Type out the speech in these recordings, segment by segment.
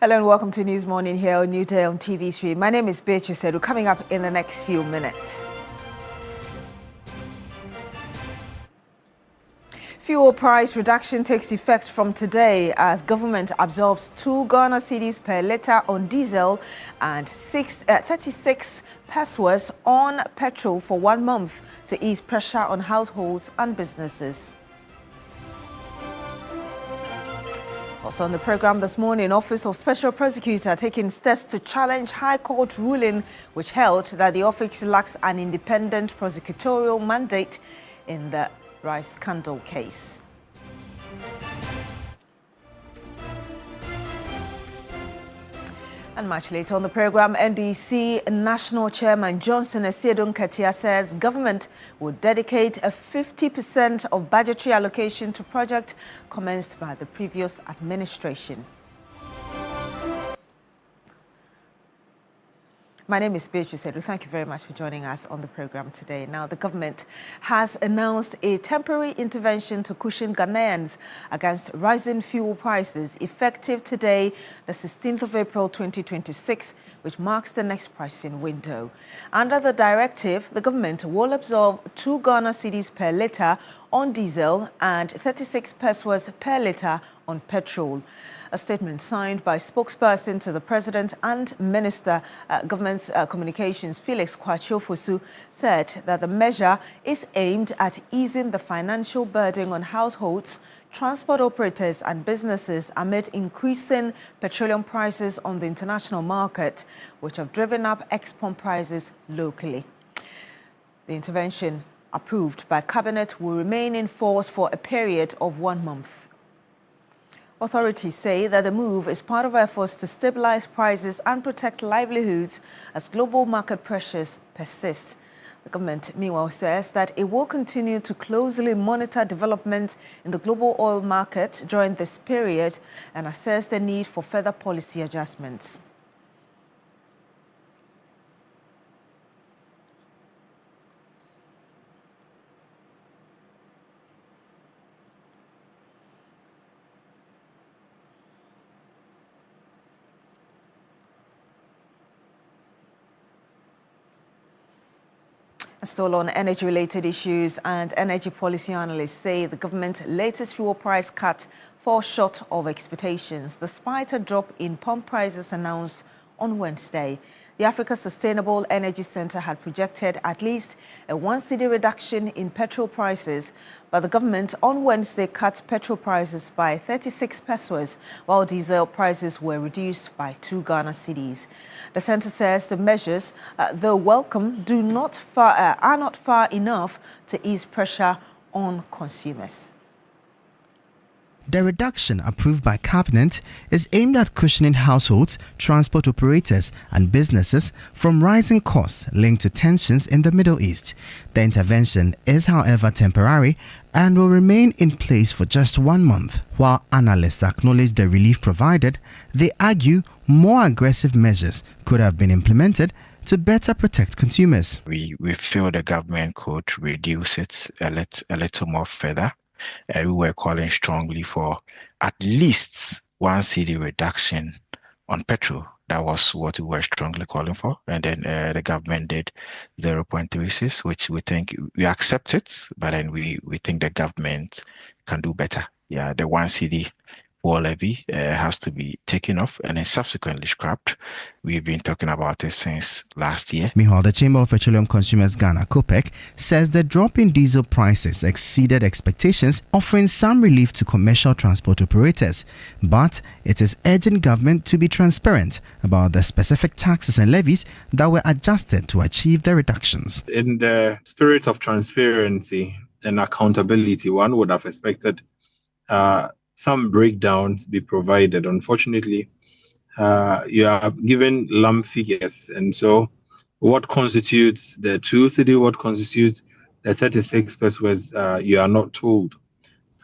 Hello and welcome to News Morning here on Newday on TV3. My name is Beatrice Edu. Coming up in the next few minutes. Fuel price reduction takes effect from today as government absorbs 2 Ghana cedis per litre on diesel and 36 pesos on petrol for 1 month to ease pressure on households and businesses. Also on the program this morning, Office of Special Prosecutor taking steps to challenge High Court ruling which held that the office lacks an independent prosecutorial mandate in the rice scandal case. And much later on the program, NDC National Chairman Johnson Esiedon Katia says government will dedicate a 50% of budgetary allocation to project commenced by the previous administration. My name is Beatrice Edu. Thank you very much for joining us on the program today. Now, the government has announced a temporary intervention to cushion Ghanaians against rising fuel prices effective today, the 16th of April 2026, which marks the next pricing window. Under the directive, the government will absorb 2 Ghana cedis per litre on diesel and 36 pesos per litre on petrol. A statement signed by spokesperson to the President and Minister Government Communications Felix Kwachiofosu said that the measure is aimed at easing the financial burden on households, transport operators and businesses amid increasing petroleum prices on the international market, which have driven up export prices locally. The intervention, approved by Cabinet, will remain in force for a period of 1 month. Authorities say that the move is part of efforts to stabilize prices and protect livelihoods as global market pressures persist. The government, meanwhile, says that it will continue to closely monitor developments in the global oil market during this period and assess the need for further policy adjustments. Still on energy-related issues, and energy policy analysts say the government's latest fuel price cut falls short of expectations, despite a drop in pump prices announced on Wednesday. The Africa Sustainable Energy Center had projected at least a 1 cedi reduction in petrol prices, but the government on Wednesday cut petrol prices by 36 pesos, while diesel prices were reduced by 2 Ghana cedis. The center says the measures, though welcome, are not far enough to ease pressure on consumers. The reduction approved by Cabinet is aimed at cushioning households, transport operators and businesses from rising costs linked to tensions in the Middle East. The intervention is, however, temporary and will remain in place for just 1 month. While analysts acknowledge the relief provided, they argue more aggressive measures could have been implemented to better protect consumers. We feel the government could reduce it a little more further. We were calling strongly for at least 1 cedi reduction on petrol. That was what we were strongly calling for. And then the government did 0.36, which we think we accept it, but then we think the government can do better. Yeah, the 1 cedi fuel levy has to be taken off and then subsequently scrapped. We've been talking about it since last year. Meanwhile, the Chamber of Petroleum Consumers Ghana, COPEC, says the drop in diesel prices exceeded expectations, offering some relief to commercial transport operators. But it is urging government to be transparent about the specific taxes and levies that were adjusted to achieve the reductions. In the spirit of transparency and accountability, one would have expected some breakdowns be provided. Unfortunately, you are given lump figures, and so what constitutes the 2 cedi, what constitutes the 36 pesos, you are not told.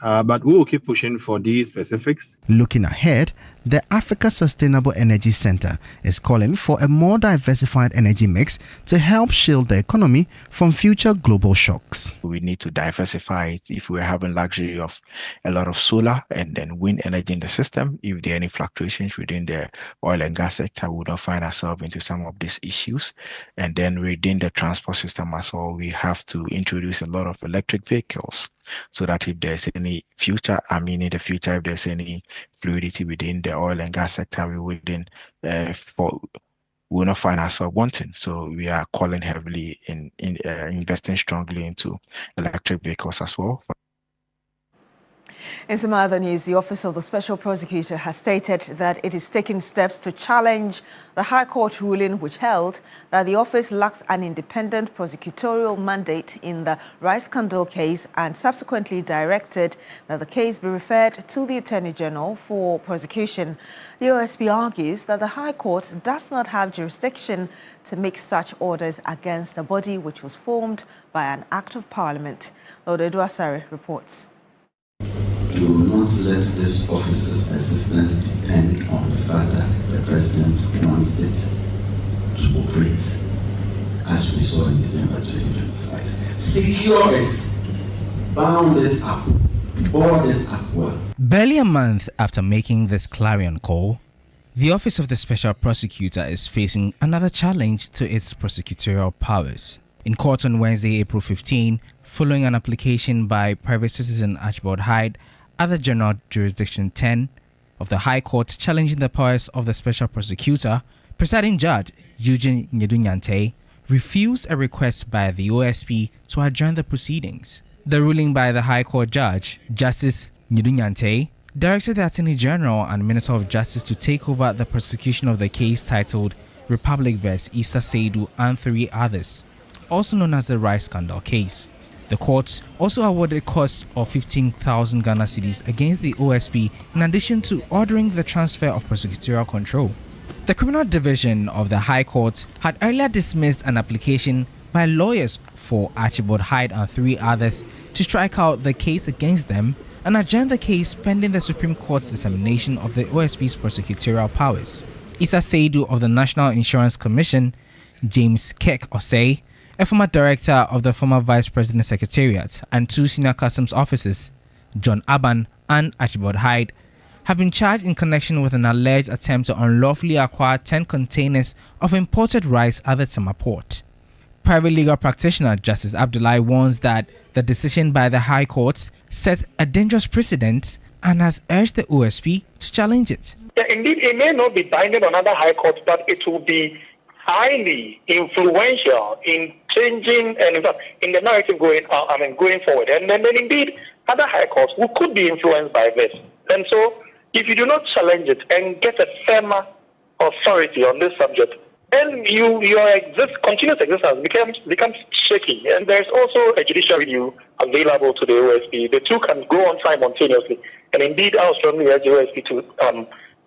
But we will keep pushing for these specifics. Looking ahead, the Africa Sustainable Energy Center is calling for a more diversified energy mix to help shield the economy from future global shocks. We need to diversify it. If we're having luxury of a lot of solar and then wind energy in the system, if there are any fluctuations within the oil and gas sector, we will not find ourselves into some of these issues. And then within the transport system as well, we have to introduce a lot of electric vehicles so that if there's any future, in the future, if there's any fluidity within the oil and gas sector, we will not find ourselves wanting. So we are calling heavily in investing strongly into electric vehicles as well. In some other news, the Office of the Special Prosecutor has stated that it is taking steps to challenge the High Court ruling which held that the office lacks an independent prosecutorial mandate in the rice scandal case and subsequently directed that the case be referred to the Attorney General for prosecution. The OSP argues that the High Court does not have jurisdiction to make such orders against a body which was formed by an Act of Parliament. Odedu Asare reports. We will not let this office's existence depend on the fact that the President wants it to operate, as we saw in December 2025. Secure it, bound it up, board it up well. Barely a month after making this clarion call, the Office of the Special Prosecutor is facing another challenge to its prosecutorial powers. In court on Wednesday, April 15, following an application by private citizen Archibald Hyde, Other General Jurisdiction 10 of the High Court challenging the powers of the Special Prosecutor, Presiding Judge Eugene Nyedunyante refused a request by the OSP to adjourn the proceedings. The ruling by the High Court Judge, Justice Nyedunyante, directed the Attorney General and Minister of Justice to take over the prosecution of the case titled Republic vs. Issa Seidu and 3 others, also known as the rice scandal case. The court also awarded costs of 15,000 Ghana cedis against the OSP in addition to ordering the transfer of prosecutorial control. The Criminal Division of the High Court had earlier dismissed an application by lawyers for Archibald Hyde and 3 others to strike out the case against them and adjourn the case pending the Supreme Court's determination of the OSP's prosecutorial powers. Issa Seidu of the National Insurance Commission, James Kek Osei, a former director of the former Vice President's Secretariat, and 2 senior customs officers, John Aban and Archibald Hyde, have been charged in connection with an alleged attempt to unlawfully acquire 10 containers of imported rice at the Tema port. Private legal practitioner Justice Abdullahi warns that the decision by the High Court sets a dangerous precedent and has urged the OSP to challenge it. Indeed, it may not be binding on other high courts, but it will be highly influential in changing and in the narrative going forward. And then indeed, other high courts who could be influenced by this. And so, if you do not challenge it and get a firmer authority on this subject, then your continuous existence becomes shaky. And there's also a judicial review available to the OSP. The two can go on simultaneously. And indeed, I would strongly urge the OSP to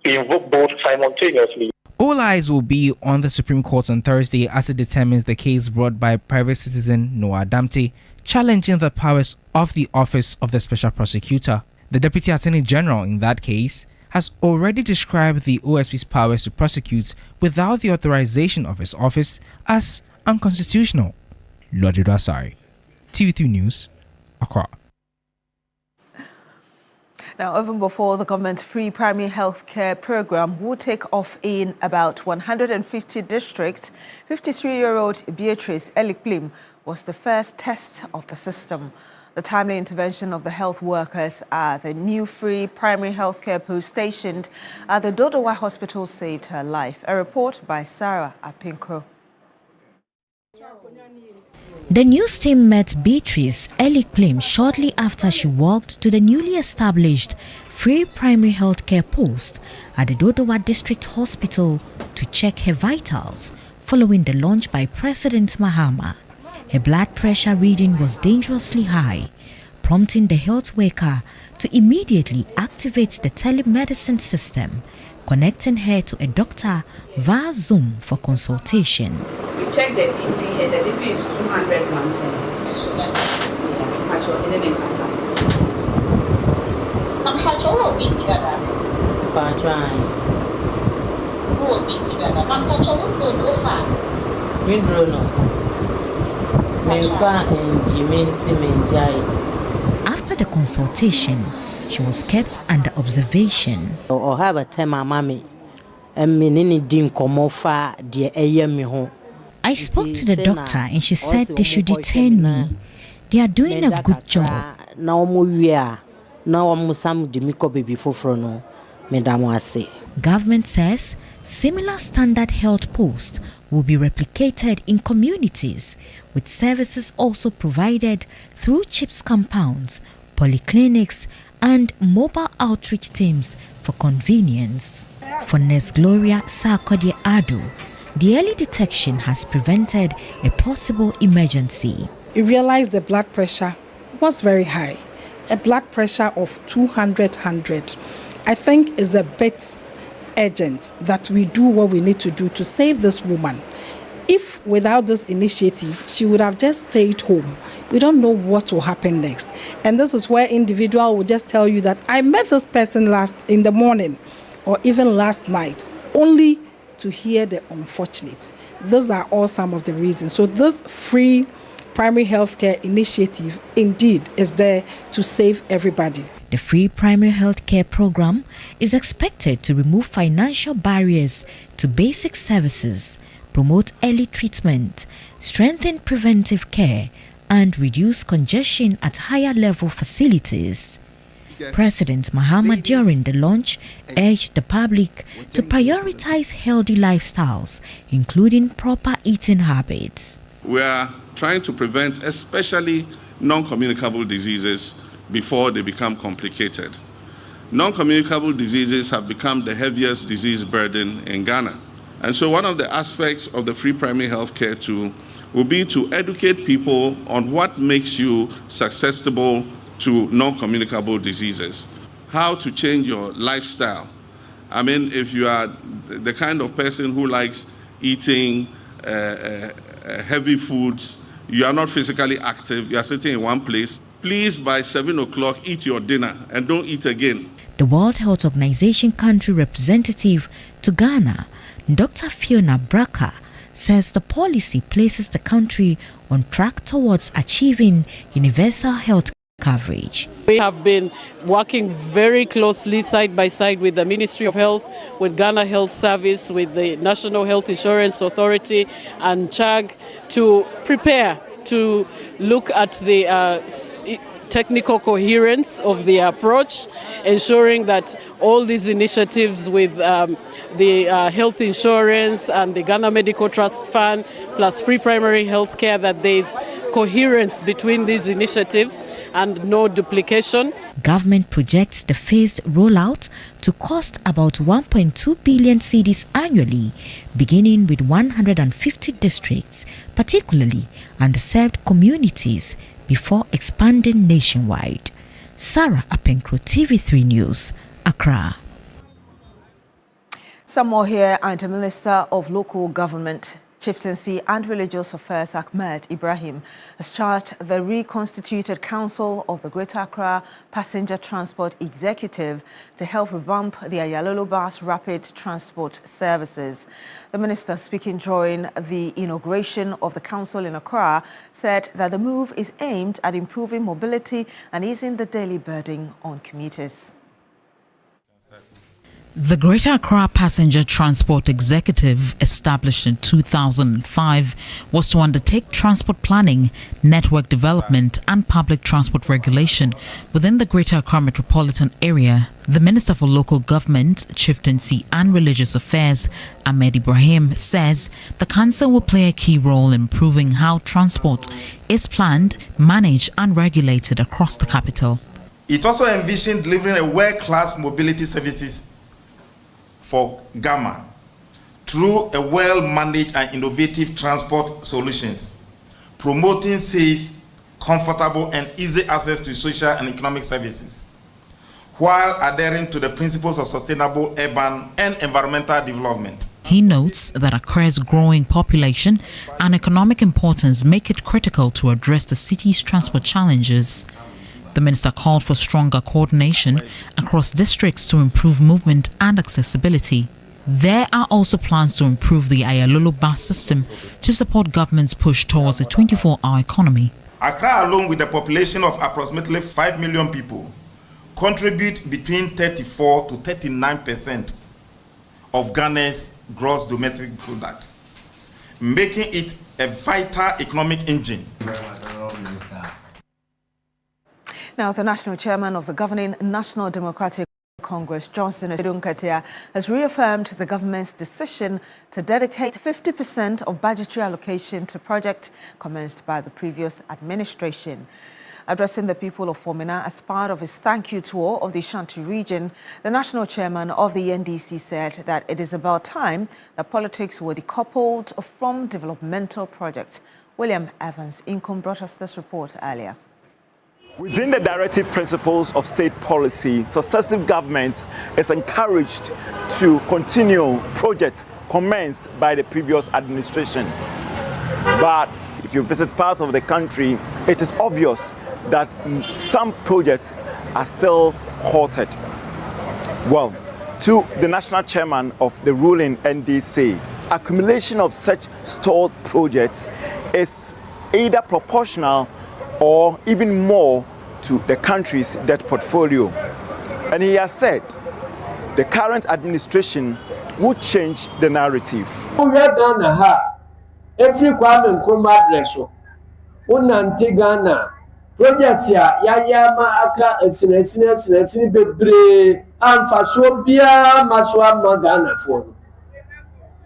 invoke both simultaneously. All eyes will be on the Supreme Court on Thursday as it determines the case brought by private citizen Noah Damte, challenging the powers of the Office of the Special Prosecutor. The Deputy Attorney General in that case has already described the OSP's powers to prosecute without the authorization of his office as unconstitutional. Odedu Asare, TV3 News, Accra. Now, even before the government's free primary health care program will take off in about 150 districts, 53-year-old Beatrice Elikplim was the first test of the system. The timely intervention of the health workers at the new free primary health care post stationed at the Dodowa Hospital saved her life. A report by Sarah Apinko. The news team met Beatrice Elikplim shortly after she walked to the newly established free primary health care post at the Dodowa District Hospital to check her vitals following the launch by President Mahama. Her blood pressure reading was dangerously high, prompting the health worker to immediately activate the telemedicine system, connecting her to a doctor via Zoom for consultation. We check the BP and the BP is 200 mountain. So that's I'm After the consultation, she was kept under observation. I spoke to the doctor and she said they should detain me. They are doing a good job. Government says similar standard health posts will be replicated in communities, with services also provided through CHIPS compounds, polyclinics, and mobile outreach teams for convenience. For Nurse Gloria Sarkodie Ado, the early detection has prevented a possible emergency. We realized the blood pressure was very high, a blood pressure of 200. I think is a bit urgent that we do what we need to do to save this woman. If without this initiative, she would have just stayed home. We don't know what will happen next. And this is where individual will just tell you that I met this person last in the morning or even last night, only to hear the unfortunate. These are all some of the reasons. So this free primary healthcare initiative indeed is there to save everybody. The free primary healthcare program is expected to remove financial barriers to basic services, promote early treatment, strengthen preventive care, and reduce congestion at higher level facilities. President Mahama during the launch urged the public to prioritize healthy lifestyles, including proper eating habits. We are trying to prevent especially non-communicable diseases before they become complicated. Non-communicable diseases have become the heaviest disease burden in Ghana. And so one of the aspects of the free primary health care tool will be to educate people on what makes you susceptible to non-communicable diseases, how to change your lifestyle. I mean, if you are the kind of person who likes eating heavy foods, you are not physically active, you are sitting in one place, please by 7 o'clock eat your dinner and don't eat again. The World Health Organization country representative to Ghana, Dr. Fiona Braka, says the policy places the country on track towards achieving universal health coverage. We have been working very closely side by side with the Ministry of Health, with Ghana Health Service, with the National Health Insurance Authority and CHAG to prepare to look at the technical coherence of the approach, ensuring that all these initiatives with the health insurance and the Ghana Medical Trust Fund plus free primary health care, that there is coherence between these initiatives and no duplication. Government projects the phased rollout to cost about 1.2 billion cedis annually, beginning with 150 districts, particularly underserved communities, before expanding nationwide. Sarah Apenkro, TV3 News, Accra. Some more here, and the Minister of Local Government, Chieftaincy and Religious Affairs, Ahmed Ibrahim, has charged the reconstituted Council of the Greater Accra Passenger Transport Executive to help revamp the Ayalolo Bus Rapid Transport Services. The minister, speaking during the inauguration of the council in Accra, said that the move is aimed at improving mobility and easing the daily burden on commuters. The Greater Accra Passenger Transport Executive, established in 2005, was to undertake transport planning, network development and public transport regulation within the Greater Accra metropolitan area. The Minister for Local Government, Chieftaincy and Religious Affairs, Ahmed Ibrahim, says the council will play a key role in improving how transport is planned, managed and regulated across the capital. It also envisioned delivering a world-class mobility services for Ghana through a well-managed and innovative transport solutions, promoting safe, comfortable and easy access to social and economic services, while adhering to the principles of sustainable urban and environmental development. He notes that Accra's growing population and economic importance make it critical to address the city's transport challenges. The minister called for stronger coordination across districts to improve movement and accessibility. There are also plans to improve the Ayalolo bus system to support government's push towards a 24-hour economy. Accra alone, with a population of approximately 5 million people, contribute between 34 to 39% of Ghana's gross domestic product, making it a vital economic engine. Now, the national chairman of the governing National Democratic Congress, Johnson Nkatia, has reaffirmed the government's decision to dedicate 50% of budgetary allocation to projects commenced by the previous administration. Addressing the people of Fomena as part of his thank you tour of the Ashanti region, the national chairman of the NDC said that it is about time that politics were decoupled from developmental projects. William Evans Income brought us this report earlier. Within the directive principles of state policy, successive governments is encouraged to continue projects commenced by the previous administration. But if you visit parts of the country, it is obvious that some projects are still halted. Well, to the national chairman of the ruling NDC, accumulation of such stalled projects is either proportional or even more to the country's debt portfolio. And he has said the current administration would change the narrative. Every Kwame Nkrumah address, unante Ghana projects ya yama aka esine bebre amfa so bia maswa Ghana for.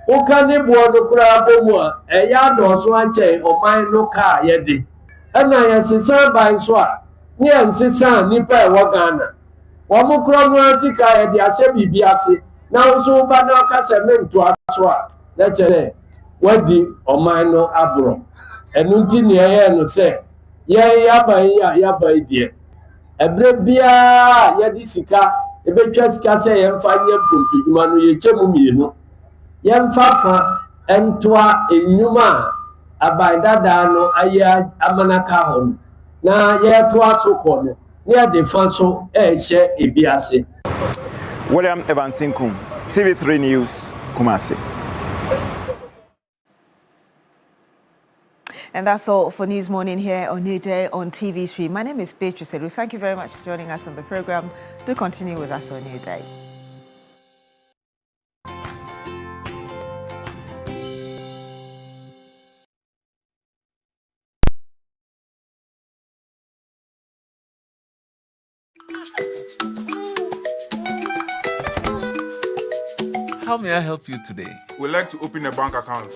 Ukani buono kura bomu a eya do so anche oman no car yede. Ana yensisa ban so a ne yensisa nipa e wo Ghana. Wo mo kura no asika yede ahye bibi ase. Na so ba na ka semento aso a na chere wadi oman no abro. Enunti ne ye no se ye yaban die. Ebre bia yedi sika ebetwa sika se yemfa nyem pompiduma no ye chemu mienu. Yemfafa entwa enyuma abaidada no aya amanaka hon na ye to asoko no ne de fanso ehye ebiase. William Evans Income, TV3 News, Kumasi. And that's all for News Morning here on Newday on TV3. My name is Beatrice. Thank you very much for joining us on the program. Do continue with us on Newday. How may I help you today? We'd like to open a bank account.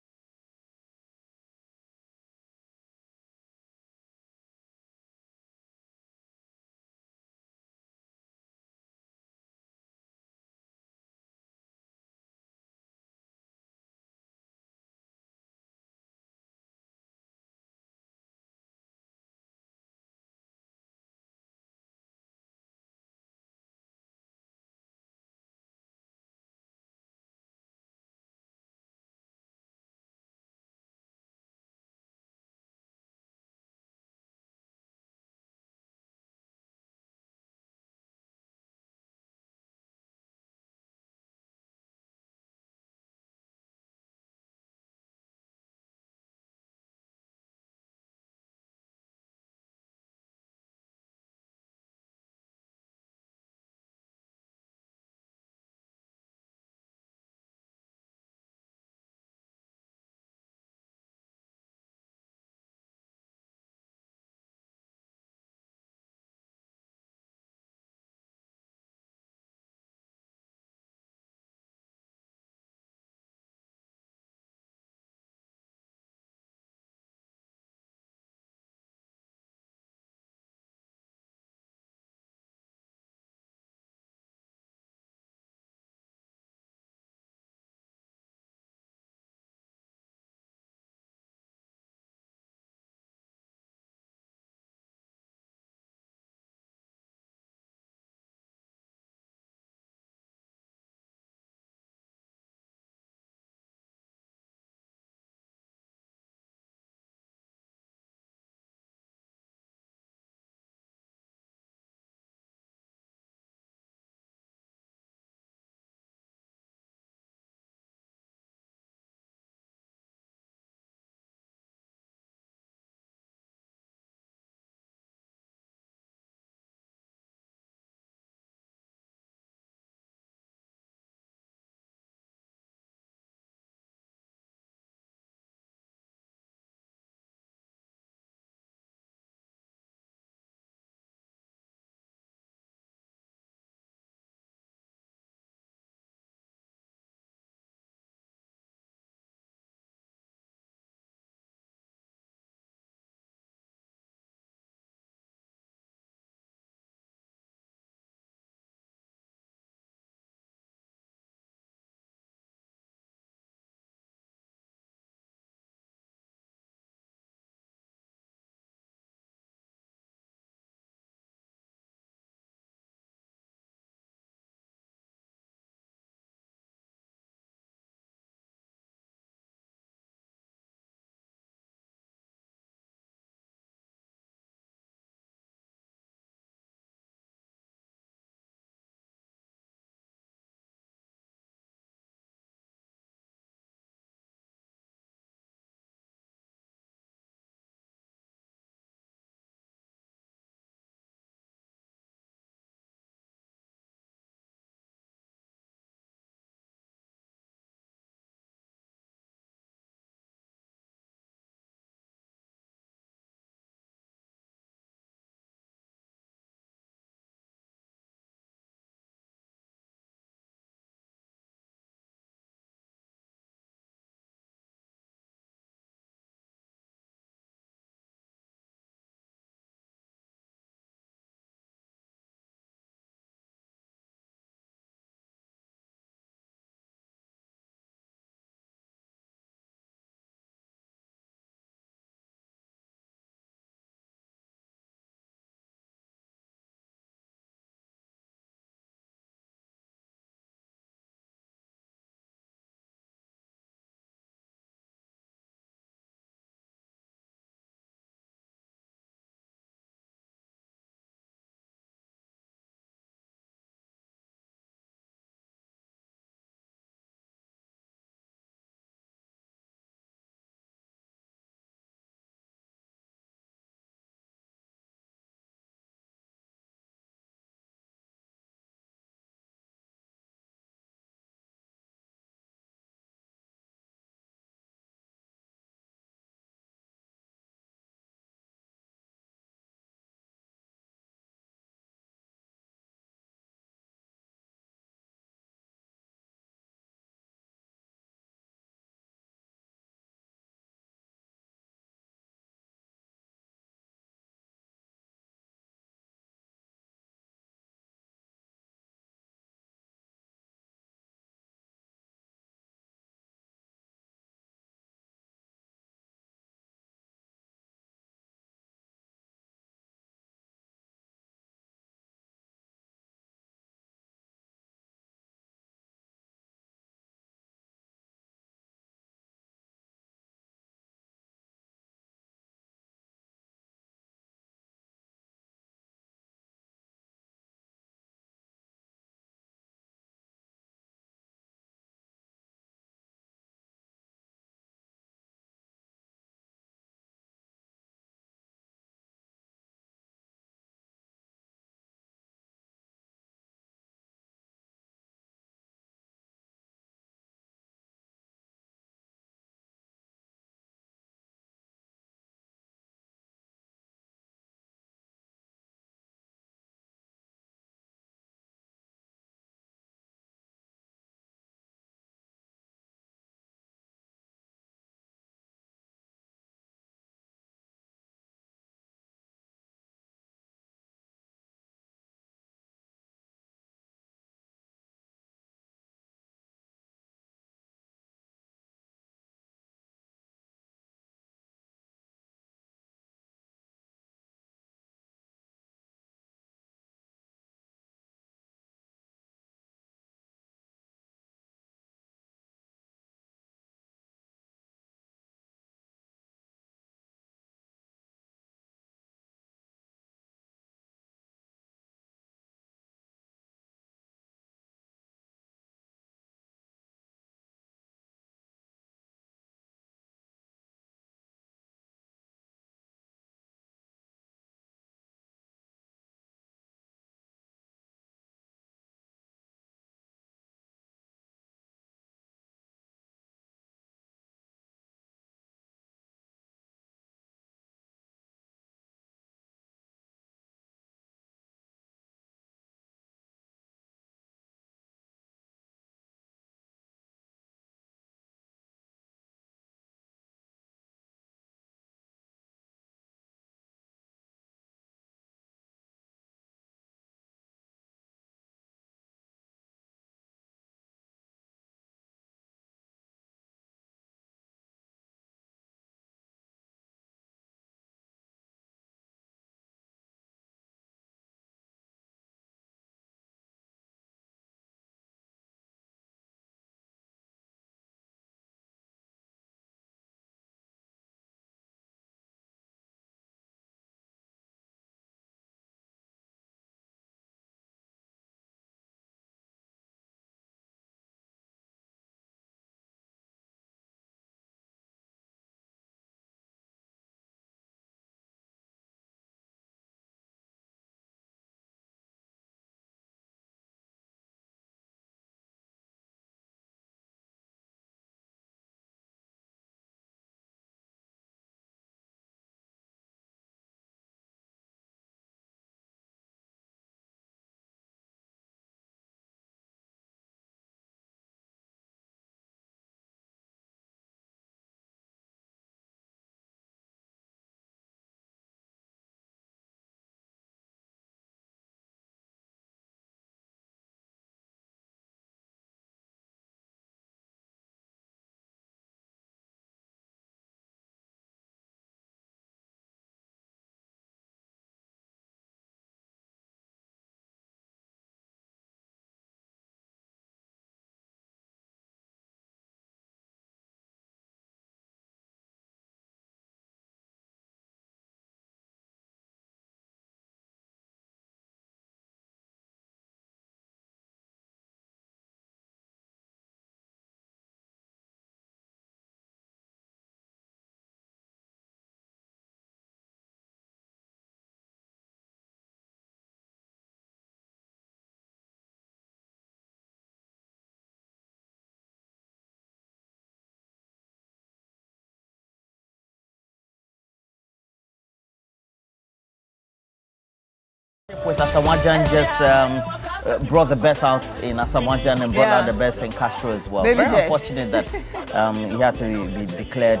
With Asamoah just brought the best out in Asamoah and brought out the best in Castro as well. Baby Very jet. unfortunate that he had to be declared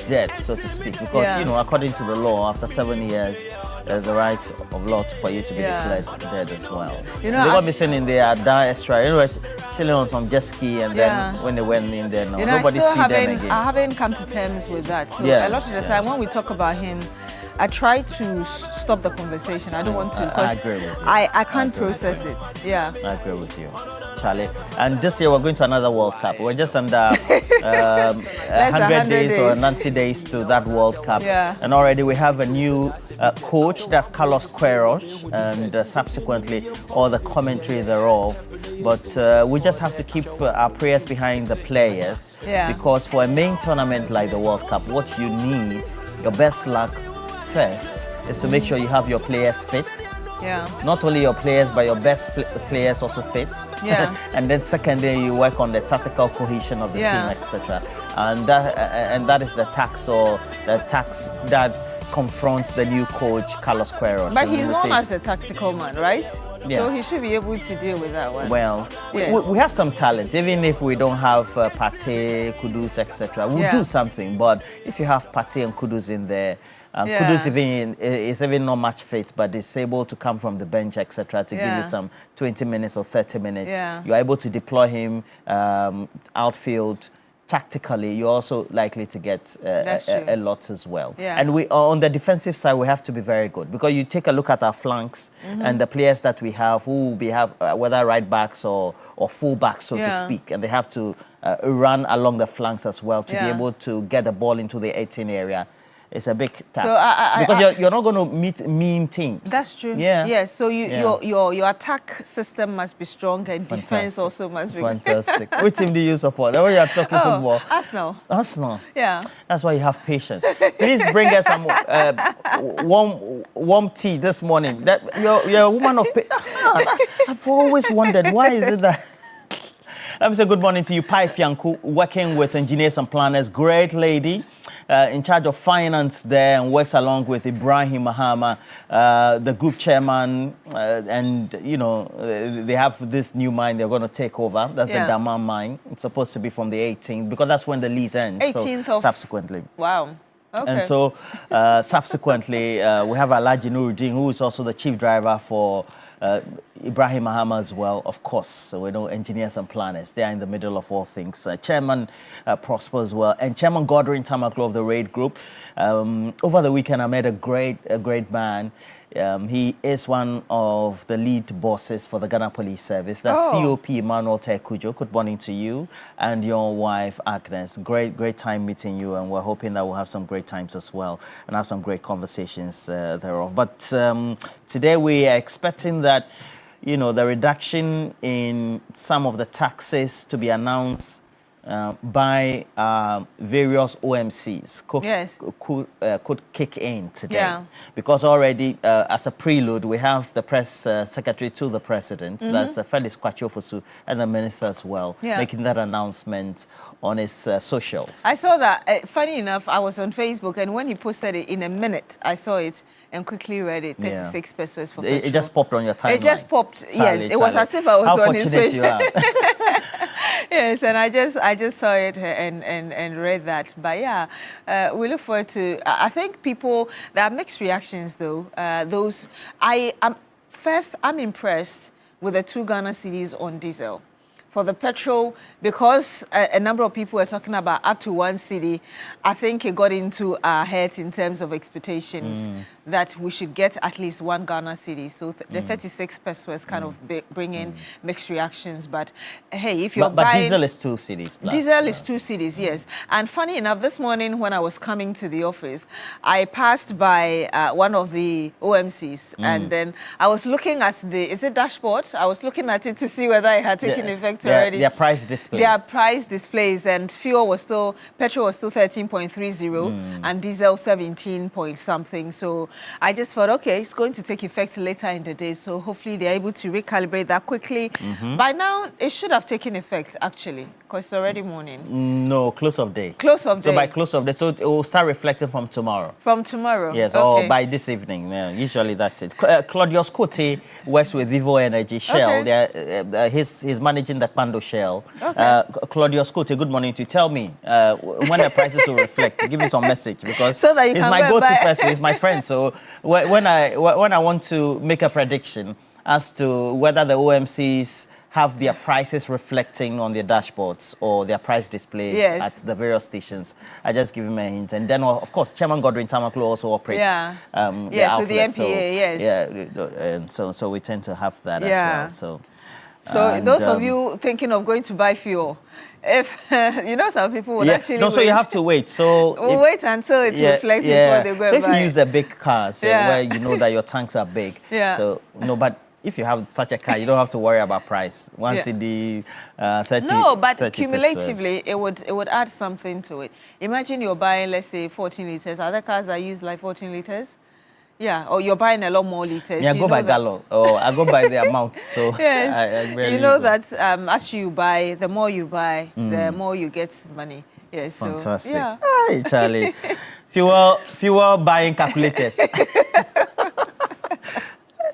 dead, so to speak, because you know, according to the law, after 7 years, there's the right of law for you to be declared dead as well. You know, they got missing in their down extra, you know, chilling on some jet ski, and then when they went in there, you know, nobody see them again. I haven't come to terms with that. So Yes, a lot of the time when we talk about him, I try to stop the conversation. I don't want to, I because agree with you. I can't process it. Yeah. I agree with you, Charlie. And this year we're going to another World Cup. We're just under 100 days or 90 days to that World Cup. Yeah. And already we have a new coach, that's Carlos Queiroz, and subsequently all the commentary thereof. But we just have to keep our prayers behind the players, because for a main tournament like the World Cup, what you need, your best luck first, is to make sure you have your players fit. Yeah. Not only your players, but your best players also fit. Yeah. And then secondly, you work on the tactical cohesion of the team, etc. And that is the tax that confronts the new coach, Carlos Queiroz. But he's known as the tactical man, right? Yeah. So he should be able to deal with that one. Well, Yes. we have some talent. Even if we don't have Partey, Kudus, etc., we'll do something. But if you have Partey and Kudus in there, Kudus is even not much fit, but is able to come from the bench, etc., to give you some 20 minutes or 30 minutes. You're able to deploy him outfield. Tactically, you're also likely to get a lot as well. And we on the defensive side, we have to be very good, because you take a look at our flanks and the players that we have, who will be whether right backs or full backs, so to speak, and they have to run along the flanks as well to be able to get the ball into the 18 area. It's a big task, because you're not going to meet mean teams. That's true. Yeah. Yes. So your attack system must be strong, and defense also must be fantastic. Which team do you support? The way you're talking football. Arsenal. Arsenal. Yeah. That's why you have patience. Please bring us some warm tea this morning. That you're a woman of I've always wondered, why is it that. Let me say good morning to you, Pai Fianku, working with engineers and planners. Great lady, in charge of finance there, and works along with Ibrahim Mahama, the group chairman, and you know, they have this new mine they're going to take over. That's the Daman mine. It's supposed to be from the 18th, because that's when the lease ends. 18th so of subsequently. Wow. Okay. And so subsequently, we have Alhaji Nuruddin, who is also the chief driver for Ibrahim Mahama as well, of course. So we know engineers and planners, they are in the middle of all things. Chairman Prosper as well, and Chairman Godwin Tamaklo of the RAID Group. Over the weekend, I met a great man. He is one of the lead bosses for the Ghana Police Service. That's COP Emmanuel Tekujo. Good morning to you and your wife, Agnes. Great time meeting you, and we're hoping that we'll have some great times as well and have some great conversations thereof. But today we are expecting that, you know, the reduction in some of the taxes to be announced by various OMCs could kick in today, because already as a prelude we have the press secretary to the president, that's Felix Kwachofosu, and the minister as well, making that announcement on his socials. I saw that. Funny enough, I was on Facebook, and when he posted it, in a minute I saw it and quickly read it. 36 pesos for petrol. It just popped on your timeline. It just popped. Yes, it was as if I was on his page. How fortunate you are. Yes, and I just saw it and read that. But yeah, we look forward to. I think there are mixed reactions though. I'm impressed with the 2 Ghana cedis on diesel. For the petrol, because a number of people were talking about up to 1 cedi, I think it got into our heads in terms of expectations that we should get at least 1 Ghana cedi. So the 36 pesos kind of bring in mixed reactions. But hey, if you're but diesel is 2 cedis. Diesel is 2 cedis, yes. And funny enough, this morning when I was coming to the office, I passed by one of the OMCs, and then I was looking at is it dashboard? I was looking at it to see whether it had taken effect looked already. Their price displays. Their price displays, and petrol was still 13.30 and diesel 17 point something. So I just thought, okay, it's going to take effect later in the day. So hopefully they're able to recalibrate that quickly. By now, it should have taken effect actually, because it's already morning. No, close of day. Close of day. So by close of day, so it will start reflecting from tomorrow. From tomorrow. Yes, okay. or by this evening. Yeah, usually that's it. Claudius Cote works with Vivo Energy Shell. Okay. He's managing the Pando Shell. Okay. Claudius Cote, good morning to you. Tell me when the prices will reflect. Give me some message, because so that you he's can my go-to buy. person. He's my friend. So when I want to make a prediction as to whether the OMCs have their prices reflecting on their dashboards or their price displays at the various stations, I just give him a hint. And then, of course, Chairman Godwin Tamaklo also operates the outlet, with the MPA, and so we tend to have that as well. So those of you thinking of going to buy fuel, if you know, some people would actually so you have to wait. So we'll wait until it reflects before they go. So if you use a big car, where you know that your tanks are big, but if you have such a car, you don't have to worry about price. Once in the 30. No, but 30%. cumulatively, it would add something to it. Imagine you're buying, let's say, 14 liters. Other cars that use like 14 liters. Yeah, or you're buying a lot more liters. Yeah, I go by gallon, or I go by the amount. So yes, I you know that as you buy, the more you buy, the more you get money. Yes, fantastic. So, yeah. Hi, Charlie. Fewer buying calculators.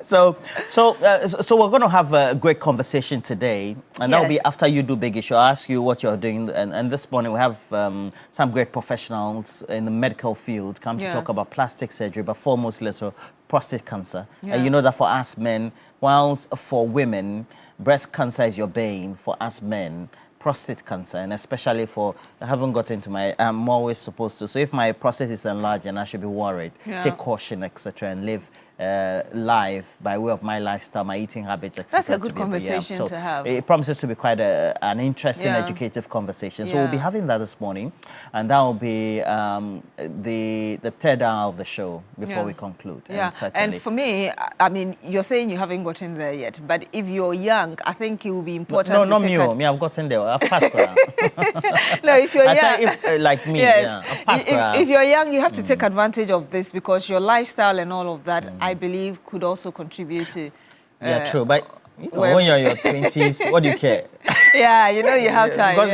So we're going to have a great conversation today, and that will be after you do Big Issue. I'll ask you what you're doing, and this morning we have some great professionals in the medical field come to talk about plastic surgery, but foremostly so prostate cancer. And you know that for us men, whilst for women, breast cancer is your bane. For us men, prostate cancer, and especially for, I haven't got into I'm always supposed to. So if my prostate is enlarged, and I should be worried, take caution, etc., and live live by way of my lifestyle, my eating habits, etc. That's a good conversation to have. It promises to be quite an interesting, educative conversation. So we'll be having that this morning, and that will be the third hour of the show before we conclude. Yeah, and for me, I mean, you're saying you haven't gotten there yet, but if you're young, I think it will be important. No, not me. I've gotten there. I've passed. No, if you're young, if, like me, I've passed. If you're young, you have to take advantage of this, because your lifestyle and all of that, I believe, could also contribute to. Yeah, true. But when you're in your 20s, what do you care? Yeah, you know you have time. Because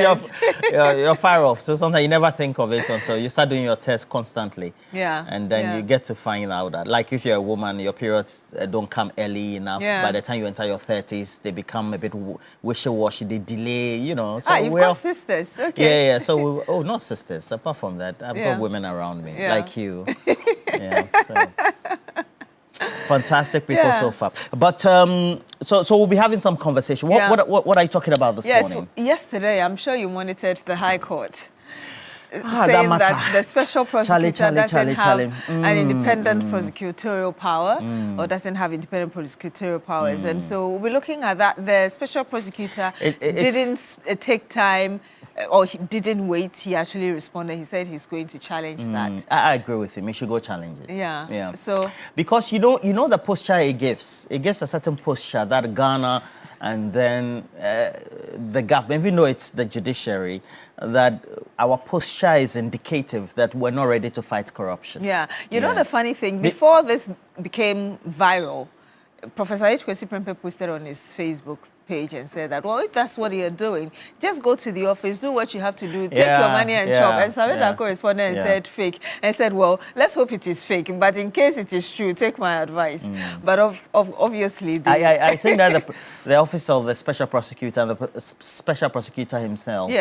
you're far off. So sometimes you never think of it until you start doing your tests constantly. Yeah. And then you get to find out that, like, if you're a woman, your periods don't come early enough. By the time you enter your 30s, they become a bit wishy-washy. They delay, you know. So you've got sisters. Okay. Yeah. So not sisters. Apart from that, I've got women around me, like you. Fantastic people so far. But so we'll be having some conversation. What are you talking about this morning? Yesterday, I'm sure you monitored the High Court. Saying that the special prosecutor doesn't have an independent prosecutorial power or doesn't have independent prosecutorial powers. And so we'll be looking at that. The special prosecutor didn't take time, or he didn't wait. He actually responded. He said he's going to challenge that. I agree with him. He should go challenge it. Yeah. So because you know the posture it gives a certain posture that Ghana and then the government, even though it's the judiciary, that our posture is indicative that we're not ready to fight corruption. Yeah. You know the funny thing, before this became viral, Professor H. Kwesi Prempeh posted on his Facebook page and said that, well, if that's what you're doing, just go to the office, do what you have to do, take your money and chop. And Sameda corresponded and said fake. And said, well, let's hope it is fake, but in case it is true, take my advice. But obviously... I think that the office of the special prosecutor and the special prosecutor himself,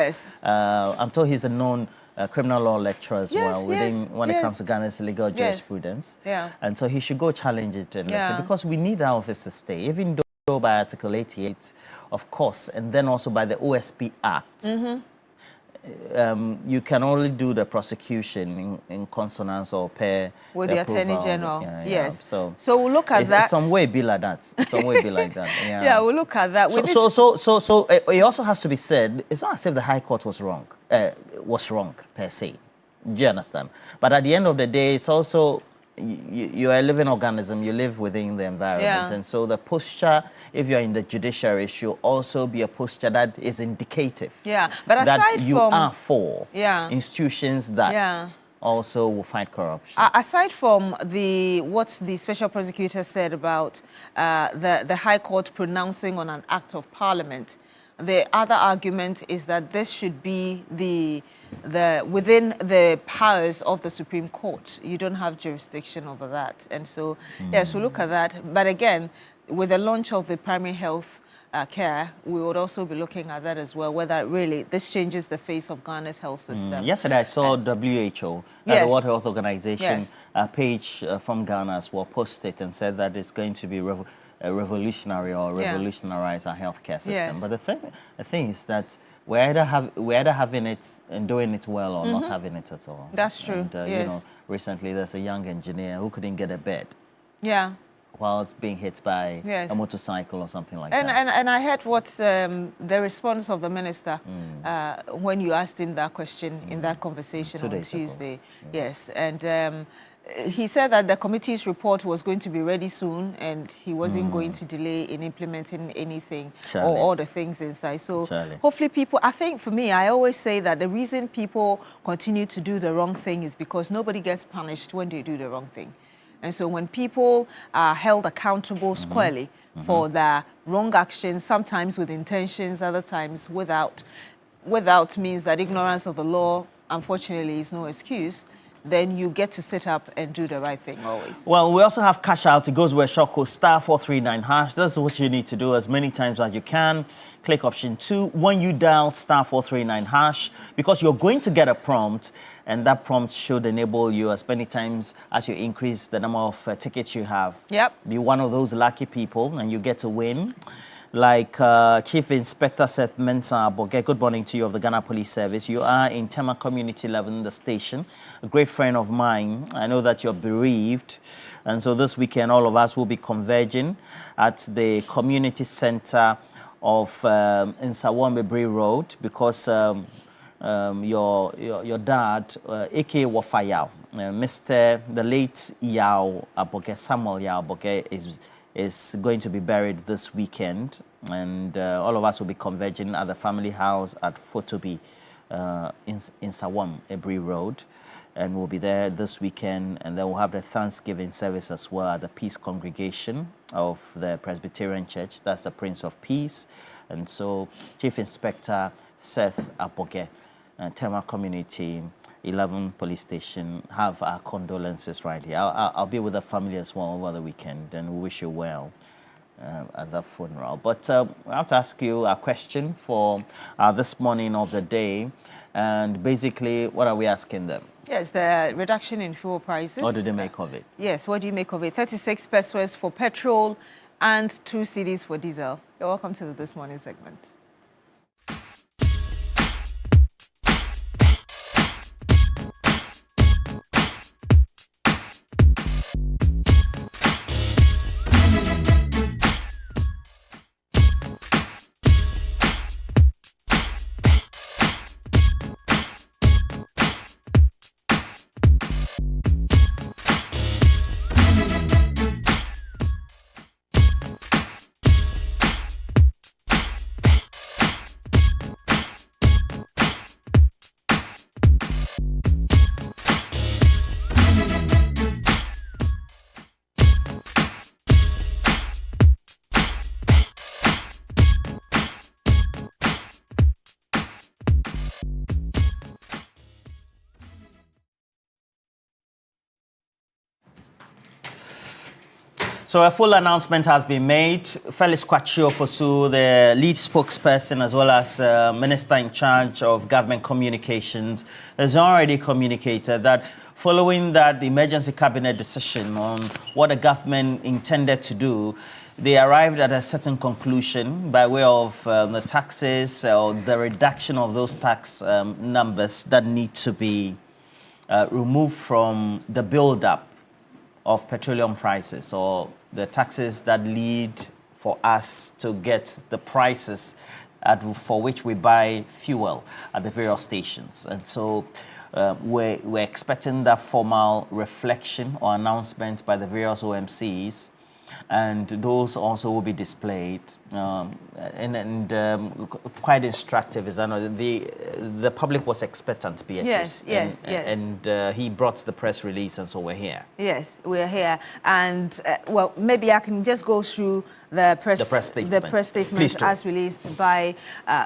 I'm told he's a known criminal law lecturer as well, when it comes to Ghana's legal jurisprudence. And so he should go challenge it, because we need our office to stay, even though by Article 88, of course, and then also by the OSP Act, you can only do the prosecution in consonance or pair with the Attorney General. So we'll look at that. Some way be like that. Some way be like that. We'll look at that. So it also has to be said, it's not as if the High Court was wrong per se. Do you understand? But at the end of the day, it's also you're a living organism, you live within the environment. Yeah. And so the posture, if you're in the judiciary, should also be a posture that is indicative. Yeah, but aside that you from, are for yeah, institutions that also will fight corruption. Aside from what the special prosecutor said about the High Court pronouncing on an act of Parliament, the other argument is that this should be within the powers of the Supreme Court. You don't have jurisdiction over that. And so, yes, we'll look at that. But again, with the launch of the primary health care, we would also be looking at that as well, whether really this changes the face of Ghana's health system. Yesterday, I saw WHO, the World Health Organization page from Ghana as well, posted and said that it's going to be revolutionary or revolutionize our healthcare system. But the thing is that we're either having it and doing it well or not having it at all. That's true. And, you know, recently there's a young engineer who couldn't get a bed. Yeah. While it's being hit by a motorcycle or something like that. And I heard what the response of the minister when you asked him that question in that conversation on Tuesday. Yes, and he said that the committee's report was going to be ready soon and he wasn't going to delay in implementing anything or all the things inside. So hopefully people, I think for me, I always say that the reason people continue to do the wrong thing is because nobody gets punished when they do the wrong thing. And so when people are held accountable squarely for their wrong actions, sometimes with intentions, other times without means that ignorance of the law, unfortunately, is no excuse, then you get to sit up and do the right thing always. Well, we also have cash out. It goes with a short code *439#. That's what you need to do as many times as you can. Click option 2 when you dial *439#, because you're going to get a prompt, and that prompt should enable you as many times as you increase the number of tickets you have. Yep. Be one of those lucky people and you get to win. Like Chief Inspector Seth Mensah Aboge, good morning to you, of the Ghana Police Service. You are in Tema Community 11, the station. A great friend of mine. I know that you're bereaved. And so this weekend, all of us will be converging at the community center of Nsawam Road, because your dad, A.K. Wafayao, the late Yao Aboge, Samuel Yao Aboge, is going to be buried this weekend, and all of us will be converging at the family house at Fotobi in Sawam Ebri Road, and we'll be there this weekend, and then we'll have the Thanksgiving service as well at the Peace Congregation of the Presbyterian Church. That's the Prince of Peace. And so Chief Inspector Seth Aboge, Tema Community 11 Police Station, have our condolences right here. I'll be with the family as well over the weekend, and we wish you well at the funeral. But I have to ask you a question for this morning of the day, and basically, what are we asking them? Yes, the reduction in fuel prices. What do they make of it? Yes, what do you make of it? 36 pesos for petrol and 2 cedis for diesel. You're welcome to This Morning segment. So a full announcement has been made. Felix Kwachio Fosu, the lead spokesperson as well as Minister in charge of government communications, has already communicated that following that emergency cabinet decision on what the government intended to do, they arrived at a certain conclusion by way of the taxes or the reduction of those tax numbers that need to be removed from the build-up of petroleum prices, or the taxes that lead for us to get the prices for which we buy fuel at the various stations. And so we're expecting that formal reflection or announcement by the various OMCs, and those also will be displayed. Quite instructive is that the public was expectant, Beatrice. Yes. And he brought the press release, and so we're here. Yes, we're here. And well, maybe I can just go through the press statement as released by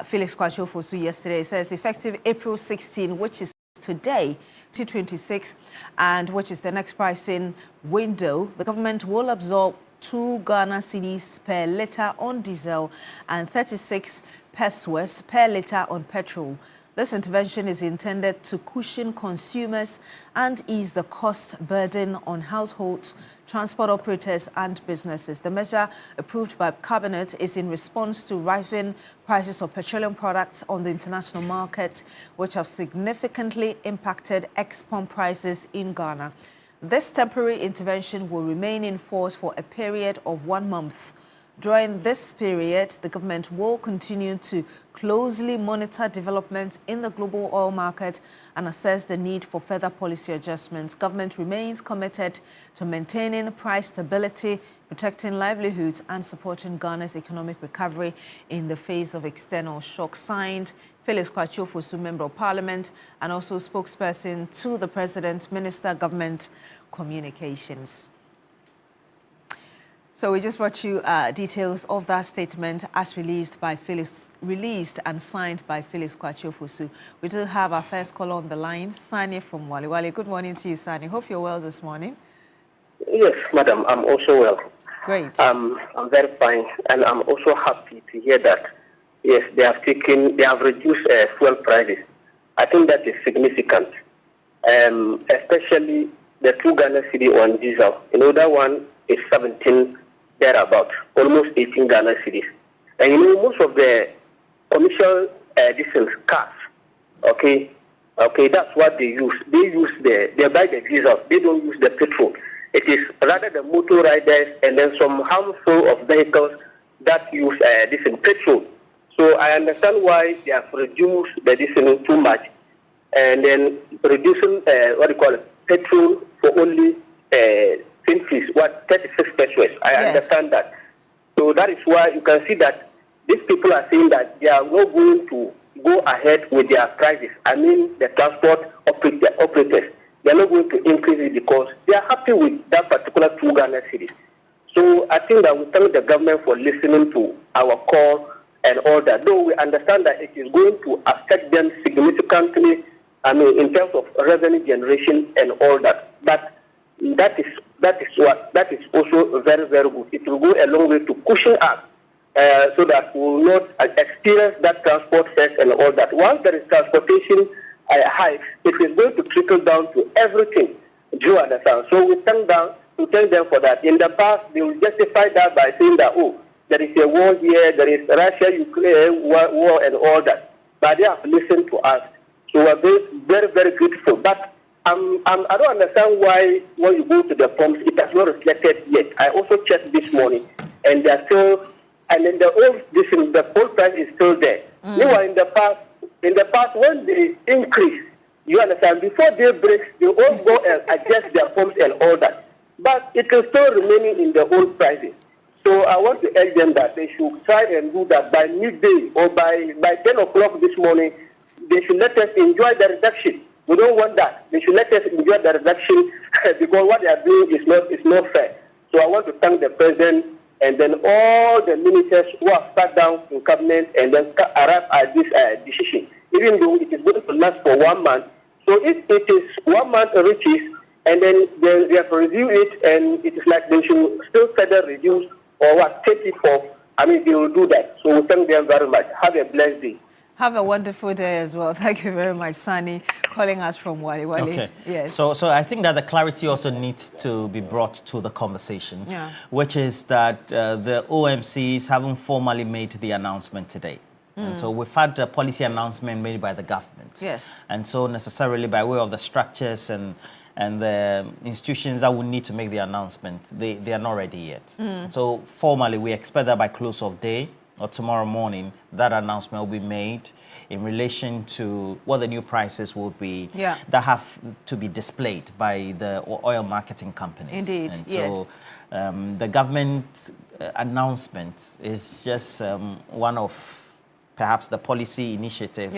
Felix Kwatso-Fosu yesterday. It says effective April 16, which is today, 2026, and which is the next pricing window, the government will absorb 2 Ghana cedis per litre on diesel and 36 pesos per litre on petrol. This intervention is intended to cushion consumers and ease the cost burden on households, transport operators and businesses. The measure, approved by Cabinet, is in response to rising prices of petroleum products on the international market, which have significantly impacted export prices in Ghana. This temporary intervention will remain in force for a period of 1 month. During this period, the government will continue to closely monitor developments in the global oil market and assess the need for further policy adjustments. Government remains committed to maintaining price stability, protecting livelihoods, and supporting Ghana's economic recovery in the face of external shocks. Signed, Felix Kwatso-Fosu, Member of Parliament, and also spokesperson to the President, Minister, Government Communications. So we just brought you details of that statement as released and signed by Felix Kwatso-Fosu. We do have our first caller on the line, Sani from Wali Wali. Good morning to you, Sani. Hope you're well this morning. Yes, madam, I'm also well. Great. I'm very fine, and I'm also happy to hear that, yes, they have reduced fuel prices. I think that is significant, especially the 2 Ghana cedi on diesel. That one is 17 thereabout, almost 18 Ghana cedis. And most of the commercial diesel cars, okay, that's what they use. They buy the diesel. They don't use the petrol. It is rather the motor riders and then some handful of vehicles that use diesel petrol. So I understand why they have reduced the diesel too much, and then reducing petrol for only 36 pesos. I understand that. So that is why you can see that these people are saying that they are not going to go ahead with their prices. I mean, the transport operators, they are not going to increase it because they are happy with that particular 2 Ghana cedis. So I think that we thank the government for listening to our call and all that. Though we understand that it is going to affect them significantly, I mean, in terms of revenue generation and all that. But that is also very, very good. It will go a long way to cushion us so that we will not experience that transport fares and all that. Once there is transportation hike, it is going to trickle down to everything. Do you understand? So we thank them for that. In the past, they will justify that by saying that, oh, there is a war here, there is Russia-Ukraine war and all that. But they have listened to us. So we are very, very, very grateful. But I don't understand why when you go to the pumps, it has not reflected yet. I also checked this morning, and they're still, and then the old price is still there. Meanwhile, in the past, when they increase, you understand, before they break, they all go and adjust their pumps and all that. But it is still remaining in the old prices. So I want to urge them that they should try and do that by midday or by 10 o'clock this morning. They should let us enjoy the reduction. We don't want that. They should let us enjoy the reduction because what they are doing is not fair. So I want to thank the President and then all the ministers who have sat down in Cabinet and then arrived at this decision, even though it is going to last for 1 month. So if it is 1 month reaches and then they have reviewed it and it is like they should still further reduce or take it off, I mean, they will do that. So we thank them very much. Have a blessed day. Have a wonderful day as well. Thank you very much, Sani, calling us from Wali Wali. Okay. Yes. So I think that the clarity also needs to be brought to the conversation, which is that the OMCs haven't formally made the announcement today. And so we've had a policy announcement made by the government. Yes. And so necessarily by way of the structures and the institutions that would need to make the announcement, they are not ready yet. So formally, we expect that by close of day, or tomorrow morning, that announcement will be made in relation to what the new prices will be that have to be displayed by the oil marketing companies. Indeed, and yes. So the government announcement is just one of perhaps the policy initiative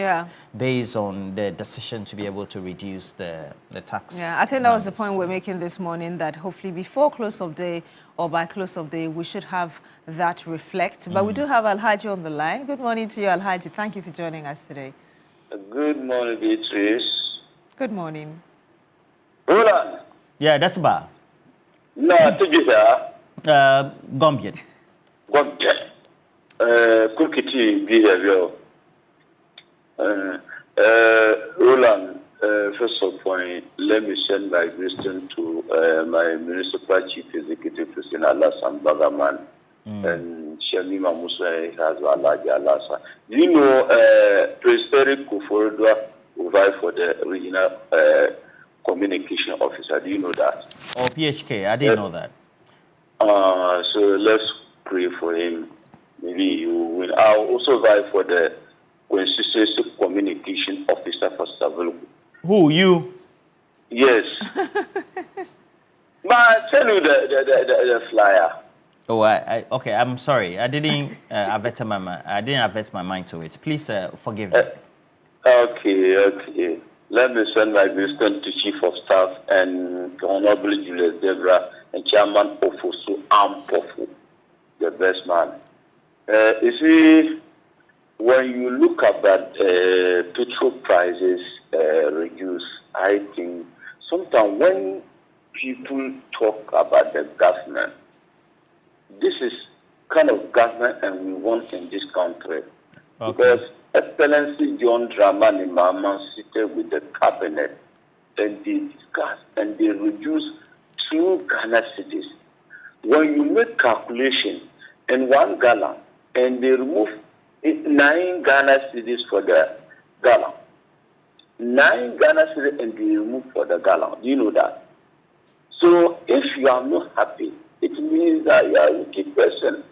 based on the decision to be able to reduce the tax. Yeah, I think that was the point we're making this morning, that hopefully before close of day or by close of day, we should have that reflect. But we do have Alhaji on the line. Good morning to you, Alhaji. Thank you for joining us today. Good morning, Beatrice. Good morning. Roland. Yeah, that's about. No, Tijisa. Gombian. Gombian. Kukiti behavior. Roland, first of all, let me send my greeting to my municipal chief executive, Christina Alassane Bagaman, and Shamima Musa has Alaji Alassa. You know, President Kufuor will vie for the regional communication officer. Do you know that? Oh, PHK, I didn't know that. So let's pray for him. Maybe you will. I'll also vie for the consistency communication officer for Savile. Who, you? Yes. But I tell you the flyer. Oh, okay. I'm sorry. I didn't avert my mind. I didn't avert my mind to it. Please forgive me. Okay. Let me send my greetings to Chief of Staff and Honorable Julius Debra and Chairman Ofosu Ampofu, the best man. You see, when you look at that petrol prices reduce, I think sometimes when people talk about the government, this is kind of government and we want in this country. Okay. Because Excellency John Dramani Mahama seated with the cabinet and they discussed and they reduced 2 Ghana cedis. When you make calculation in 1 gallon and they remove 9 Ghana cedis for the gallon. 9 Ghana cedis and they remove for the gallon. Do you know that? So if you are not happy, it means that you are a wicked person.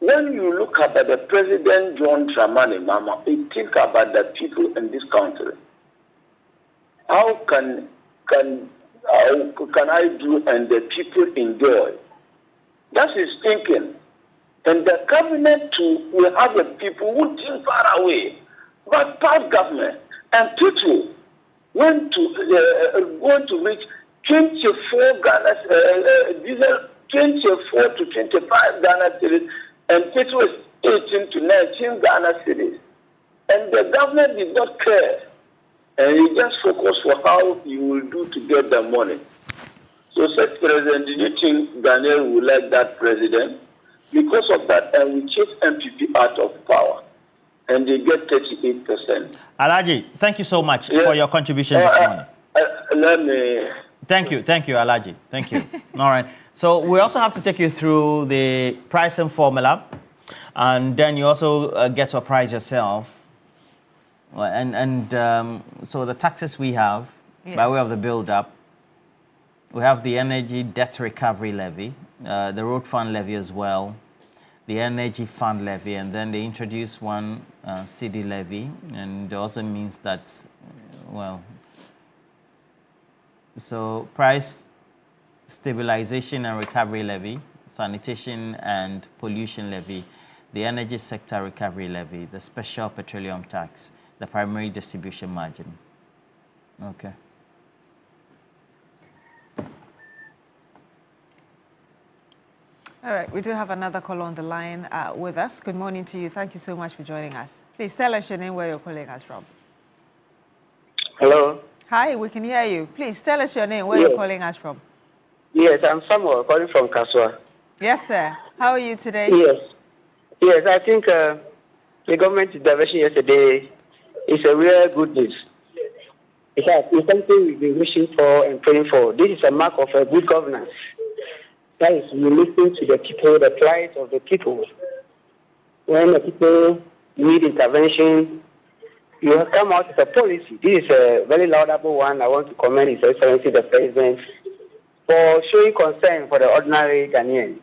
When you look at the President John Dramani Mahama, you think about the people in this country. How can I do and the people enjoy? That's his thinking. And the cabinet too will have the people who think far away. But past government and people want to reach 24 Ghana diesel 24 to 25 Ghana cedis, and petrol is 18 to 19 Ghana cedis. And the government did not care. And he just focused for how you will do to get the money. So such president, did you think Daniel would like that president? Because of that, and we chase MPP out of power. And they get 38%. Alhaji, thank you so much for your contribution this morning. Let me... Thank you, Alhaji. Thank you. All right. So we also have to take you through the pricing formula, and then you also get to price yourself. So the taxes we have, by way of the build-up, we have the energy debt recovery levy, the road fund levy as well, the energy fund levy, and then they introduce one CD levy, and it also means that, so price stabilization and recovery levy, sanitation and pollution levy, the energy sector recovery levy, the special petroleum tax, the primary distribution margin. Okay. All right, we do have another caller on the line with us. Good morning to you. Thank you so much for joining us. Please tell us your name, where you're calling us from. Hello. Hi, we can hear you. Please tell us your name, where you're calling us from. Yes, I'm Samuel, calling from Kaswa. Yes, sir. How are you today? Yes, I think the government intervention yesterday is a real good news. It's something we've been wishing for and praying for. This is a mark of a good governance. That is, we listen to the people, the plight of the people. When the people need intervention, you have come out with a policy. This is a very laudable one. I want to commend His Excellency the President for showing concern for the ordinary Ghanaian.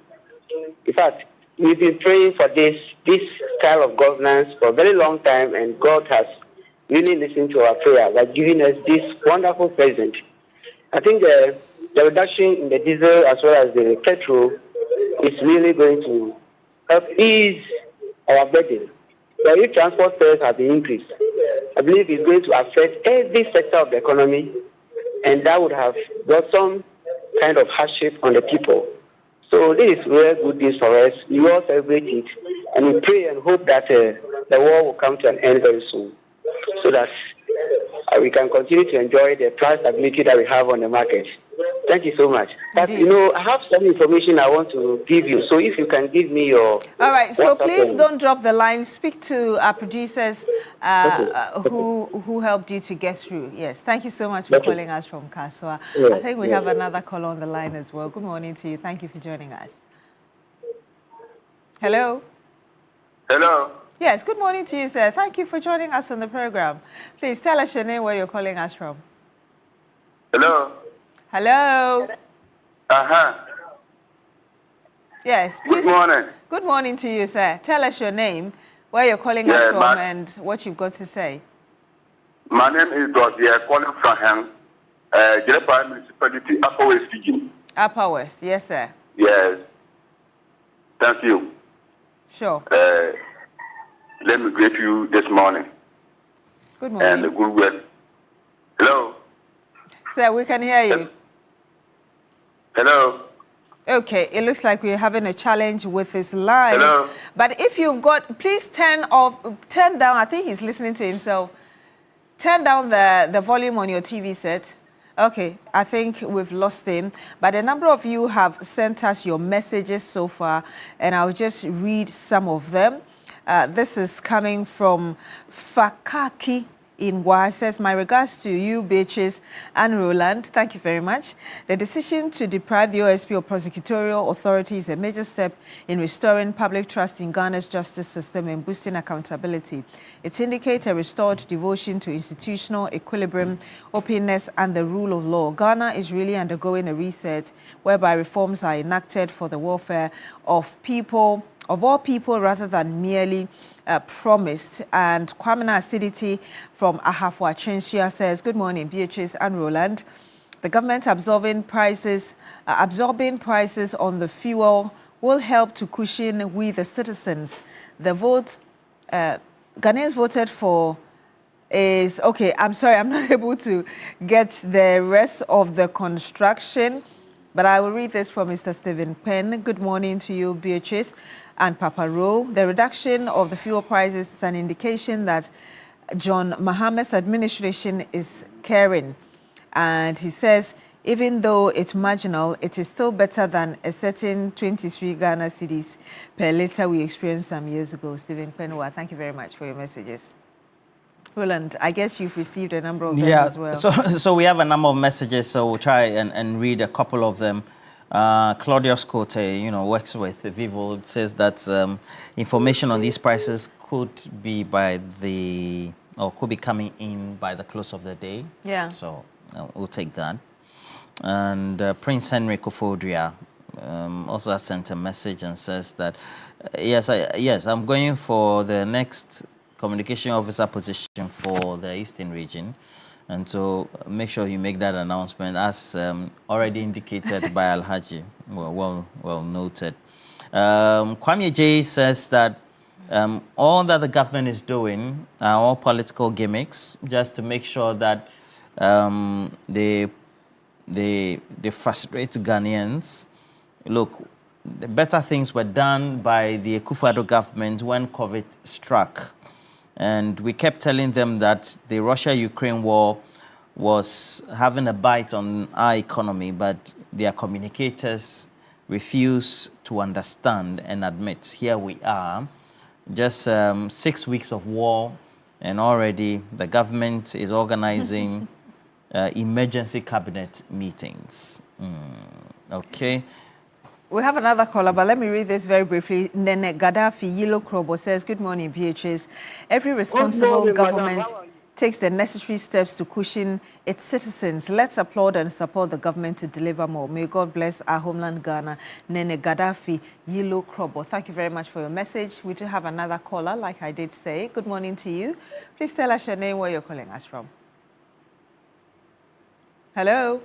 In fact, we've been praying for this style of governance for a very long time, and God has really listened to our prayer by giving us this wonderful president. I think the reduction in the diesel as well as the petrol is really going to help ease our burden. The if transport fares have been increased, I believe it's going to affect every sector of the economy, and that would have brought some kind of hardship on the people. So this is real good news for us. We all celebrate it, and we pray and hope that the war will come to an end very soon, so that we can continue to enjoy the price stability that we have on the market. Thank you so much. But, I have some information I want to give you. So if you can give me your... All right. So please don't drop the line. Speak to our producers who helped you to get through. Yes. Thank you so much for calling us from Kaswa. I think we have another call on the line as well. Good morning to you. Thank you for joining us. Hello? Hello? Yes. Good morning to you, sir. Thank you for joining us on the program. Please tell us your name, where you're calling us from. Hello? Hello? Yes, please. Good morning. Good morning to you, sir. Tell us your name, where you're calling us from, and what you've got to say. My name is Dosier, calling from Jerepa Municipality, Upper West Region. Upper West, yes, sir. Yes. Thank you. Sure. Let me greet you this morning. Good morning. And good work. Hello? Sir, we can hear you. Hello? Okay, it looks like we're having a challenge with his line. Hello? But if you've got, please turn down, I think he's listening to himself. Turn down the volume on your TV set. Okay, I think we've lost him. But a number of you have sent us your messages so far, and I'll just read some of them. This is coming from Fakaki in Wa. Says, my regards to you, Beatrice and Roland. Thank you very much. The decision to deprive the OSP of prosecutorial authority is a major step in restoring public trust in Ghana's justice system and boosting accountability. It indicates a restored devotion to institutional equilibrium, openness, and the rule of law. Ghana is really undergoing a reset whereby reforms are enacted for the welfare of people, of all people, rather than merely promised. And Kwamina Acidity from Ahafwa Chensia says, good morning, Beatrice and Roland. The government absorbing prices on the fuel will help to cushion we the citizens. The vote Ghanaians voted for is, okay, I'm sorry, I'm not able to get the rest of the construction, but I will read this from Mr. Stephen Penn. Good morning to you, Beatrice and Papa Ro. The reduction of the fuel prices is an indication that John Mahama's administration is caring. And he says, even though it's marginal, it is still better than a certain 23 Ghana cedis per litre we experienced some years ago. Stephen Penwa, thank you very much for your messages. Roland, I guess you've received a number of them as well. So we have a number of messages, so we'll try and read a couple of them. Claudius Cote, works with Vivo. It says that information on these prices could be could be coming in by the close of the day. Yeah. So we'll take that. And Prince Henry Kofodria also has sent a message and says that yes, I'm going for the next communication officer position for the Eastern region, and so make sure you make that announcement as already indicated by Alhaji. Well noted. Kwame J says that all that the government is doing are all political gimmicks just to make sure that they frustrate Ghanaians. Look, the better things were done by the Akufo-Addo government when COVID struck. And we kept telling them that the Russia-Ukraine war was having a bite on our economy, but their communicators refuse to understand and admit. Here we are, just 6 weeks of war, and already the government is organizing emergency cabinet meetings. Okay. We have another caller, but let me read this very briefly. Nene Gaddafi Yilo Krobo says, good morning, Beatrice. Every responsible government takes the necessary steps to cushion its citizens. Let's applaud and support the government to deliver more. May God bless our homeland Ghana. Nene Gaddafi Yilo Krobo. Thank you very much for your message. We do have another caller, like I did say. Good morning to you. Please tell us your name, where you're calling us from. Hello.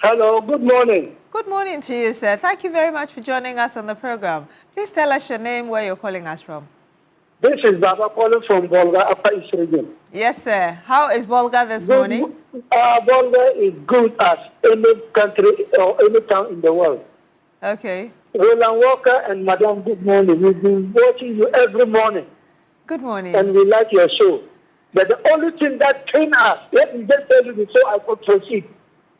Hello, good morning. Good morning to you, sir. Thank you very much for joining us on the program. Please tell us your name, where you're calling us from. This is Baba calling from Bolga, Upper East Region. Yes, sir. How is Bolga this morning? Bolga is good as any country or any town in the world. Okay. Roland Walker and Madam, good morning. We've been watching you every morning. Good morning. And we like your show. But the only thing that trained us, let me just tell you before I could proceed,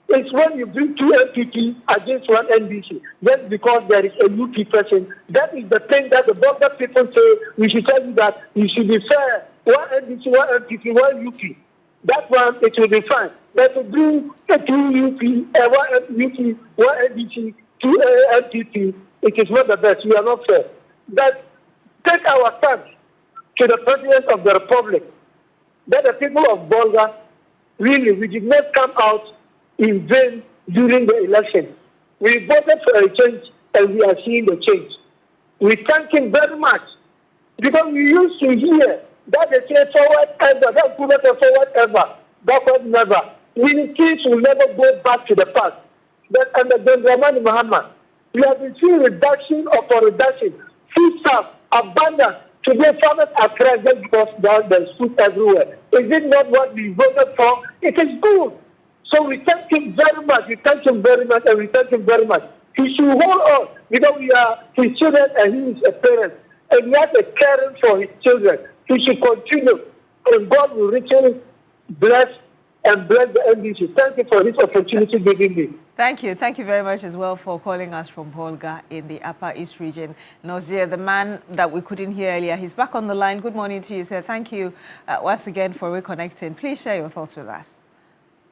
is when you bring two NPP against one NBC, just because there is a UP person. That is the thing that the border people say. We should tell you that you should be fair. One NBC, one NPP, one UP. That one, it will be fine. But to bring a two UP, one UP, one NBC, two NPP, it is not the best. We are not fair. But take our stance to the President of the Republic, that the people of Bolga, really, we did not come out in vain during the election. We voted for a change and we are seeing the change. We thank him very much because we used to hear that they say forward ever, that put us forward ever, backward never. Meaning things will never go back to the past. But under Dramani Mahama, we have been seeing reduction upon reduction, food stuff, abundance. Today farmers are crying just because there's food everywhere. Is it not what we voted for? It is good. So we thank him very much. We thank him very much, and we thank him very much. He should hold on because we are his children and he is a parent. And he has a caring for his children. He should continue. And God will richly bless and bless the NBC. Thank you for this opportunity given me. Thank you. Thank you very much as well for calling us from Bolga in the Upper East region. Nozir, the man that we couldn't hear earlier, he's back on the line. Good morning to you, sir. Thank you once again for reconnecting. Please share your thoughts with us.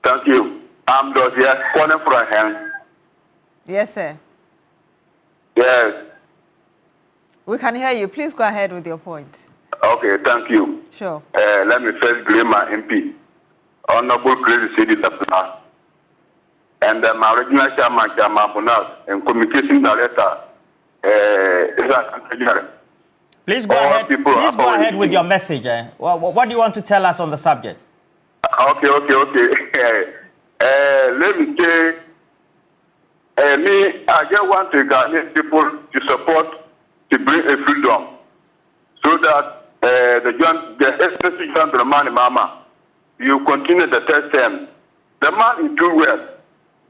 Thank you. I'm Nozir, calling from him. Yes, sir. Yes. We can hear you. Please go ahead with your point. Okay, thank you. Sure. Let me first greet my MP, Honorable Crazy City Dapna, and my regional chairman, Chairman Bonas, and communication director, Please go ahead. Please go ahead with your message. What do you want to tell us on the subject? Okay. Let me say, I just want the Ghanaian people to support to bring a freedom so that the expensive John Dramani Mahama, you continue the third term. The man is doing well.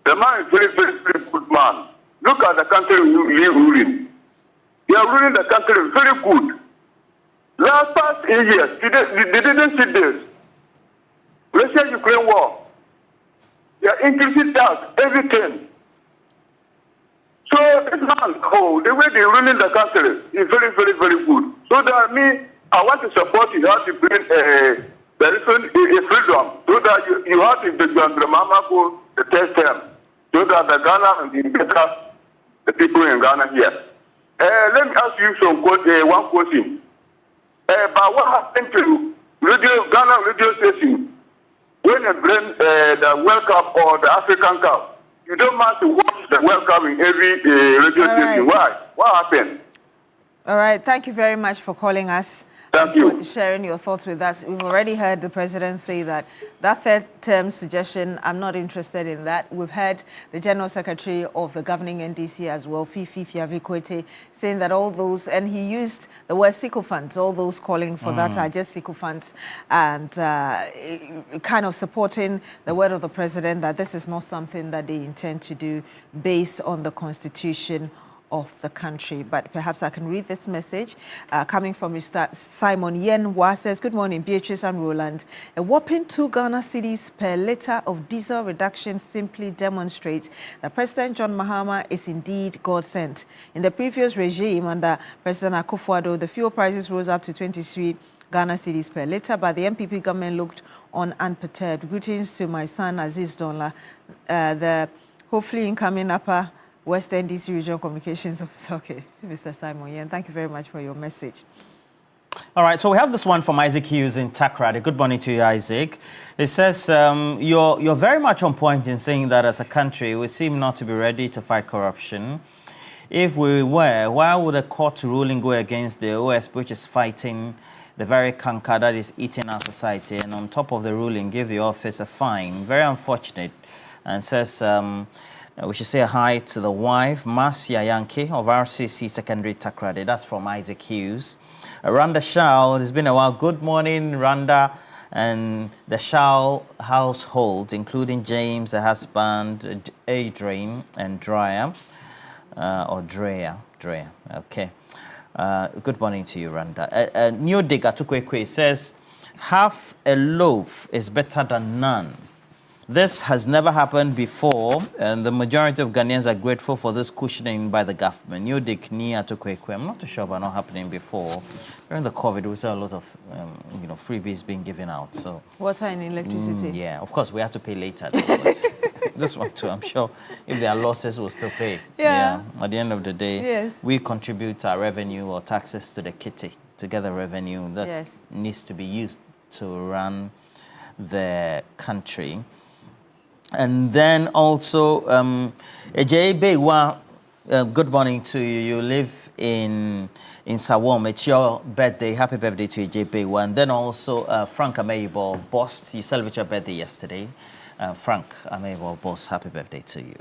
The man is very, very, very good man. Look at the country we are ruling. They are ruling the country very good. Past 8 years, they didn't see this. Russia-Ukraine war. They are increasing tax, everything. So this man, the way they're running the country is very, very, very good. So that I want to support you how to bring a freedom so that you have to be John Dramama go the test term so that the Ghana and the better the people in Ghana here. Let me ask you one question. But what happened to Ghana radio station when you bring the World Cup or the African Cup? You don't want to watch the World Cup in every radio station. Why? What happened? All right. Thank you very much for calling us. Thank you. For sharing your thoughts with us. We've already heard the president say that third-term suggestion, I'm not interested in that. We've heard the General Secretary of the governing NDC as well, Fifi Fiavikwete, saying that all those, and he used the word sycophants, all those calling for that are just sycophants, and kind of supporting the word of the president that this is not something that they intend to do based on the constitution of the country. But perhaps I can read this message coming from Mr. Simon Yenwa. Says, good morning, Beatrice and Roland. A whopping 2 Ghana cedis per litre of diesel reduction simply demonstrates that President John Mahama is indeed God sent. In the previous regime under President Akufo-Addo, the fuel prices rose up to 23 Ghana cedis per litre, but the MPP government looked on unperturbed. Greetings to my son Aziz Donla, the hopefully incoming Upper Western DC Regional Communications Officer. Okay, Mr. Simon, yeah, thank you very much for your message. All right, so we have this one from Isaac Hughes in Takrady. Good morning to you, Isaac. It says, you're very much on point in saying that as a country, we seem not to be ready to fight corruption. If we were, why would a court ruling go against the OSP, which is fighting the very canker that is eating our society, and on top of the ruling, give the office a fine? Very unfortunate. And says, we should say hi to the wife, Marcia Yankee of RCC Secondary Takrady. That's from Isaac Hughes. Randa Shao, it's been a while. Good morning, Randa, and the Shao household, including James, the husband, Adrian, and Drea. Okay. Good morning to you, Randa. New Digger Tukwekwe says, half a loaf is better than none. This has never happened before, and the majority of Ghanaians are grateful for this cushioning by the government. New Dick Nia Tukwekwe, I'm not too sure about not happening before. During the COVID, we saw a lot of freebies being given out. So water and electricity. Yeah, of course we have to pay later. Though, but this one too, I'm sure if there are losses, we'll still pay. Yeah. At the end of the day, yes, we contribute our revenue or taxes to the kitty to get the revenue that needs to be used to run the country. And then also, Ejebe, good morning to you. You live in Sawom. It's your birthday. Happy birthday to Ejebe. And then also, Frank Ameibo, boss. You celebrated your birthday yesterday. Frank Ameibo, boss, happy birthday to you.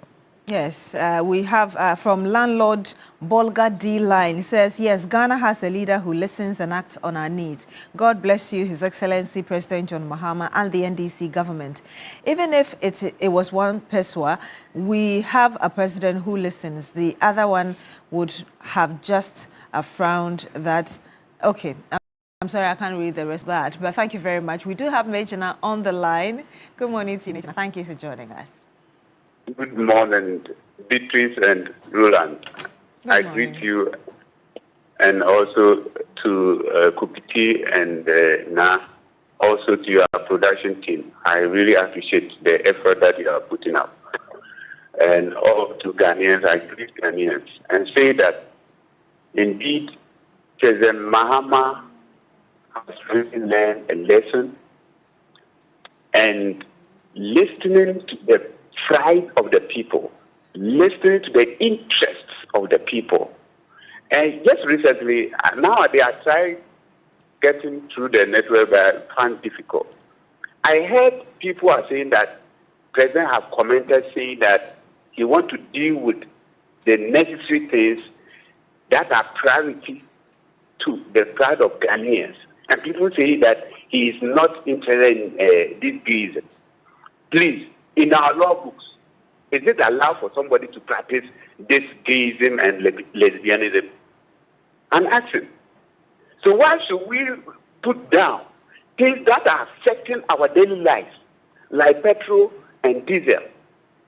Yes, we have from landlord Bolga D. Line. He says, yes, Ghana has a leader who listens and acts on our needs. God bless you, His Excellency President John Mahama and the NDC government. Even if it was one Peswa, we have a president who listens. The other one would have just frowned that, okay. I'm sorry, I can't read the rest of that, but thank you very much. We do have Mejina on the line. Good morning to you, Mejina. Thank you for joining us. Good morning, Beatrice and Roland. I greet you, and also to Kupiti and Na, also to your production team. I really appreciate the effort that you are putting up. And all to Ghanaians, I greet Ghanaians and say that indeed, President Mahama has really learned a lesson, and listening to the pride of the people, listening to the interests of the people. And just recently, now they are trying getting through the network, but I find difficult. I heard people are saying that President have commented saying that he wants to deal with the necessary things that are priority to the pride of Ghanaians. And people say that he is not interested in this reason. Please, in our law books, is it allowed for somebody to practice this gayism and lesbianism? I'm asking. So why should we put down things that are affecting our daily lives, like petrol and diesel,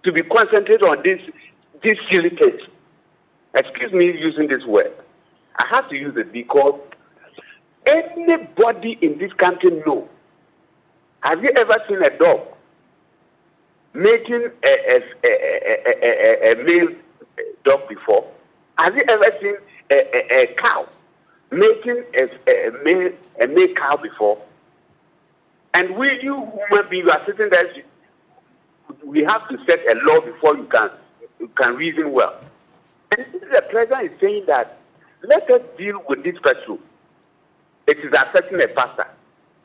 to be concentrated on this silly things? Excuse me using this word. I have to use it because anybody in this country knows. Have you ever seen a dog mating a male dog before? Have you ever seen a cow mating a male cow before? And you human beings, you are sitting there, we have to set a law before you can reason well. And the president is saying that let us deal with this petrol. It is affecting the pastor.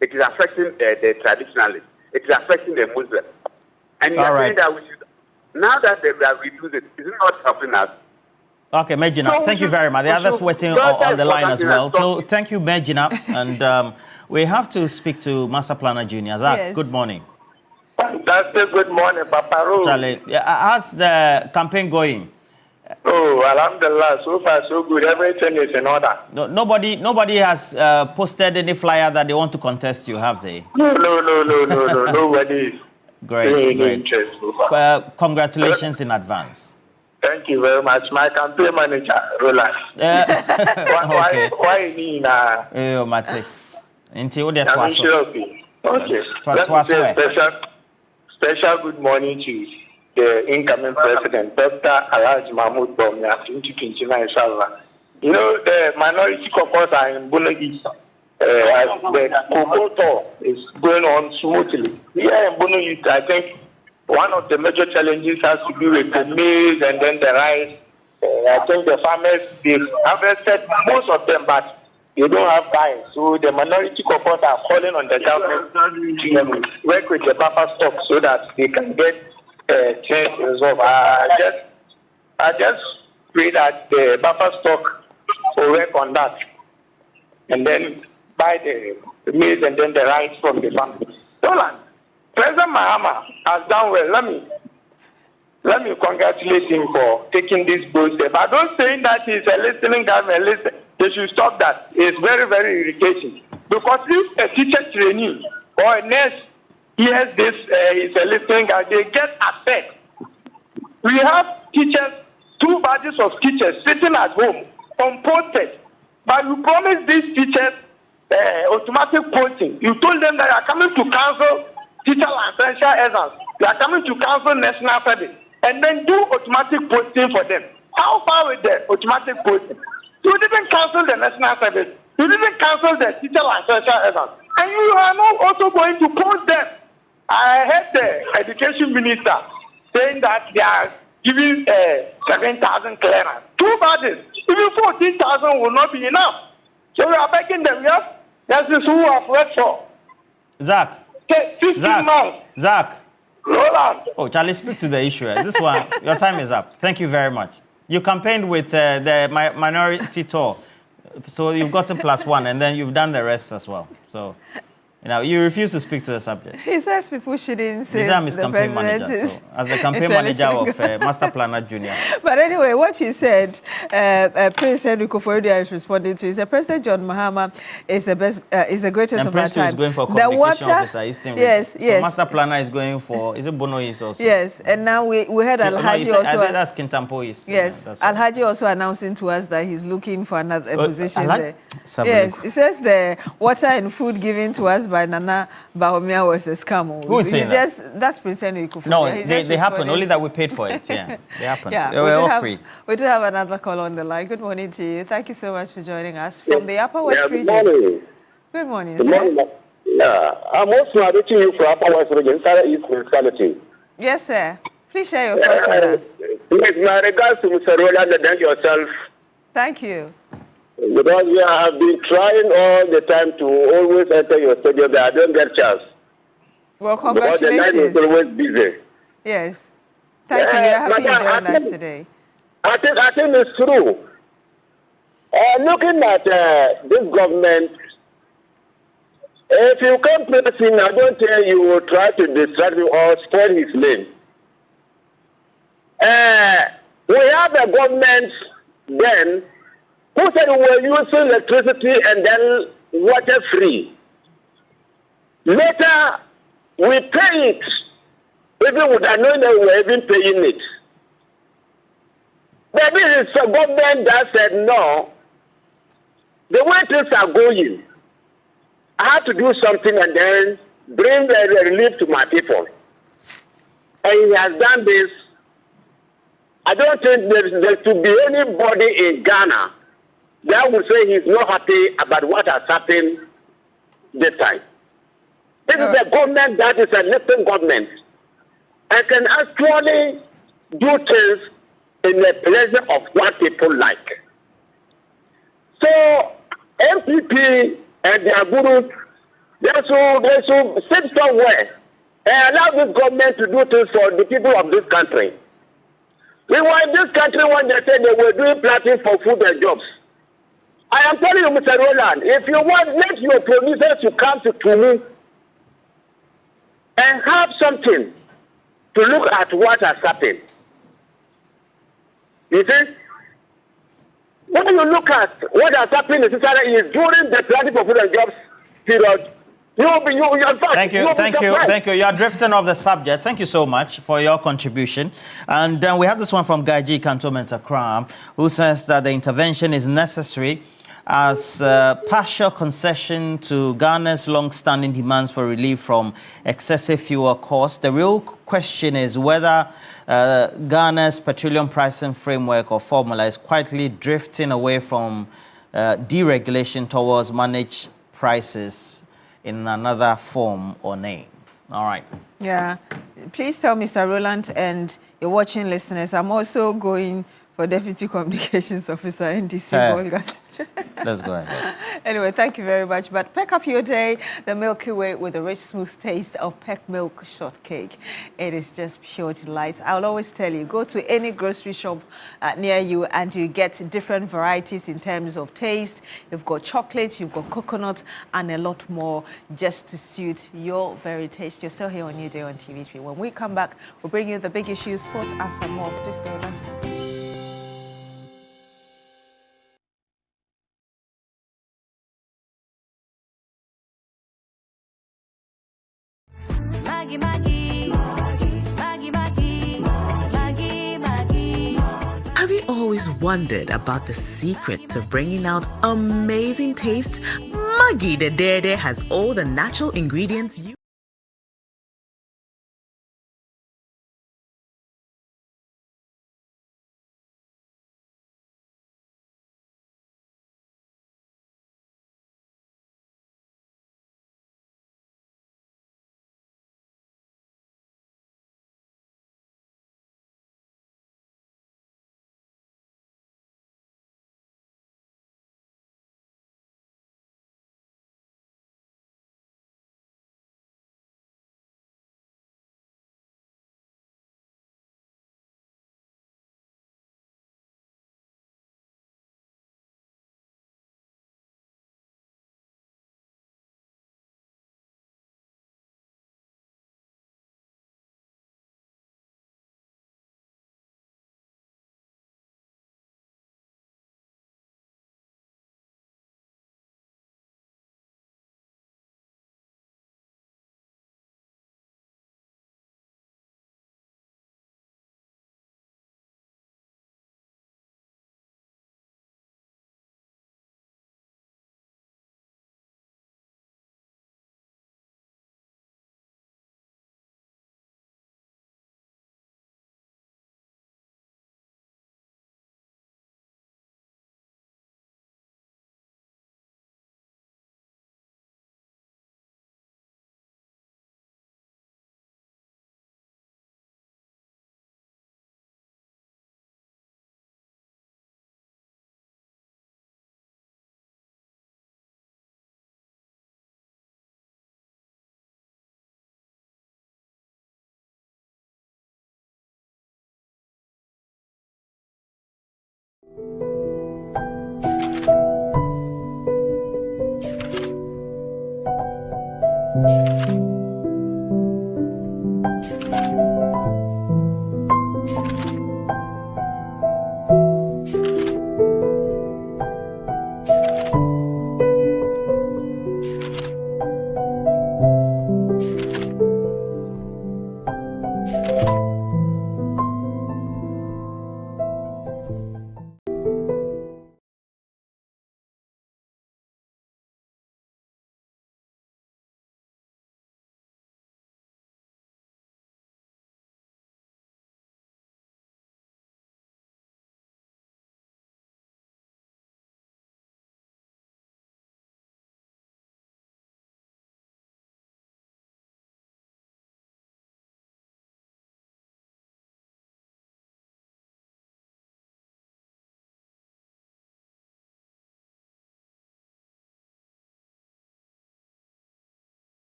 It is affecting the traditionalists. It is affecting the Muslims. And you are saying that we should, now that they have reduced it, is it not helping us? Okay, Mejina, thank you very much. The others waiting on the line as well. So thank you, Mejina. And we have to speak to Master Planner Junior. Zach, yes. Good morning. Fantastic. Good morning, Papa Ro. Charlie, how's the campaign going? Oh, alhamdulillah, so far so good. Everything is in order. No, nobody has posted any flyer that they want to contest you, have they? No. Nobody. Great. Congratulations in advance. Thank you very much. My campaign manager, Roland. Why me now? Mate. Okay. Let me say special good morning to the incoming president, Dr. Alhaji Mahmoud Bawumia, 2029, inshallah. You know, the minority caucus are in Bulagi. the cocoa is going on smoothly. Here in Bono East, I think one of the major challenges has to do with the maize and then the rice. I think the farmers, they've harvested most of them, but they don't have buying. So the minority corporates are calling on the government to work with the buffer stock so that they can get change resolved. I just pray that the buffer stock will work on that and then buy the maize and then the rice from the farmers. Roland, President Mahama has done well. Let me congratulate him for taking this bold step. I don't say that he's a listening government. Listen, they should stop that. It's very, very irritating. Because if a teacher trainee or a nurse hears this, is a listening guy, they get upset. We have teachers, 2 batches of teachers sitting at home, unposted. But you promised these teachers automatic posting. You told them that you are coming to cancel teacher licensure exams. You are coming to cancel national service. And then do automatic posting for them. How far with the automatic posting? You didn't cancel the national service. You didn't cancel the teacher licensure exams. And you are not also going to post them. I heard the education minister saying that they are giving 7,000 clearance. 2 badges. Even 14,000 will not be enough. So we are begging them. That is who have worked for. Zach. 15 months. Zach. Roland. Oh, Charlie, speak to the issue. This one, your time is up. Thank you very much. You campaigned with the minority tour. So you've gotten +1, and then you've done the rest as well. So, you refuse to speak to the subject. He says people shouldn't say I'm his campaign manager. So, as the campaign manager of Master Planner Junior. But anyway, what you said, Prince Henry Koforidua is responding to. He said President John Mahama is the best, is the greatest of our time. Is going for communication officer, Eastern yes, region. So Master Planner is going for, is it Bono East also? Yes, and now we heard Alhaji also. I think that's Kintampo East. Yes, Alhaji also announcing to us that he's looking for another position there. Yes, it says the water and food given to us by Nana Bahomia was a scam. Who is saying that? That's Prince Henry Koforidua. No, they happen. Only that we paid for it. Yeah, they happen. Yeah, they were all free. We do have another call on the line. Good morning to you. Thank you so much for joining us from the Upper West region. Good morning. Good morning. Good morning. Yeah, I'm also reaching you from Upper West region, Sarah East Municipality. Yes, sir. Please share your thoughts with us. Yes, my regards to Mr. Roland and yourself. Thank you. Because we have been trying all the time to always enter your studio, but I don't get a chance. Well, congratulations. Because the line is always busy. Yes. Thank you. We are happy you joined us today. I think it's true. Looking at this government, if you come pressing, I don't think you will try to distract him or spoil his name. We have a government then who said we were using electricity and then water free. Later, we pay it, even with knowing that we were even paying it. But this is a government that said, no, the way things are going, I have to do something and then bring the relief to my people. And he has done this. I don't think there should be anybody in Ghana that will say he's not happy about what has happened this time. This is a government that is a lifting government and can actually do things in the pleasure of what people like. So MPP and their gurus, they should sit somewhere and allow this government to do things for the people of this country. We were in this country when they said they were doing planting for food and jobs. I am telling you, Mr. Roland, if you want, let your producers to come to Tumu and have something to look at what has happened. You see? When you look at what has happened in Society is during the planting for food and jobs period, Thank you. You are drifting off the subject. Thank you so much for your contribution. And then we have this one from Gaiji Cantonment Accra, who says that the intervention is necessary as partial concession to Ghana's long-standing demands for relief from excessive fuel costs. The real question is whether Ghana's petroleum pricing framework or formula is quietly drifting away from deregulation towards managed prices in another form or name. All right. Yeah. Please tell Mr. Roland and your watching listeners, I'm also going for Deputy Communications Officer, NDC. Let's go ahead. Anyway, thank you very much. But pack up your day, the Milky Way with the rich, smooth taste of peck milk shortcake. It is just pure delight. I'll always tell you, go to any grocery shop near you and you get different varieties in terms of taste. You've got chocolate, you've got coconut, and a lot more just to suit your very taste. You're still here on Newday on TV3. When we come back, we'll bring you the big issues, sports, and some more. Just stay with us. Have you always wondered about the secret to bringing out amazing taste? Maggi the Dede has all the natural ingredients you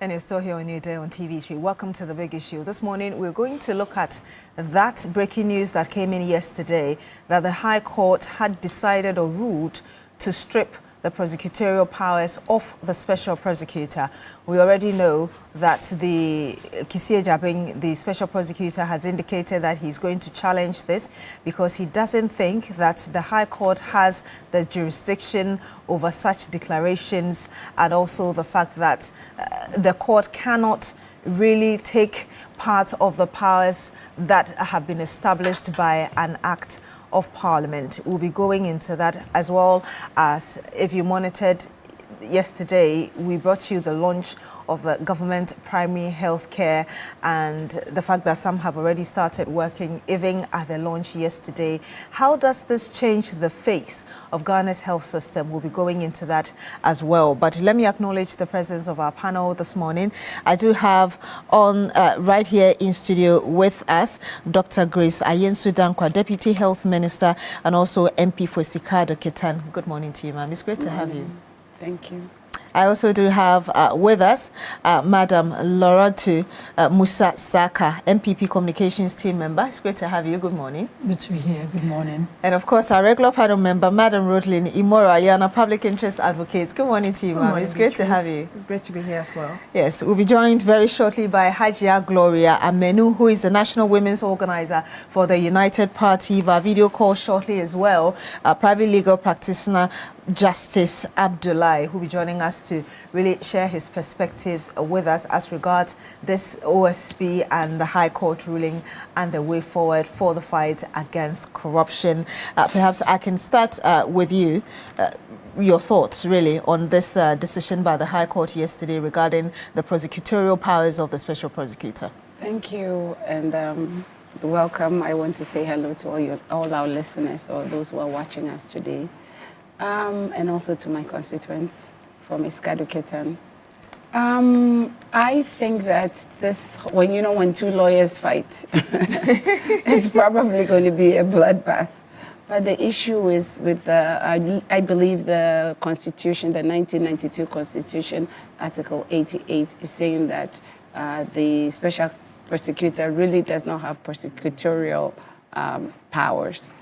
And you're still here on New Day on TV3. Welcome to The Big Issue. This morning, we're going to look at that breaking news that came in yesterday, that the High Court had decided or ruled to strip the prosecutorial powers of the special prosecutor. We already know that the Kisie Jabing, the special prosecutor, has indicated that he's going to challenge this because he doesn't think that the High Court has the jurisdiction over such declarations, and also the fact that the court cannot really take part of the powers that have been established by an act of Parliament. We'll be going into that, as well as, if you monitored yesterday, we brought you the launch of the government primary health care and the fact that some have already started working even at the launch yesterday. How does this change the face of Ghana's health system? We'll be going into that as well. But let me acknowledge the presence of our panel this morning. I do have on right here in studio with us Dr. Grace Ayensu Dankwa, Deputy Health Minister and also MP for Sikado Ketan. Good morning to you, ma'am. It's great to have you. Thank you. I also do have with us Madam Loratu Musa Saka, MPP Communications Team Member. It's great to have you. Good morning. Good to be here. Good morning. And of course, our regular panel member, Madam Rotlin Imora Ayana, Public Interest Advocate. Good morning to you, ma'am. It's great to have you. It's great to be here as well. Yes, we'll be joined very shortly by Hajia Gloria Amenu, who is the National Women's Organizer for the United Party, via video call shortly as well. Private legal practitioner Justice Abdullahi, who will be joining us to really share his perspectives with us as regards this OSP and the High Court ruling and the way forward for the fight against corruption. Perhaps I can start with you. Your thoughts really on this decision by the High Court yesterday regarding the prosecutorial powers of the special prosecutor. Thank you, and welcome. I want to say hello to all our listeners or those who are watching us today. And also to my constituents from Sikado Ketan. I think that this, when two lawyers fight, it's probably going to be a bloodbath. But the issue is with I believe the Constitution, the 1992 Constitution, Article 88, is saying that the special prosecutor really does not have prosecutorial powers.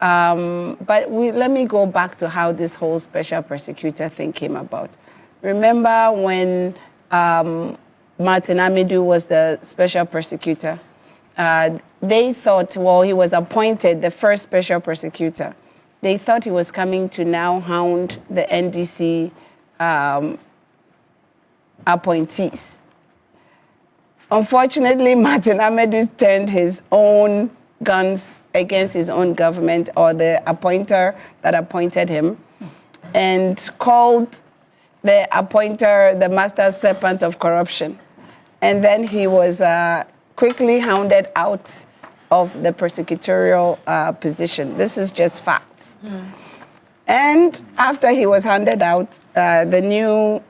But let me go back to how this whole special prosecutor thing came about. Remember when Martin Amidu was the special prosecutor? They thought, well, he was appointed the first special prosecutor. They thought he was coming to now hound the NDC appointees. Unfortunately, Martin Amidu turned his own guns against his own government, or the appointer that appointed him, and called the appointer the master serpent of corruption. And then he was quickly hounded out of the prosecutorial position. This is just facts. And after he was handed out, the new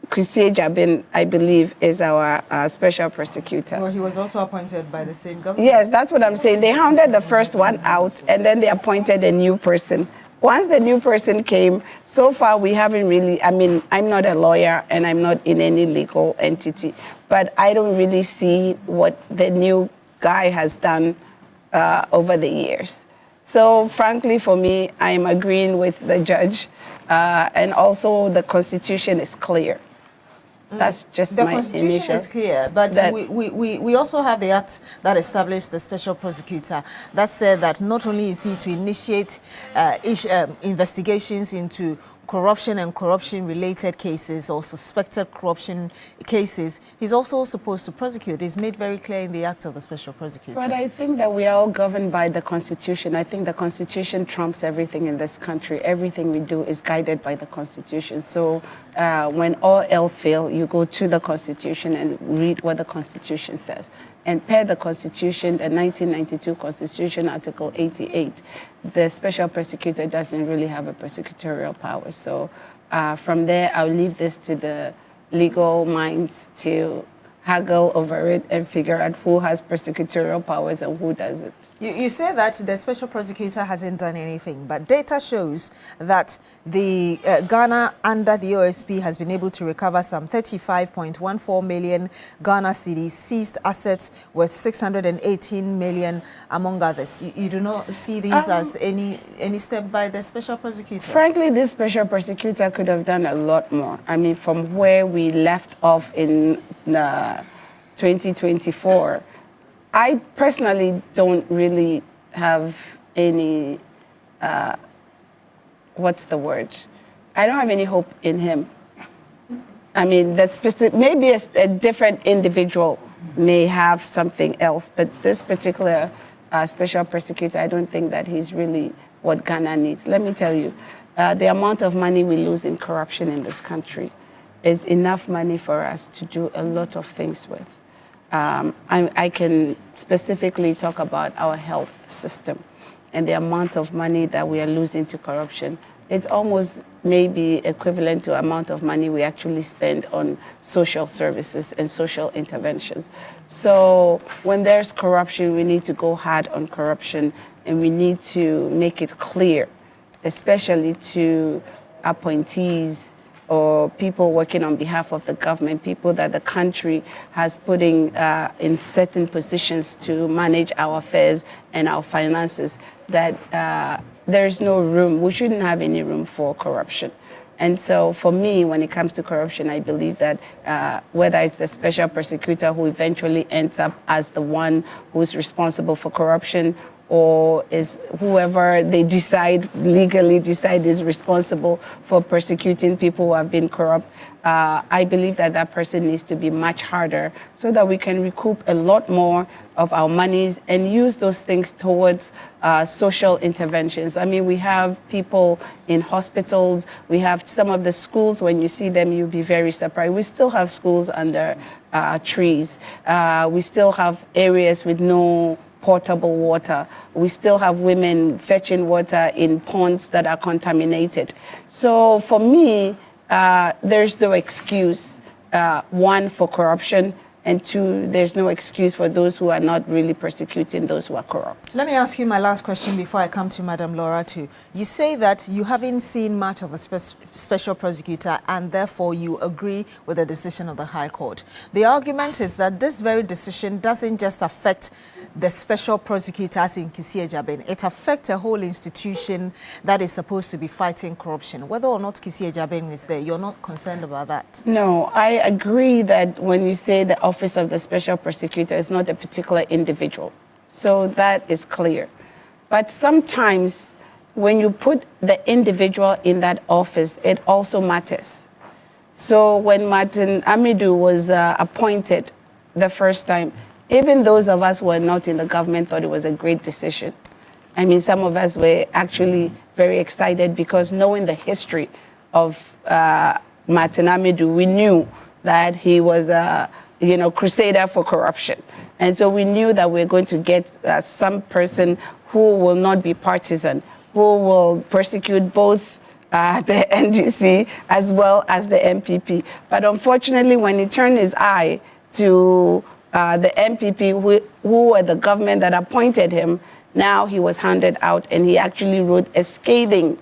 Kisie Jabin, I believe, is our special prosecutor. Well, he was also appointed by the same government. Yes, that's what I'm saying. They hounded the first one out, and then they appointed a new person. Once the new person came, so far we haven't really, I'm not a lawyer and I'm not in any legal entity, but I don't really see what the new guy has done over the years. So frankly, for me, I'm agreeing with the judge, and also the Constitution is clear. That's just the my Constitution initial. is clear, but we also have the act that established the special prosecutor that said that not only is he to initiate investigations into corruption and corruption-related cases or suspected corruption cases, he's also supposed to prosecute. It's made very clear in the act of the special prosecutor. But I think that we are all governed by the Constitution. I think the Constitution trumps everything in this country. Everything we do is guided by the Constitution. So when all else fail, you go to the Constitution and read what the Constitution says. And per the Constitution, the 1992 Constitution, Article 88, the special prosecutor doesn't really have a prosecutorial power. So from there, I'll leave this to the legal minds to haggle over it and figure out who has prosecutorial powers and who doesn't. You say that the special prosecutor hasn't done anything, but data shows that the Ghana under the OSP has been able to recover some 35.14 million Ghana cedis, seized assets worth 618 million, among others. You do not see these as any step by the special prosecutor? Frankly, this special prosecutor could have done a lot more. I mean, from where we left off in 2024, I personally don't really have any, what's the word? I don't have any hope in him. I mean, maybe a different individual may have something else, but this particular special prosecutor, I don't think that he's really what Ghana needs. Let me tell you, the amount of money we lose in corruption in this country is enough money for us to do a lot of things with. I can specifically talk about our health system and the amount of money that we are losing to corruption. It's almost maybe equivalent to the amount of money we actually spend on social services and social interventions. So when there's corruption, we need to go hard on corruption, and we need to make it clear, especially to appointees or people working on behalf of the government, people that the country has put in certain positions to manage our affairs and our finances, that there's no room, we shouldn't have any room for corruption. And so for me, when it comes to corruption, I believe that whether it's the special prosecutor who eventually ends up as the one who's responsible for corruption, or is whoever they legally decide is responsible for persecuting people who have been corrupt, I believe that that person needs to be much harder so that we can recoup a lot more of our monies and use those things towards social interventions. I mean, we have people in hospitals, we have some of the schools, when you see them, you'll be very surprised. We still have schools under trees. We still have areas with no potable water. We still have women fetching water in ponds that are contaminated. So for me, there's no excuse, one, for corruption, and two, there's no excuse for those who are not really persecuting those who are corrupt. Let me ask you my last question before I come to Madam Laura too. You say that you haven't seen much of a special prosecutor and therefore you agree with the decision of the High Court. The argument is that this very decision doesn't just affect the special prosecutors in Kisii Ejabin. It affects a whole institution that is supposed to be fighting corruption. Whether or not Kisii Ejabin is there, you're not concerned about that? No, I agree that when you say the office of the special prosecutor is not a particular individual. So that is clear. But sometimes when you put the individual in that office, it also matters. So when Martin Amidou was appointed the first time, even those of us who were not in the government thought it was a great decision. I mean, some of us were actually very excited because knowing the history of Martin Amidou, we knew that he was a crusader for corruption. And so we knew that we're going to get some person who will not be partisan, who will persecute both the NDC as well as the MPP. But unfortunately, when he turned his eye to the MPP, who were the government that appointed him, now he was handed out, and he actually wrote a scathing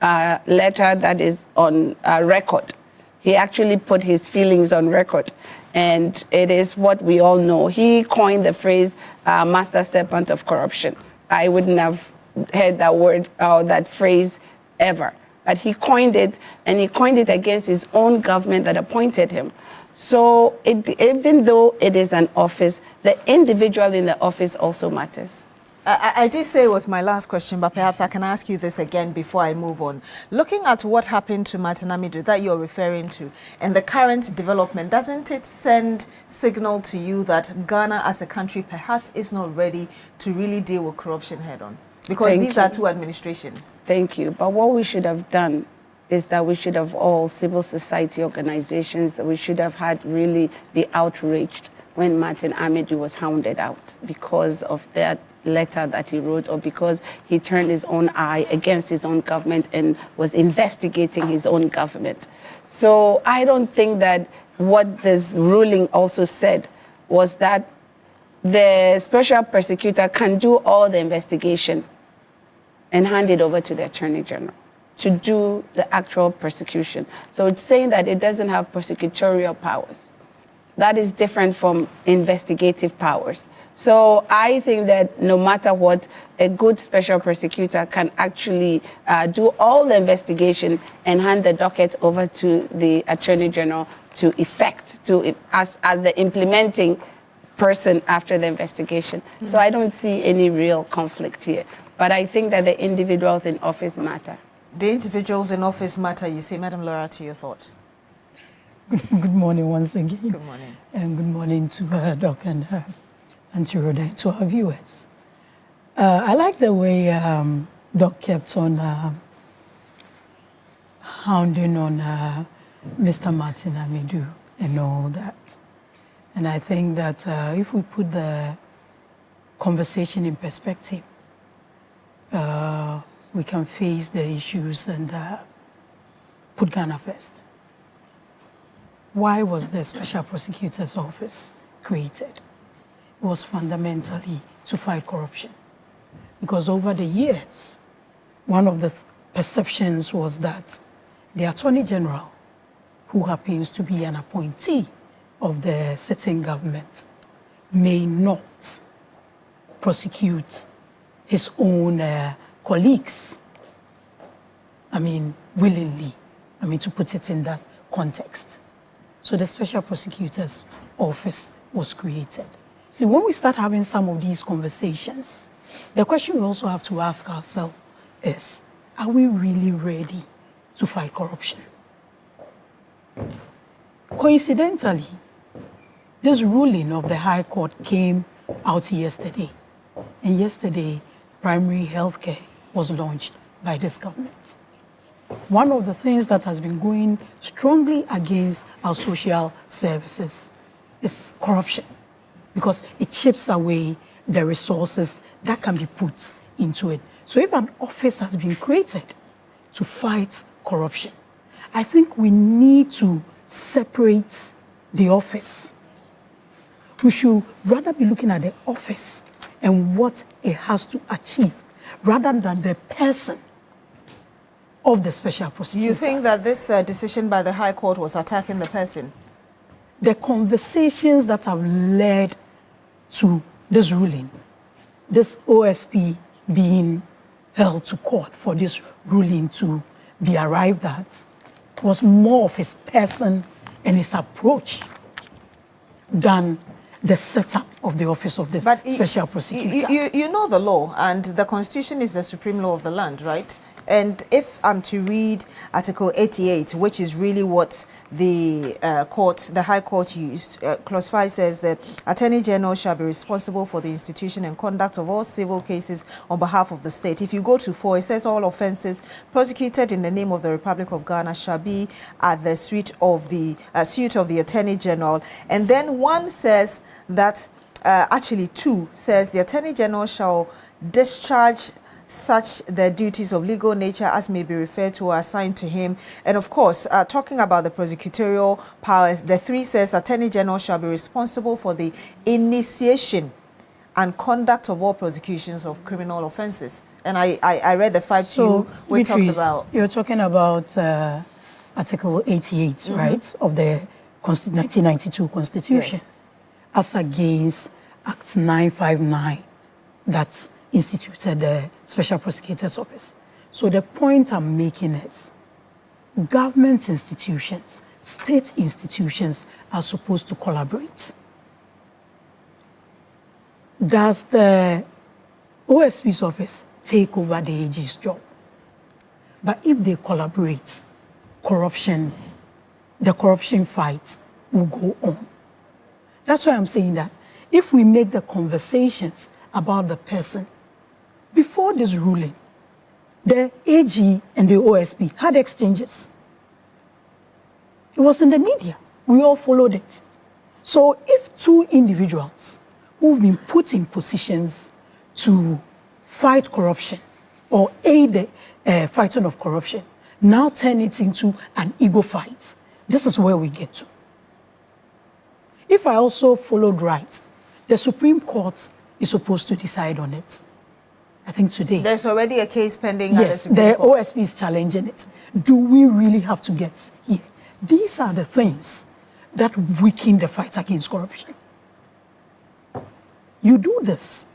letter that is on record. He actually put his feelings on record, and it is what we all know. He coined the phrase master serpent of corruption. I wouldn't have heard that word or that phrase ever, but he coined it, and he coined it against his own government that appointed him. So even though it is an office, the individual in the office also matters. I did say it was my last question, but perhaps I can ask you this again before I move on. Looking at what happened to Martin Amidou that you're referring to and the current development, doesn't it send signal to you that Ghana as a country perhaps is not ready to really deal with corruption head on? Because these are two administrations. Thank you. But what we should have done is that we should have all civil society organizations, we should have had really be outraged when Martin Amidou was hounded out because of that letter that he wrote, or because he turned his own eye against his own government and was investigating his own government. So I don't think that what this ruling also said was that the special prosecutor can do all the investigation and hand it over to the Attorney General to do the actual prosecution. So it's saying that it doesn't have prosecutorial powers. That is different from investigative powers. So I think that no matter what, a good special prosecutor can actually do all the investigation and hand the docket over to the Attorney General to effect, as the implementing person after the investigation. So I don't see any real conflict here. But I think that the individuals in office matter. The individuals in office matter, you say. Madam Laura, to your thoughts. Good morning once again. Good morning. And good morning to Doc and Auntie Rhoda, to our viewers. I like the way Doc kept on hounding on Mr. Martin Amidu and all that. And I think that if we put the conversation in perspective, we can face the issues and put Ghana first. Why was the Special Prosecutor's Office created? It was fundamentally to fight corruption. Because over the years, one of the perceptions was that the Attorney General, who happens to be an appointee of the sitting government, may not prosecute his own colleagues, willingly, to put it in that context. So the Special Prosecutor's Office was created. See, when we start having some of these conversations, the question we also have to ask ourselves is, are we really ready to fight corruption? Coincidentally, this ruling of the High Court came out yesterday. And yesterday, primary healthcare was launched by this government. One of the things that has been going strongly against our social services is corruption, because it chips away the resources that can be put into it. So if an office has been created to fight corruption, I think we need to separate the office. We should rather be looking at the office and what it has to achieve, rather than the person of the Special Prosecutor. You think that this decision by the High Court was attacking the person? The conversations that have led to this ruling, this OSP being held to court for this ruling to be arrived at, was more of his person and his approach than the setup of the office of the Special Prosecutor. You know the law, and the Constitution is the supreme law of the land, right? And if I'm to read Article 88, which is really what the High Court used, Clause 5 says that Attorney General shall be responsible for the institution and conduct of all civil cases on behalf of the state. If you go to 4, it says all offences prosecuted in the name of the Republic of Ghana shall be at the suit of the Attorney General. And then 1 says that, actually 2 says the Attorney General shall discharge such the duties of legal nature as may be referred to or assigned to him. And of course, talking about the prosecutorial powers, the 3 says Attorney General shall be responsible for the initiation and conduct of all prosecutions of criminal offences. And I read the 5 to you we talked about. You're talking about Article 88, right, of the 1992 Constitution, yes, as against Act 959 that instituted the Special Prosecutor's Office. So the point I'm making is government institutions, state institutions are supposed to collaborate. Does the OSP's office take over the AG's job? But if they collaborate, the corruption fight will go on. That's why I'm saying that if we make the conversations about the person, before this ruling, the AG and the OSP had exchanges. It was in the media. We all followed it. So if 2 individuals who've been put in positions to fight corruption or aid the fighting of corruption, now turn it into an ego fight. This is where we get to. If I also followed right, the Supreme Court is supposed to decide on it. I think today. There's already a case pending yes, at the Supreme Court. OSP is challenging it. Do we really have to get here? These are the things that weaken the fight against corruption. You do this,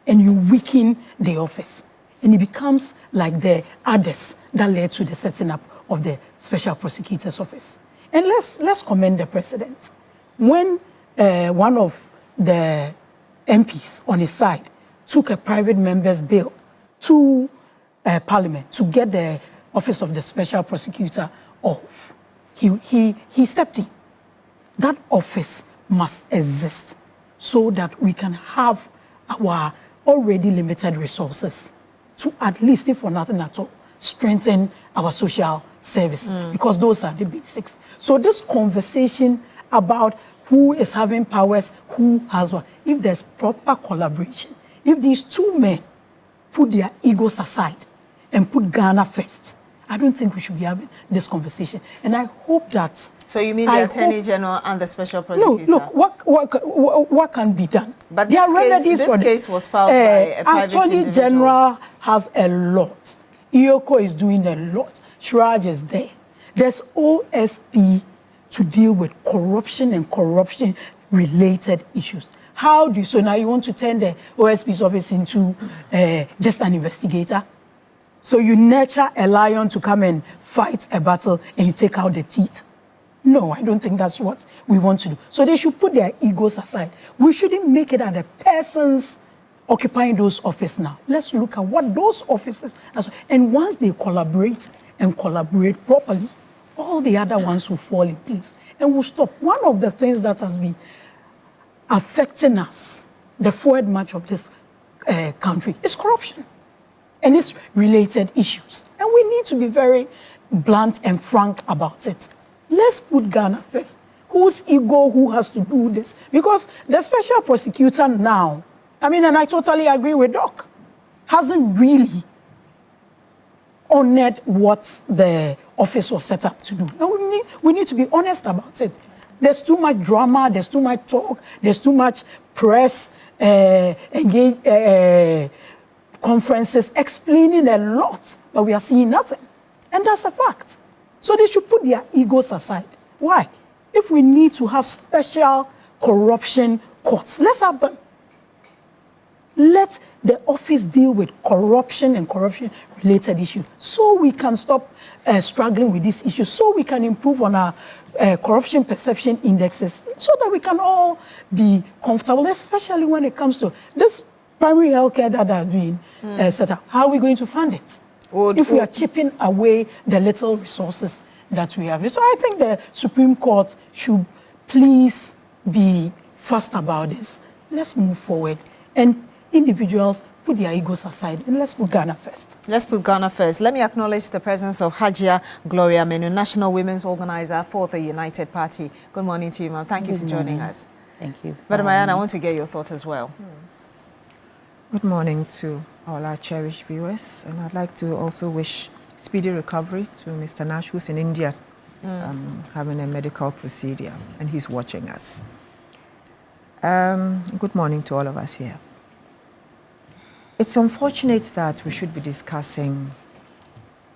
and you weaken the office, and it becomes like the others that led to the setting up of the Special Prosecutor's Office. And let's commend the president. When one of the MPs on his side took a private member's bill to Parliament to get the office of the Special Prosecutor off, he stepped in. That office must exist so that we can have our already limited resources to at least, if for nothing at all, strengthen our social service, because those are the basics. So this conversation about who is having powers, who has what, if there's proper collaboration, if these two men put their egos aside and put Ghana first, I don't think we should be having this conversation. And I hope that... So you mean the Attorney General and the Special Prosecutor? No, look, what can be done? But this case was filed by a private individual. Attorney General has a lot. IOCO is doing a lot. Shraj is there. There's OSP to deal with corruption and corruption-related issues. How do you... So now you want to turn the OSP's office into just an investigator? So you nurture a lion to come and fight a battle and you take out the teeth. No, I don't think that's what we want to do. So they should put their egos aside. We shouldn't make it at the persons occupying those offices now. Let's look at what those offices are. And once they collaborate and collaborate properly, all the other ones will fall in place and will stop. One of the things that has been affecting us, the forward march of this country, is corruption and its related issues. And we need to be very blunt and frank about it. Let's put Ghana first. Whose ego, who has to do this? Because the Special Prosecutor now, I mean, and I totally agree with Doc, hasn't really honored what the office was set up to do. And we need to be honest about it. There's too much drama, there's too much talk, there's too much press, conferences explaining a lot, but we are seeing nothing. And that's a fact. So they should put their egos aside. Why? If we need to have special corruption courts, let's have them. Let the office deal with corruption and corruption-related issues so we can stop struggling with these issues, so we can improve on our corruption perception indexes, so that we can all be comfortable, especially when it comes to this primary healthcare that are being set up. How are we going to fund it? If we are chipping away the little resources that we have. So I think the Supreme Court should please be fast about this. Let's move forward. And individuals put their egos aside and let's put Ghana first. Let's put Ghana first. Let me acknowledge the presence of Hajia Gloria Menu, National Women's Organizer for the United Party. Good morning to you, ma'am. Thank you for joining us. Thank you. Madam Ayan, I want to get your thoughts as well. Good morning to all our cherished viewers, and I'd like to also wish speedy recovery to Mr. Nash, who's in India having a medical procedure, and he's watching us. Good morning to all of us here. It's unfortunate that we should be discussing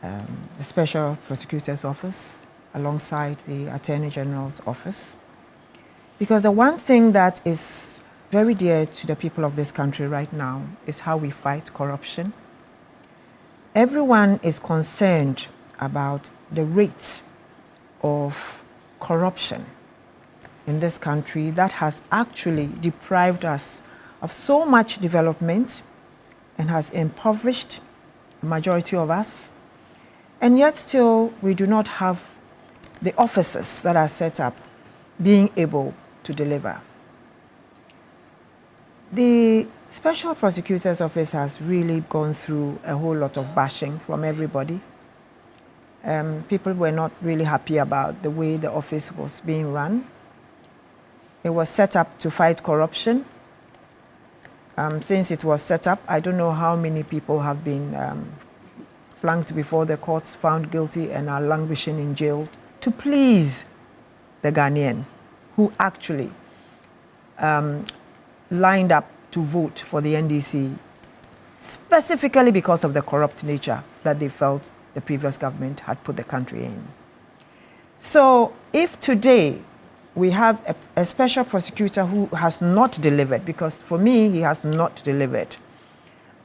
the Special Prosecutor's Office alongside the Attorney General's Office, because the one thing that is very dear to the people of this country right now is how we fight corruption. Everyone is concerned about the rate of corruption in this country that has actually deprived us of so much development and has impoverished the majority of us. And yet still we do not have the offices that are set up being able to deliver. The Special Prosecutor's Office has really gone through a whole lot of bashing from everybody. People were not really happy about the way the office was being run. It was set up to fight corruption. since it was set up. I don't know how many people have been flanked before the courts, found guilty, and are languishing in jail to please the Ghanaian who actually lined up to vote for the NDC specifically because of the corrupt nature that they felt the previous government had put the country in. So if today we have a special prosecutor who has not delivered, because for me, he has not delivered.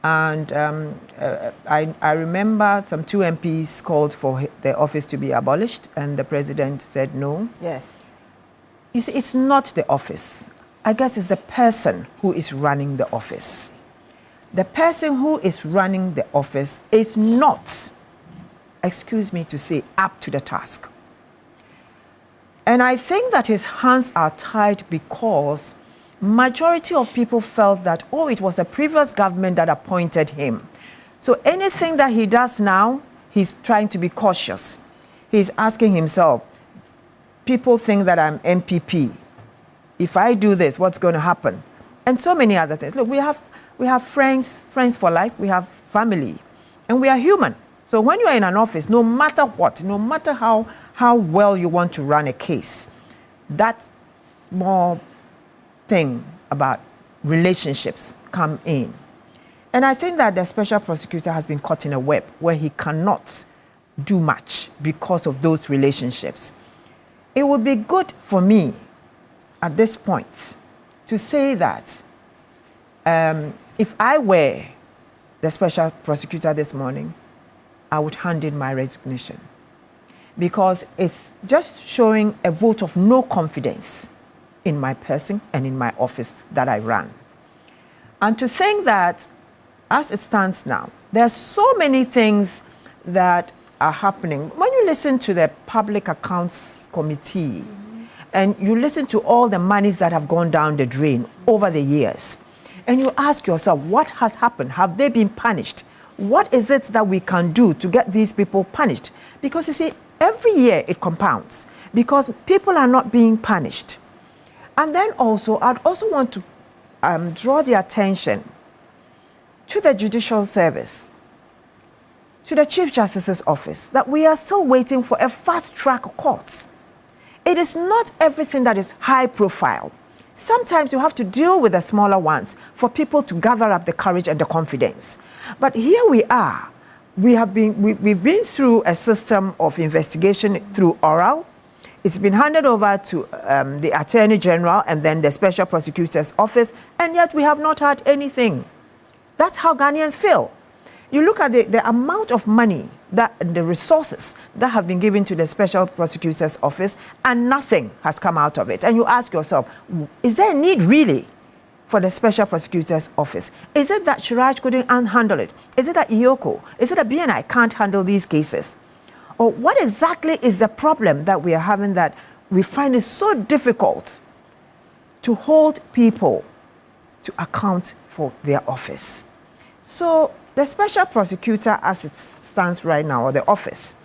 And I remember some 2 MPs called for the office to be abolished, and the president said no. Yes. You see, it's not the office. I guess it's the person who is running the office. The person who is running the office is not, excuse me to say, up to the task. And I think that his hands are tied because majority of people felt that, oh, it was the previous government that appointed him. So anything that he does now, he's trying to be cautious. He's asking himself, people think that I'm MPP. If I do this, what's going to happen? And so many other things. Look, we have friends for life, we have family, and we are human. So when you are in an office, no matter what, no matter how well you want to run a case, that small thing about relationships come in. And I think that the special prosecutor has been caught in a web where he cannot do much because of those relationships. It would be good for me at this point to say that if I were the special prosecutor this morning, I would hand in my resignation, because it's just showing a vote of no confidence in my person and in my office that I run. And to think that, as it stands now, there are so many things that are happening. When you listen to the Public Accounts Committee, and you listen to all the monies that have gone down the drain over the years, and you ask yourself, what has happened? Have they been punished? What is it that we can do to get these people punished? Because you see, every year it compounds because people are not being punished. And then also, I'd also want to draw the attention to the Judicial Service, to the Chief Justice's office, that we are still waiting for a fast-track court. It is not everything that is high profile. Sometimes you have to deal with the smaller ones for people to gather up the courage and the confidence. But here we are. We've been through a system of investigation through oral. It's been handed over to the Attorney General and then the Special Prosecutor's Office, and yet we have not had anything. That's how Ghanaians feel. You look at the amount of money, the resources that have been given to the Special Prosecutor's Office, and nothing has come out of it. And you ask yourself, is there a need really for the Special Prosecutor's Office? Is it that Shiraj couldn't handle it? Is it that Iyoko? Is it that BNI can't handle these cases? Or what exactly is the problem that we are having that we find it so difficult to hold people to account for their office? So the Special Prosecutor, as it stands right now, or the office,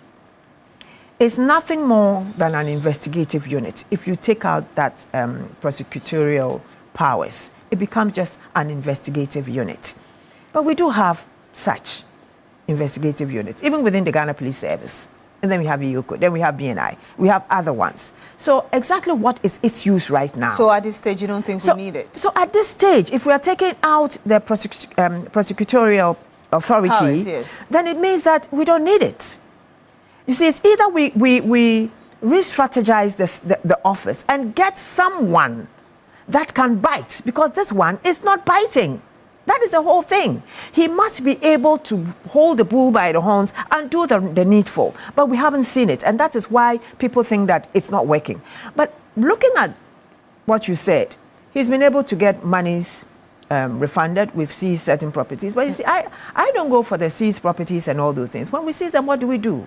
is nothing more than an investigative unit. If you take out that prosecutorial powers, it becomes just an investigative unit. But we do have such investigative units, even within the Ghana Police Service. And then we have Iyoko, then we have BNI, we have other ones. So exactly what is its use right now? So at this stage, you don't think we need it? So at this stage, if we are taking out the prosecutorial authority, powers, yes, then it means that we don't need it. You see, it's either we re-strategize the office and get someone that can bite, because this one is not biting. That is the whole thing. He must be able to hold the bull by the horns and do the needful. But we haven't seen it, and that is why people think that it's not working. But looking at what you said, he's been able to get monies refunded. We've seized certain properties. But you see, I don't go for the seized properties and all those things. When we seize them, what do we do?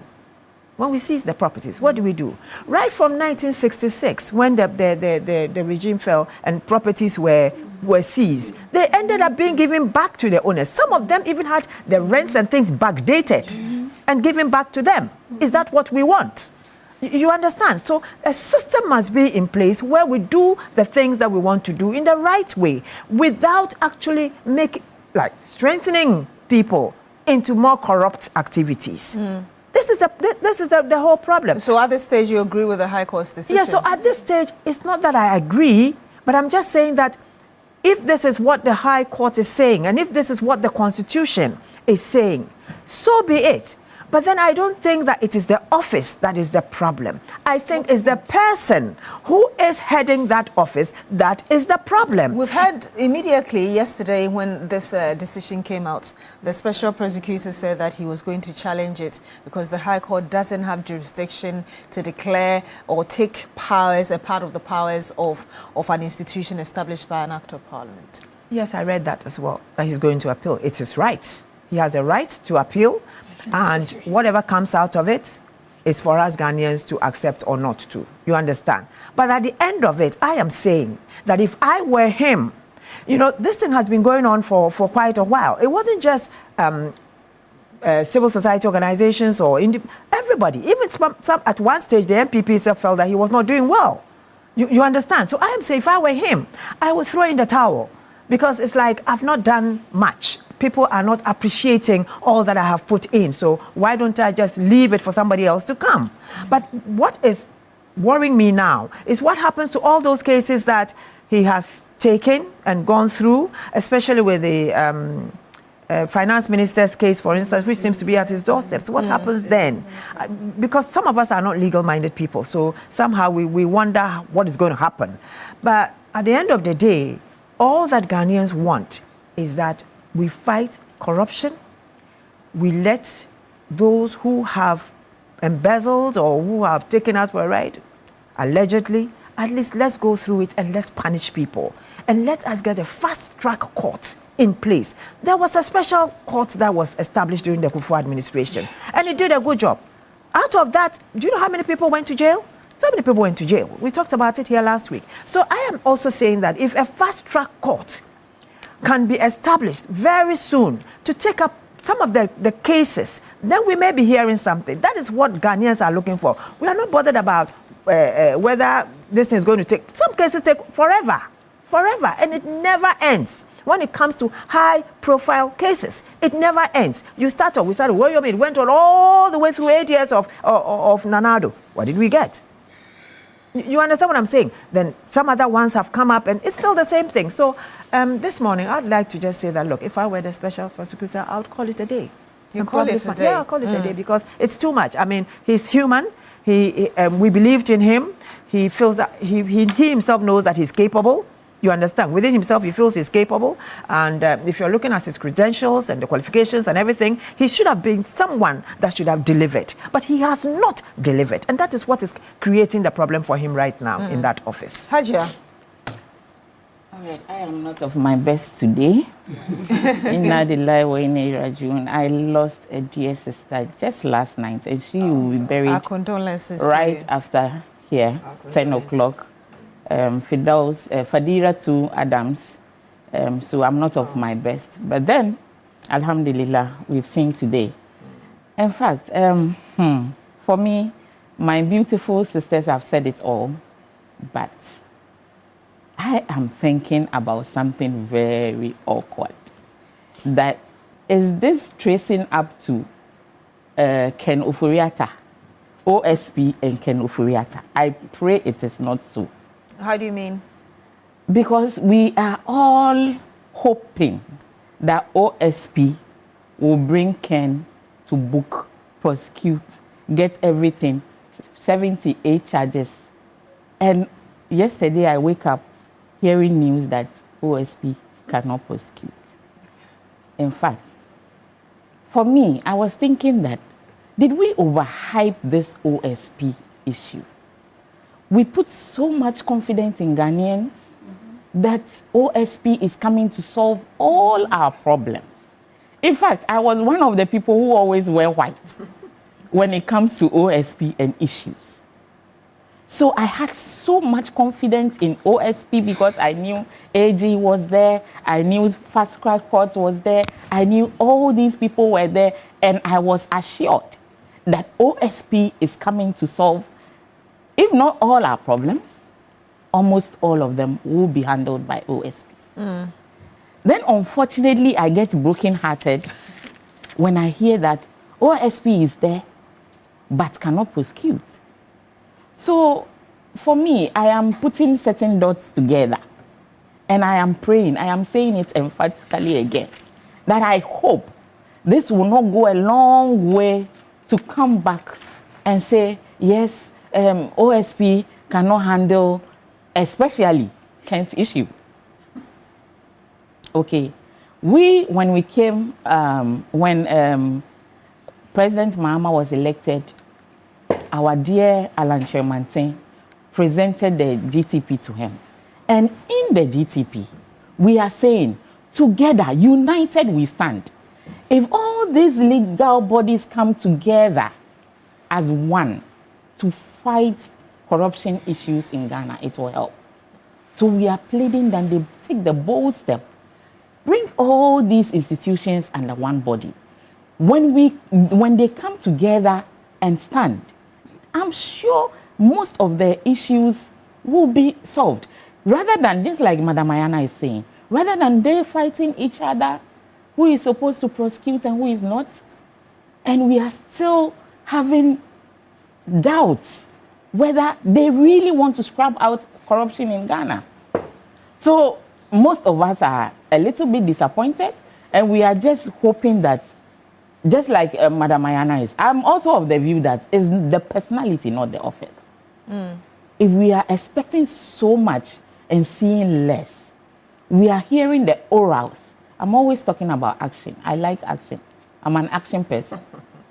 When we seize the properties, what do we do? Right from 1966, when the regime fell and properties were seized, they ended up being given back to the owners. Some of them even had the rents and things backdated and given back to them. Is that what we want? You understand? So a system must be in place where we do the things that we want to do in the right way without actually strengthening people into more corrupt activities. This is the whole problem. So at this stage, you agree with the High Court's decision? Yeah, so at this stage, it's not that I agree, but I'm just saying that if this is what the High Court is saying, and if this is what the Constitution is saying, so be it. But then I don't think that it is the office that is the problem. I think it's the person who is heading that office that is the problem. We've heard immediately yesterday when this decision came out, the special prosecutor said that he was going to challenge it because the High Court doesn't have jurisdiction to declare or take powers, a part of the powers of an institution established by an act of parliament. Yes, I read that as well, that he's going to appeal. It's his right. He has a right to appeal. And whatever comes out of it is for us Ghanaians to accept or not to. You understand? But at the end of it, I am saying that if I were him, this thing has been going on for quite a while. It wasn't just civil society organizations or everybody. Even some at one stage, the MPP itself felt that he was not doing well. You understand? So I am saying if I were him, I would throw in the towel because it's like I've not done much. People are not appreciating all that I have put in. So why don't I just leave it for somebody else to come? But what is worrying me now is what happens to all those cases that he has taken and gone through, especially with the finance minister's case, for instance, which seems to be at his doorstep. So what happens then? Because some of us are not legal-minded people. So somehow we wonder what is going to happen. But at the end of the day, all that Ghanaians want is that we fight corruption. We let those who have embezzled or who have taken us for a ride, allegedly, at least let's go through it and let's punish people. And let us get a fast-track court in place. There was a special court that was established during the Kufuor administration, and it did a good job. Out of that, do you know how many people went to jail? So many people went to jail. We talked about it here last week. So I am also saying that if a fast-track court can be established very soon to take up some of the cases, then we may be hearing something. That is what Ghanaians are looking for. We are not bothered about whether this thing is going to take. Some cases take forever, and it never ends. When it comes to high-profile cases, it never ends. We started, what do you mean? It went on all the way through 8 years of Nanado. What did we get? You understand what I'm saying? Then some other ones have come up, and it's still the same thing. So this morning, I'd like to just say that, look, if I were the special prosecutor, I would call it a day. You call it a day? Yeah, I'll call it a day because it's too much. I mean, he's human. We believed in him. He feels that he himself knows that he's capable. You understand? Within himself, he feels he's capable. And if you're looking at his credentials and the qualifications and everything, he should have been someone that should have delivered. But he has not delivered. And that is what is creating the problem for him right now in that office. Hajia. All right, I am not of my best today. I lost a dear sister just last night, and she will be buried Our condolences right after here, 10 o'clock. Fadira to Adams. So I'm not of my best. But then, alhamdulillah, we've seen today. In fact, for me, my beautiful sisters have said it all. But I am thinking about something very awkward. That is this tracing up to Ken Ofori-Atta, OSP and Ken Ofori-Atta. I pray it is not so. How do you mean? Because we are all hoping that OSP will bring Ken to book, prosecute, get everything, 78 charges. And yesterday I wake up hearing news that OSP cannot prosecute. In fact, for me, I was thinking that, did we overhype this OSP issue? We put so much confidence in Ghanaians that OSP is coming to solve all our problems. In fact, I was one of the people who always wear white when it comes to OSP and issues. So I had so much confidence in OSP because I knew AG was there, I knew Fast Track Court was there, I knew all these people were there, and I was assured that OSP is coming to solve if not all our problems, almost all of them will be handled by OSP. Then, unfortunately, I get broken-hearted when I hear that OSP is there but cannot prosecute. So, for me, I am putting certain dots together and I am praying, I am saying it emphatically again, that I hope this will not go a long way to come back and say, yes, OSP cannot handle, especially Ken's issue. Okay, when we came, when President Mahama was elected, our dear Alan Shermantin presented the GTP to him. And in the GTP, we are saying, together, united we stand. If all these legal bodies come together as one to fight corruption issues in Ghana, it will help. So we are pleading that they take the bold step, bring all these institutions under one body. When they come together and stand, I'm sure most of the issues will be solved. Rather than, just like Madam Ayana is saying, rather than they fighting each other, who is supposed to prosecute and who is not, and we are still having doubts whether they really want to scrub out corruption in Ghana. So most of us are a little bit disappointed, and we are just hoping that, just like Madam Ayana is, I'm also of the view that it's the personality, not the office. If we are expecting so much and seeing less, we are hearing the orals. I'm always talking about action. I like action. I'm an action person.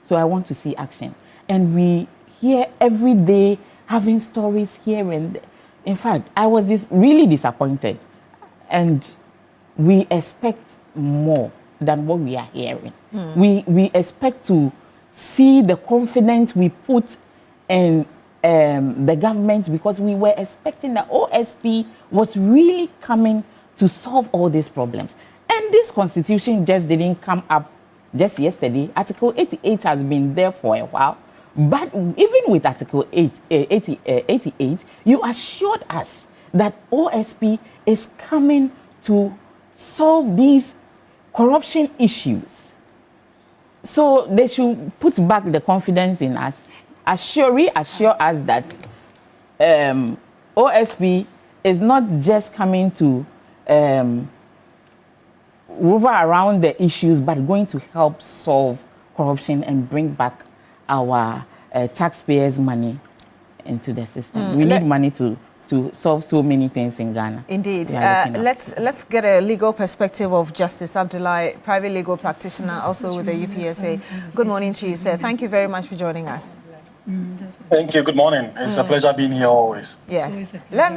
So I want to see action. And we hear every day having stories here and there. In fact, I was really disappointed. And we expect more than what we are hearing. We expect to see the confidence we put in the government, because we were expecting that OSP was really coming to solve all these problems. And this constitution just didn't come up just yesterday. Article 88 has been there for a while. But even with Article 88, you assured us that OSP is coming to solve these corruption issues. So they should put back the confidence in us. Reassure us that OSP is not just coming to rover around the issues, but going to help solve corruption and bring back our taxpayers' money into the system. We need money to solve so many things in Ghana. Indeed. Let's get a legal perspective of Justice Abdullahi, private legal practitioner, also with the UPSA. Good morning to you, sir. Thank you very much for joining us. Thank you. Good morning. It's a pleasure being here always. Yes. Let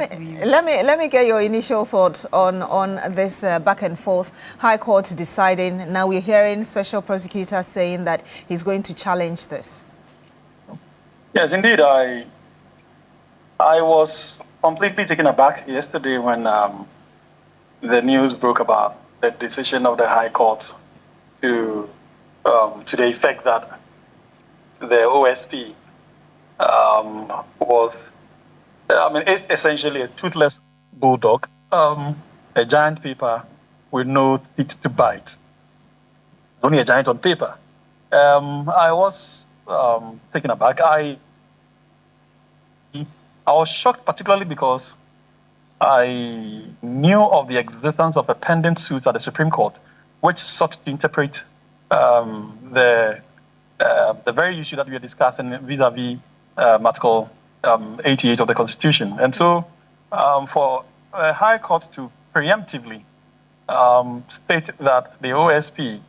me get your initial thoughts on this back and forth. High Court deciding. Now we're hearing special prosecutors saying that he's going to challenge this. Yes, indeed. I was completely taken aback yesterday when the news broke about the decision of the High Court to the effect that the OSP was, it's essentially a toothless bulldog, a giant paper with no teeth to bite. Only a giant on paper. I was taken aback. I was shocked, particularly because I knew of the existence of a pending suit at the Supreme Court, which sought to interpret the very issue that we are discussing vis-a-vis Article 88 of the Constitution. And so for a High Court to preemptively state that the OSP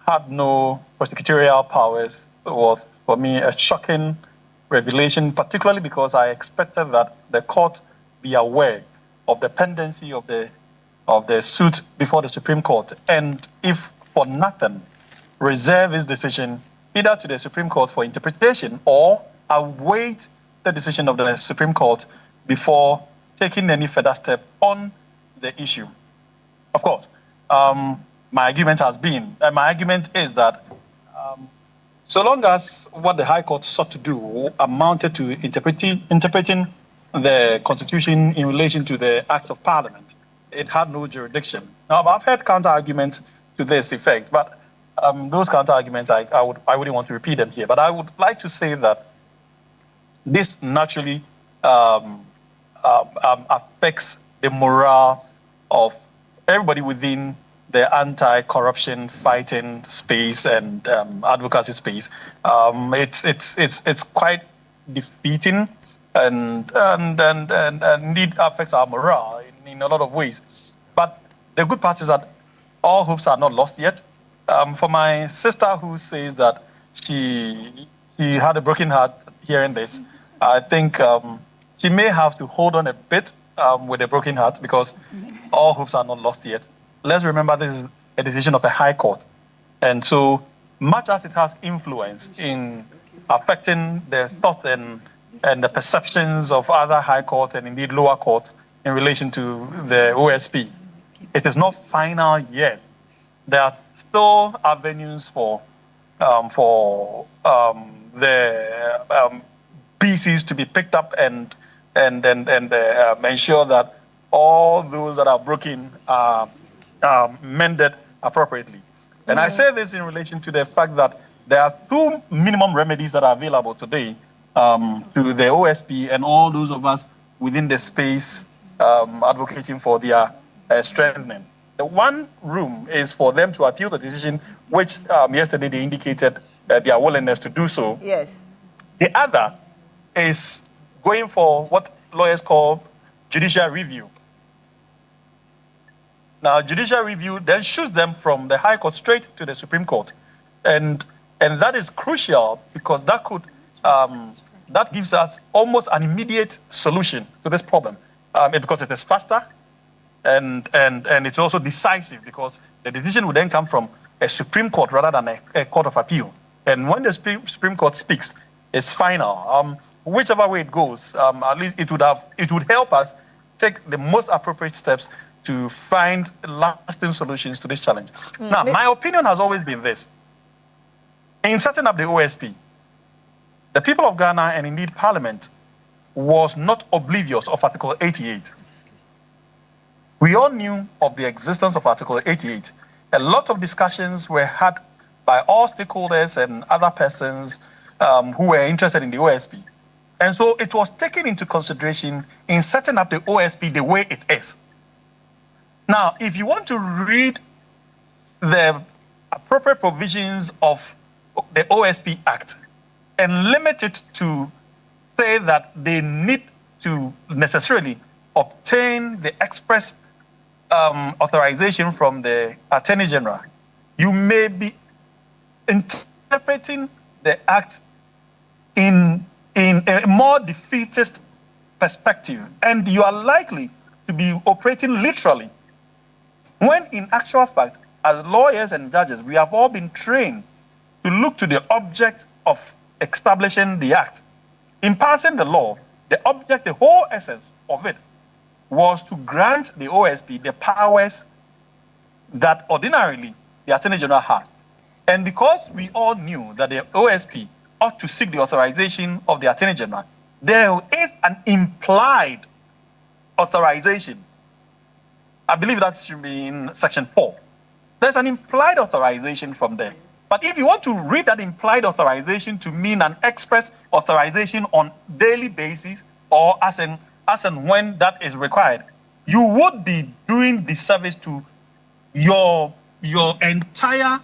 had no prosecutorial powers was, for me, a shocking revelation, particularly because I expected that the court be aware of the pendency of the suit before the Supreme Court, and if for nothing, reserve its decision either to the Supreme Court for interpretation or await the decision of the Supreme Court before taking any further step on the issue. Of course, my argument is that so long as what the High Court sought to do amounted to interpreting the Constitution in relation to the Act of Parliament, it had no jurisdiction. Now, I've heard counter-arguments to this effect, but those counter-arguments, I wouldn't want to repeat them here. But I would like to say that this naturally affects the morale of everybody within the anti-corruption fighting space and advocacy space. It's quite defeating and indeed affects our morale in a lot of ways. But the good part is that all hopes are not lost yet. For my sister who says that she had a broken heart hearing this, I think she may have to hold on a bit with a broken heart, because all hopes are not lost yet. Let's remember this is a decision of the High Court. And so much as it has influence in affecting the thoughts and the perceptions of other High Court and indeed lower courts in relation to the OSP, it is not final yet. There are still avenues for the pieces to be picked up and ensure that all those that are broken are mended appropriately. And I say this in relation to the fact that there are two minimum remedies that are available today to the OSP and all those of us within the space advocating for their strengthening. The one room is for them to appeal the decision, which yesterday they indicated their willingness to do so. Yes. The other is going for what lawyers call judicial review. Now, judicial review then shoots them from the High Court straight to the Supreme Court, and that is crucial because that could that gives us almost an immediate solution to this problem, because it is faster, and it's also decisive because the decision would then come from a Supreme Court rather than a court of appeal. And when the Supreme Court speaks, it's final. Whichever way it goes, at least it would help us take the most appropriate steps to find lasting solutions to this challenge. Now, my opinion has always been this. In setting up the OSP, the people of Ghana and indeed Parliament was not oblivious of Article 88. We all knew of the existence of Article 88. A lot of discussions were had by all stakeholders and other persons who were interested in the OSP. And so it was taken into consideration in setting up the OSP the way it is. Now, if you want to read the appropriate provisions of the OSP Act and limit it to say that they need to necessarily obtain the express authorization from the Attorney General, you may be interpreting the Act in a more defeatist perspective, and you are likely to be operating literally. When in actual fact, as lawyers and judges, we have all been trained to look to the object of establishing the act. In passing the law, the object, the whole essence of it, was to grant the OSP the powers that ordinarily the Attorney General had. And because we all knew that the OSP ought to seek the authorization of the Attorney General, there is an implied authorization. I believe that should be in Section 4. There's an implied authorization from there. But if you want to read that implied authorization to mean an express authorization on daily basis or as and when that is required, you would be doing disservice to your entire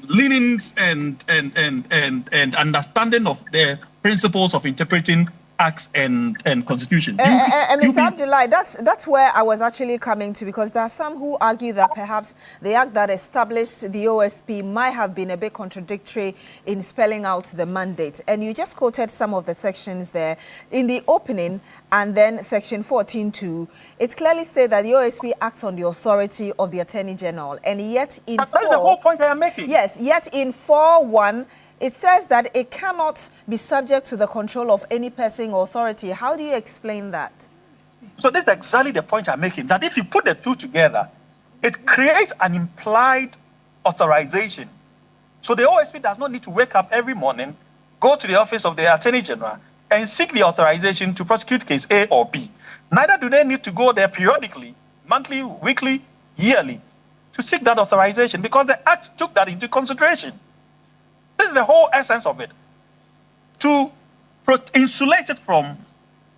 leanings and understanding of the principles of interpreting acts and constitution. Mr. Abdullahi, that's where I was actually coming to, because there are some who argue that perhaps the act that established the OSP might have been a bit contradictory in spelling out the mandate. And you just quoted some of the sections there. In the opening and then section 14.2, it clearly states that the OSP acts on the authority of the Attorney General. And yet in that's the whole point I am making. Yes, yet in 4.1, it says that it cannot be subject to the control of any person or authority. How do you explain that? So this is exactly the point I'm making, that if you put the two together, it creates an implied authorization So the OSP does not need to wake up every morning, go to the office of the Attorney General, and seek the authorization to prosecute case A or B. Neither do they need to go there periodically, monthly, weekly, yearly, to seek that authorization, because the Act took that into consideration. This is the whole essence of it. To insulate it from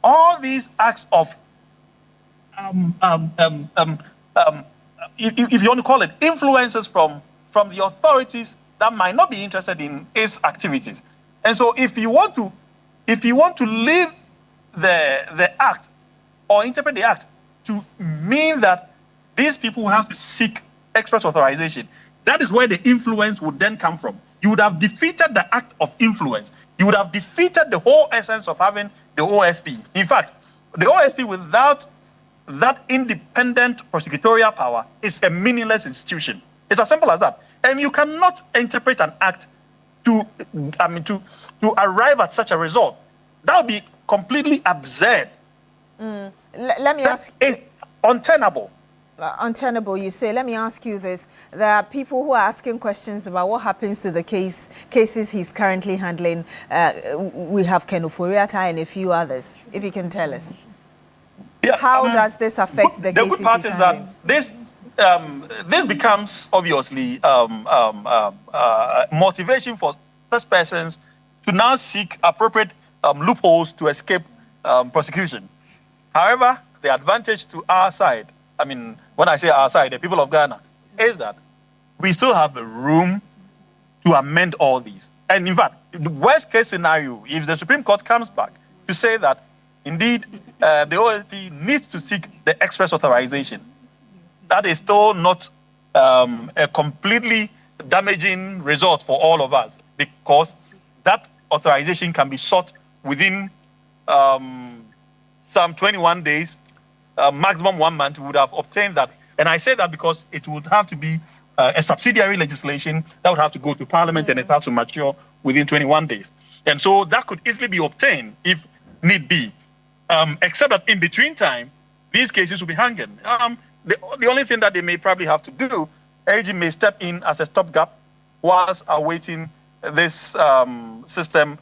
all these acts of, if you want to call it, influences from the authorities that might not be interested in its activities. And so if you want to leave the Act or interpret the Act to mean that these people will have to seek express authorization, that is where the influence would then come from. You would have defeated the act of influence. You would have defeated the whole essence of having the OSP. In fact, the OSP without that independent prosecutorial power is a meaningless institution. It's as simple as that. And you cannot interpret an act to arrive at such a result. That would be completely absurd. Let me ask. It's untenable. Untenable, you say. Let me ask you this. There are people who are asking questions about what happens to the cases he's currently handling. We have Ken Ofori-Atta and a few others. If you can tell us. Yeah, how does this affect the cases good part he's is handling? that this becomes obviously motivation for such persons to now seek appropriate loopholes to escape prosecution. However, the advantage to our side, I mean, when I say our side, the people of Ghana, is that we still have the room to amend all these. And in fact, the worst case scenario, if the Supreme Court comes back to say that indeed the OSP needs to seek the express authorization, that is still not a completely damaging result for all of us, because that authorization can be sought within some 21 days, maximum 1 month. We would have obtained that. And I say that because it would have to be a subsidiary legislation that would have to go to Parliament and it has to mature within 21 days. And so that could easily be obtained if need be, except that in between time, these cases will be hanging. The only thing that they may probably have to do, AG may step in as a stopgap whilst awaiting this system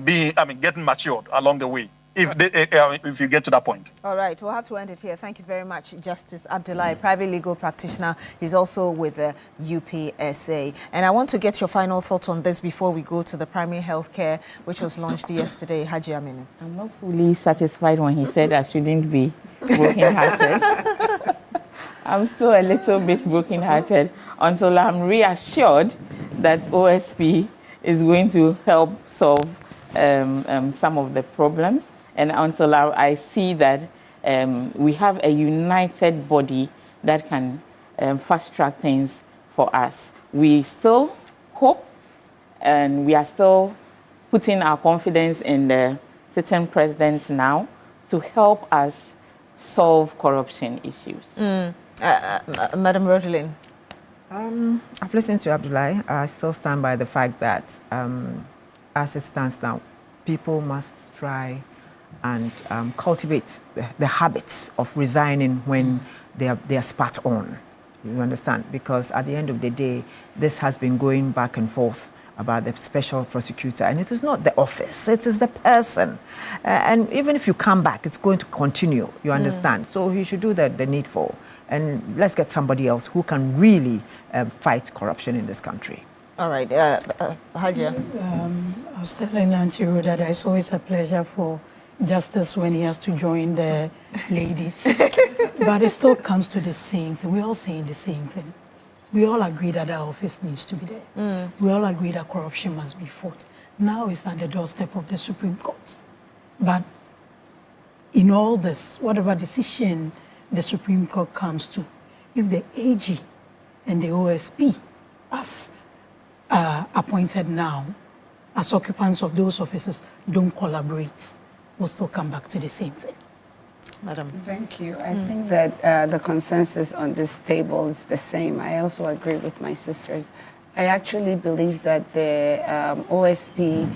getting matured along the way, if you get to that point. All right, we'll have to end it here. Thank you very much, Justice Abdullahi, private legal practitioner. He's also with the UPSA. And I want to get your final thought on this before we go to the primary health care, which was launched yesterday. Haji Aminu. I'm not fully satisfied when he said I shouldn't be broken-hearted. I'm still a little bit broken-hearted until I'm reassured that OSP is going to help solve some of the problems, and until I see that we have a united body that can fast-track things for us. We still hope, and we are still putting our confidence in the sitting president now to help us solve corruption issues. Madam Rodelin. I've listened to Abdullahi. I still stand by the fact that as it stands now, people must try and cultivate the habits of resigning when they are spat on. You understand? Because at the end of the day, this has been going back and forth about the special prosecutor, and it is not the office, it is the person. And even if you come back, it's going to continue, you understand? So he should do the needful. And let's get somebody else who can really fight corruption in this country. All right, Hajia. I was telling Nancy that it's always a pleasure for Justice when he has to join the ladies. But it still comes to the same thing. We're all saying the same thing. We all agree that our office needs to be there. We all agree that corruption must be fought. Now it's at the doorstep of the Supreme Court. But in all this, whatever decision the Supreme Court comes to, if the AG and the OSP, as appointed now, as occupants of those offices, don't collaborate, we'll still come back to the same thing. Madam. Thank you. I think that the consensus on this table is the same. I also agree with my sisters. I actually believe that the OSP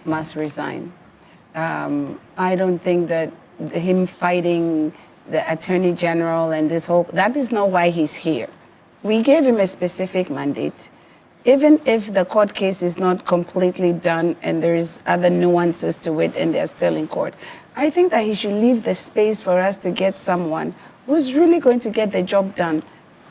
must resign. I don't think that him fighting the Attorney General and this whole, that is not why he's here. We gave him a specific mandate. even if the court case is not completely done and there's other nuances to it and they're still in court, I think that he should leave the space for us to get someone who's really going to get the job done.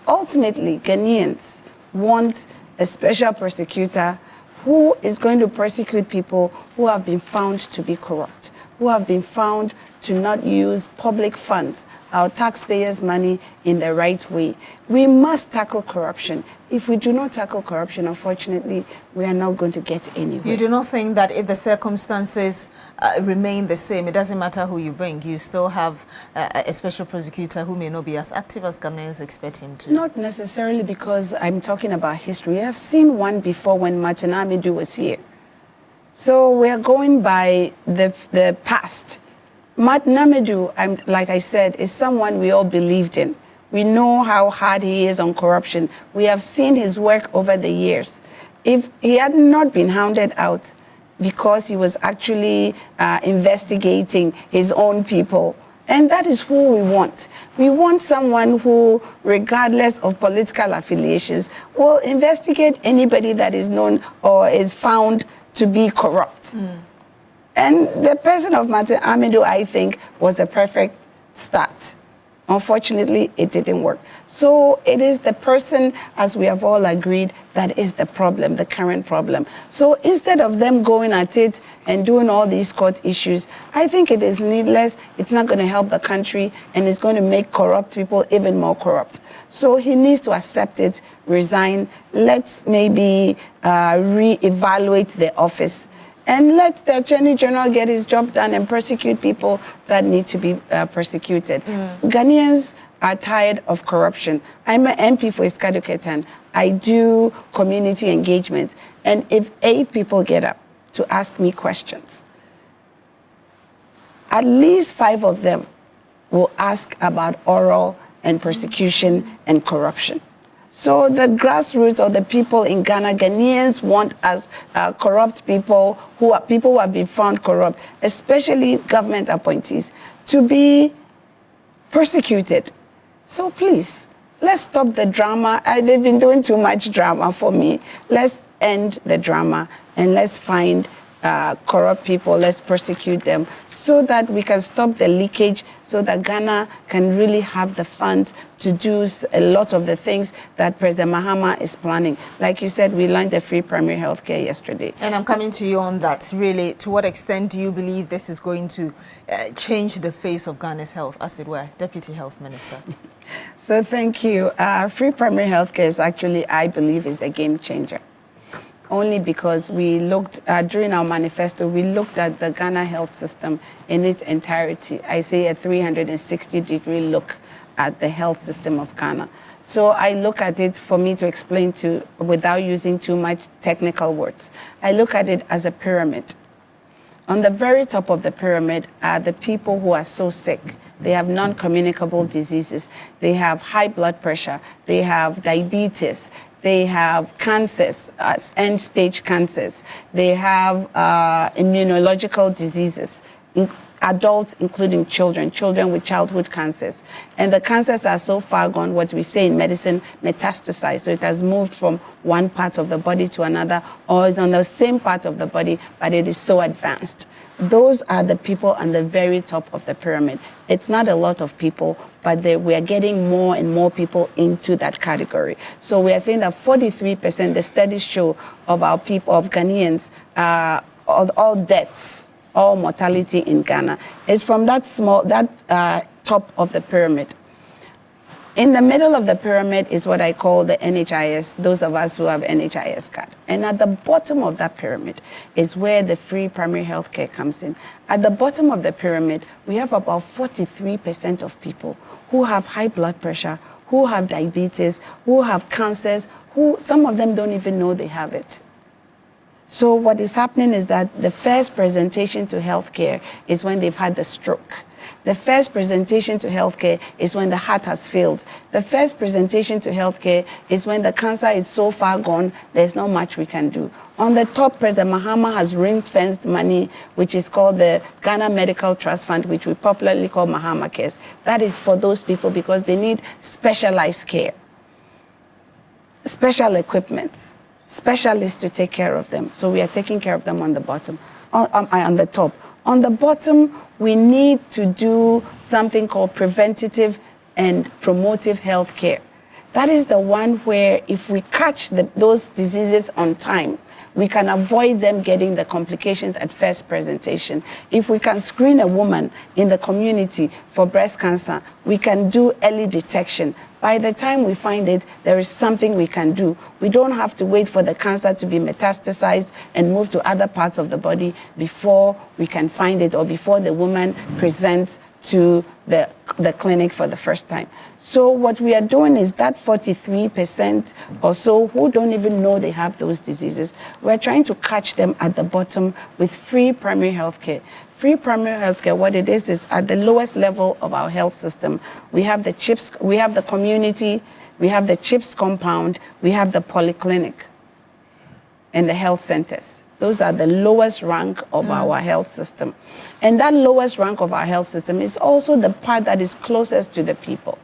Ultimately, Ghanaians want a special prosecutor who is going to prosecute people who have been found to be corrupt, who have been found to not use public funds, our taxpayers' money, in the right way. We must tackle corruption. If we do not tackle corruption, unfortunately, we are not going to get anywhere. You do not think that if the circumstances remain the same, it doesn't matter who you bring, you still have a special prosecutor who may not be as active as Ghanaians expect him to? Not necessarily, because I'm talking about history. I have seen one before when Martin Amidou was here. So we're going by the past. Martin Amidou, like I said, is someone we all believed in. We know how hard he is on corruption. We have seen his work over the years. If he had not been hounded out because he was actually investigating his own people, and that is who we want. We want someone who, regardless of political affiliations, will investigate anybody that is known or is found to be corrupt. And the person of Martin Amidou, I think, was the perfect start. Unfortunately, it didn't work. So it is the person, as we have all agreed, that is the problem, the current problem. So instead of them going at it and doing all these court issues, I think it is needless. It's not going to help the country, and it's going to make corrupt people even more corrupt. So he needs to accept it, resign. Let's maybe re-evaluate the office. And let the Attorney General get his job done and prosecute people that need to be persecuted. Ghanaians are tired of corruption. I'm an MP for Iskadu Ketan. I do community engagement. And if 8 people get up to ask me questions, at least 5 of them will ask about oral and persecution and corruption. So the grassroots or the people in Ghana, Ghanaians want us corrupt people who have been found corrupt, especially government appointees, to be persecuted. So please, let's stop the drama. They've been doing too much drama for me. Let's end the drama and let's find corrupt people, let's persecute them so that we can stop the leakage, so that Ghana can really have the funds to do a lot of the things that President Mahama is planning. Like you said, we launched the free primary health care yesterday. And I'm coming to you on that. Really, to what extent do you believe this is going to change the face of Ghana's health, as it were, Deputy Health Minister? So thank you. Free primary health care is actually, I believe, is the game changer. Only because we looked, during our manifesto, we looked at the Ghana health system in its entirety. I say a 360-degree look at the health system of Ghana. So I look at it, for me to explain to, without using too much technical words, I look at it as a pyramid. On the very top of the pyramid are the people who are so sick. They have non-communicable diseases. They have high blood pressure. They have diabetes. They have cancers, end-stage cancers. They have immunological diseases, adults, including children with childhood cancers. And the cancers are so far gone, what we say in medicine, metastasized. So it has moved from one part of the body to another, or is on the same part of the body, but it is so advanced. Those are the people on the very top of the pyramid. It's not a lot of people, but we are getting more and more people into that category. So we are saying that 43%, the studies show, of our people, of Ghanaians, all deaths, all mortality in Ghana is from that top of the pyramid. In the middle of the pyramid is what I call the NHIS, those of us who have NHIS card. And at the bottom of that pyramid is where the free primary health care comes in. At the bottom of the pyramid, we have about 43% of people who have high blood pressure, who have diabetes, who have cancers, who some of them don't even know they have it. So what is happening is that the first presentation to healthcare is when they've had the stroke. The first presentation to healthcare is when the heart has failed. The first presentation to healthcare is when the cancer is so far gone, there's not much we can do. On the top, President Mahama has ring-fenced money, which is called the Ghana Medical Trust Fund, which we popularly call Mahama Cares. That is for those people because they need specialized care, special equipment, specialists to take care of them. So we are taking care of them on the bottom, on the top. On the bottom, we need to do something called preventative and promotive health care. That is the one where if we catch those diseases on time, we can avoid them getting the complications at first presentation. If we can screen a woman in the community for breast cancer, we can do early detection. By the time we find it, there is something we can do. We don't have to wait for the cancer to be metastasized and move to other parts of the body before we can find it or before the woman presents to the clinic for the first time. So what we are doing is that 43% or so who don't even know they have those diseases, we're trying to catch them at the bottom with free primary health care. Free primary health care, what it is at the lowest level of our health system. We have the CHIPS, we have the community, we have the CHIPS compound, we have the polyclinic and the health centers. Those are the lowest rank of our health system. And that lowest rank of our health system is also the part that is closest to the people.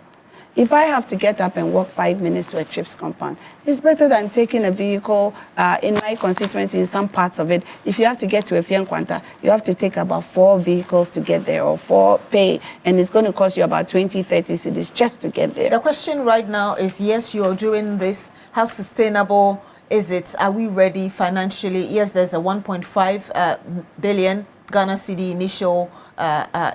If I have to get up and walk 5 minutes to a CHIPS compound, it's better than taking a vehicle in my constituency, in some parts of it. If you have to get to Efiankwanta, you have to take about 4 vehicles to get there or 4 pay, and it's going to cost you about 20, 30 cedis just to get there. The question right now is, yes, you're doing this. How sustainable is it? Are we ready financially? Yes, there's a 1.5 billion Ghana cedi initial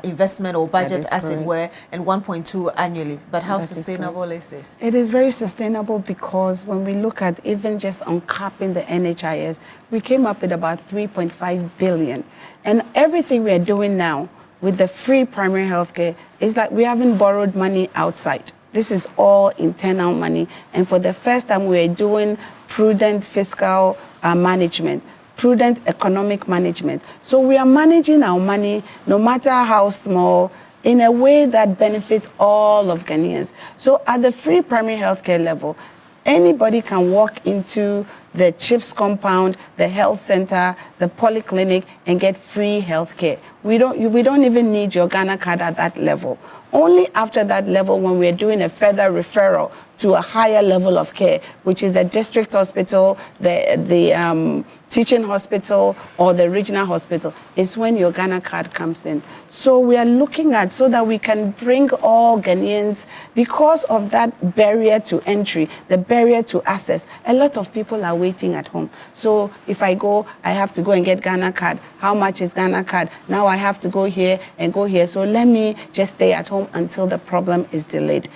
investment or budget, as it were, and 1.2 annually. But how sustainable is this? It is very sustainable because when we look at even just uncapping the NHIS, we came up with about 3.5 billion. And everything we are doing now with the free primary health care is like we haven't borrowed money outside. This is all internal money. And for the first time, we are doing prudent fiscal management, prudent economic management. So we are managing our money, no matter how small, in a way that benefits all of Ghanaians. So at the free primary healthcare level, anybody can walk into the CHIPS compound, the health center, the polyclinic, and get free healthcare. We don't even need your Ghana card at that level. Only after that level, when we're doing a further referral to a higher level of care, which is the district hospital, the teaching hospital, or the regional hospital, is when your Ghana card comes in. So we are looking at so that we can bring all Ghanaians, because of that barrier to entry, the barrier to access. A lot of people are waiting at home. So if I go, I have to go and get Ghana card. How much is Ghana card? Now I have to go here and go here. So let me just stay at home until the problem is delayed.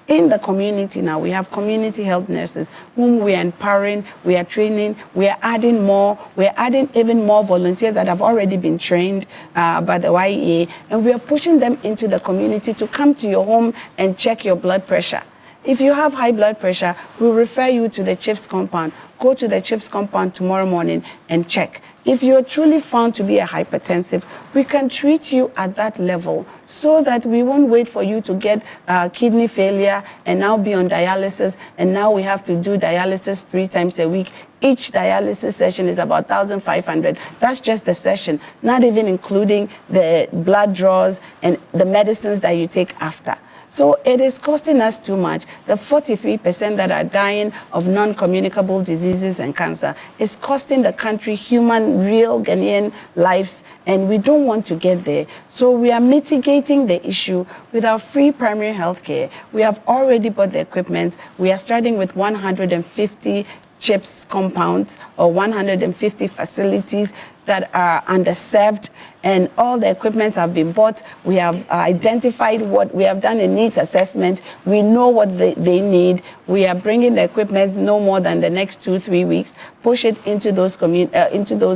In the community now, we have community health nurses whom we are empowering, we are training, we are adding more, we are adding even more volunteers that have already been trained by the YEA, and we are pushing them into the community to come to your home and check your blood pressure. If you have high blood pressure, we'll refer you to the CHIPS compound. Go to the CHIPS compound tomorrow morning and check. If you're truly found to be a hypertensive, we can treat you at that level so that we won't wait for you to get kidney failure and now be on dialysis, and now we have to do dialysis 3 times a week. Each dialysis session is about 1,500. That's just the session, not even including the blood draws and the medicines that you take after. So it is costing us too much. The 43% that are dying of non-communicable diseases and cancer is costing the country human, real Ghanaian lives, and we don't want to get there. So we are mitigating the issue with our free primary health care. We have already bought the equipment. We are starting with 150 CHIPS compounds or 150 facilities that are underserved, and all the equipment have been bought. We have identified what we have done a needs assessment. We know what they need. We are bringing the equipment no more than the next 2-3 weeks, push it into those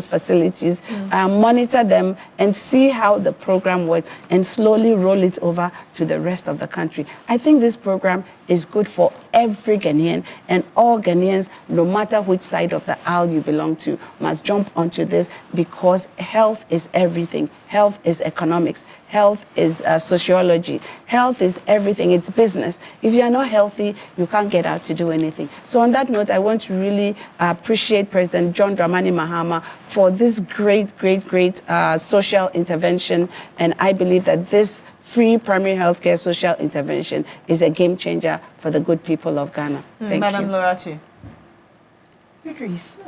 facilities, monitor them and see how the program works, and slowly roll it over to the rest of the country. I think this program is good for every Ghanaian, and all Ghanaians, no matter which side of the aisle you belong to, must jump onto this, because health is everything. Health is economics. Health is sociology. Health is everything. It's business. If you are not healthy, you can't get out to do anything. So on that note, I want to really appreciate President John Dramani Mahama for this great social intervention. And I believe that this free primary healthcare social intervention is a game changer for the good people of Ghana. Thank Madam you. Loratu. Idris,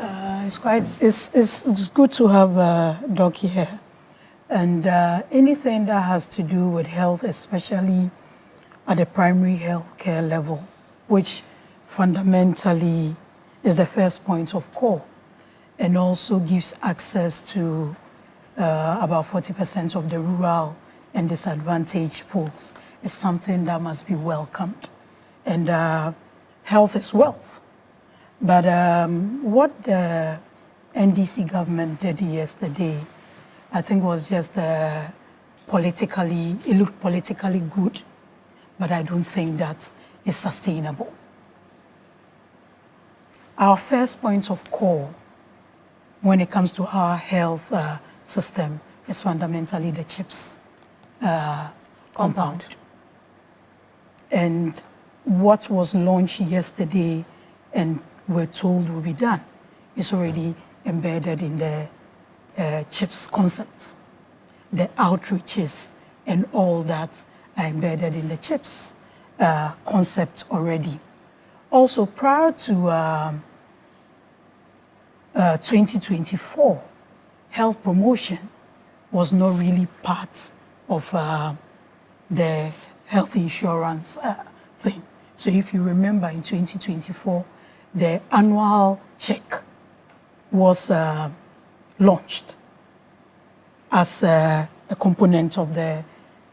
it's good to have Doc here. And anything that has to do with health, especially at the primary health care level, which fundamentally is the first point of call and also gives access to about 40% of the rural and disadvantaged folks, is something that must be welcomed. And health is wealth. But what the NDC government did yesterday, I think was just it looked politically good, but I don't think that is sustainable. Our first point of call when it comes to our health system is fundamentally the CHIPS compound. And what was launched yesterday and we're told will be done is already embedded in the CHIPS concept. The outreaches and all that are embedded in the CHIPS concept already. Also, prior to 2024, health promotion was not really part of the health insurance thing. So if you remember in 2024, the annual check was launched as a component of the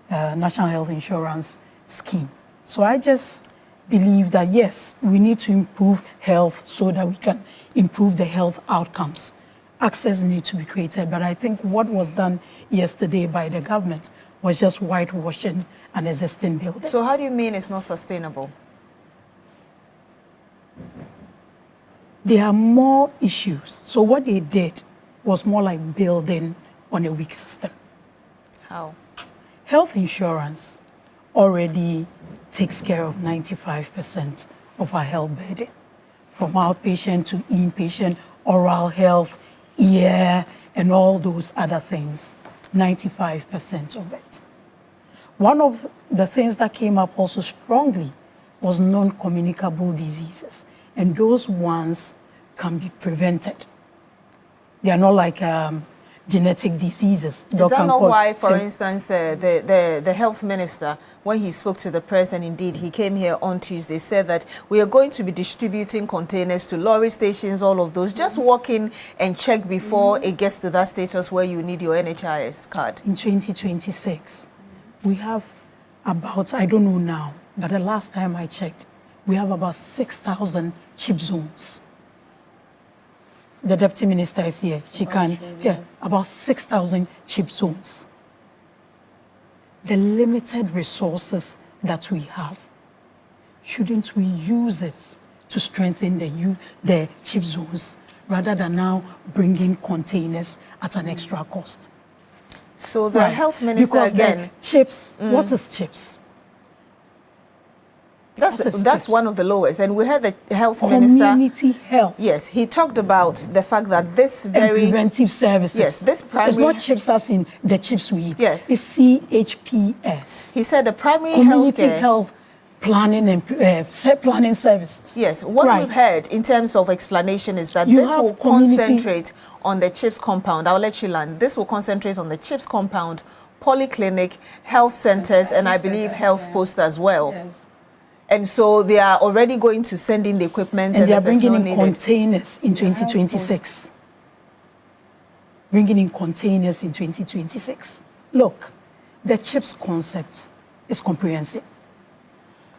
National Health Insurance Scheme. So I just believe that, yes, we need to improve health so that we can improve the health outcomes. Access needs to be created, but I think what was done yesterday by the government was just whitewashing an existing building. So how do you mean it's not sustainable? There are more issues. So what they did was more like building on a weak system. How? Health insurance already takes care of 95% of our health burden, from outpatient to inpatient, oral health, ear, and all those other things, 95% of it. One of the things that came up also strongly was non-communicable diseases, and those ones can be prevented. They are not like genetic diseases. Is that not why, for instance, the health minister, when he spoke to the press, and indeed he came here on Tuesday, said that we are going to be distributing containers to lorry stations, all of those. Just walk in and check before it gets to that status where you need your NHIS card. In 2026, we have about, I don't know now, but the last time I checked, we have about 6,000 chip zones. The deputy minister is here. She can, about 6,000 chip zones. The limited resources that we have, shouldn't we use it to strengthen the chip zones rather than now bringing containers at an extra cost? So the health minister because again. Chips, what is chips? That's one of the lowest. And we heard the health minister. Community health. Yes, he talked about the fact that this very. And preventive services. Yes, this primary. It's not chips as in the chips we eat. Yes. It's CHPS. He said the primary community healthcare. health planning and planning services. Yes, what we've heard in terms of explanation is that this will concentrate on the CHIPS compound. I'll let you learn. This will concentrate on the CHIPS compound, polyclinic, health centers, and I believe health posts as well. Yes. And so they are already going to send in the equipment and they are the bringing in needed. Containers in 2026. Bringing in containers in 2026. Look, the CHIPS concept is comprehensive,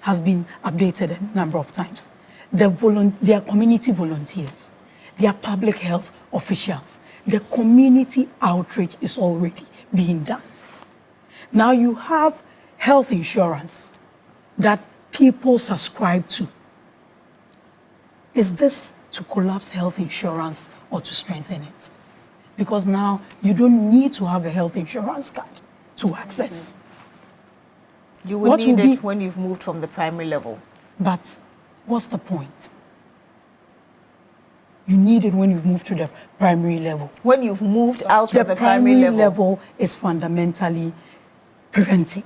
has been updated a number of times. They are community volunteers. They are public health officials. The community outreach is already being done. Now you have health insurance that people subscribe to. Is this to collapse health insurance or to strengthen it? Because now you don't need to have a health insurance card to access. You will need it when you've moved from the primary level. But what's the point? You need it when you've moved to the primary level. When you've moved out of the primary level is fundamentally preventive,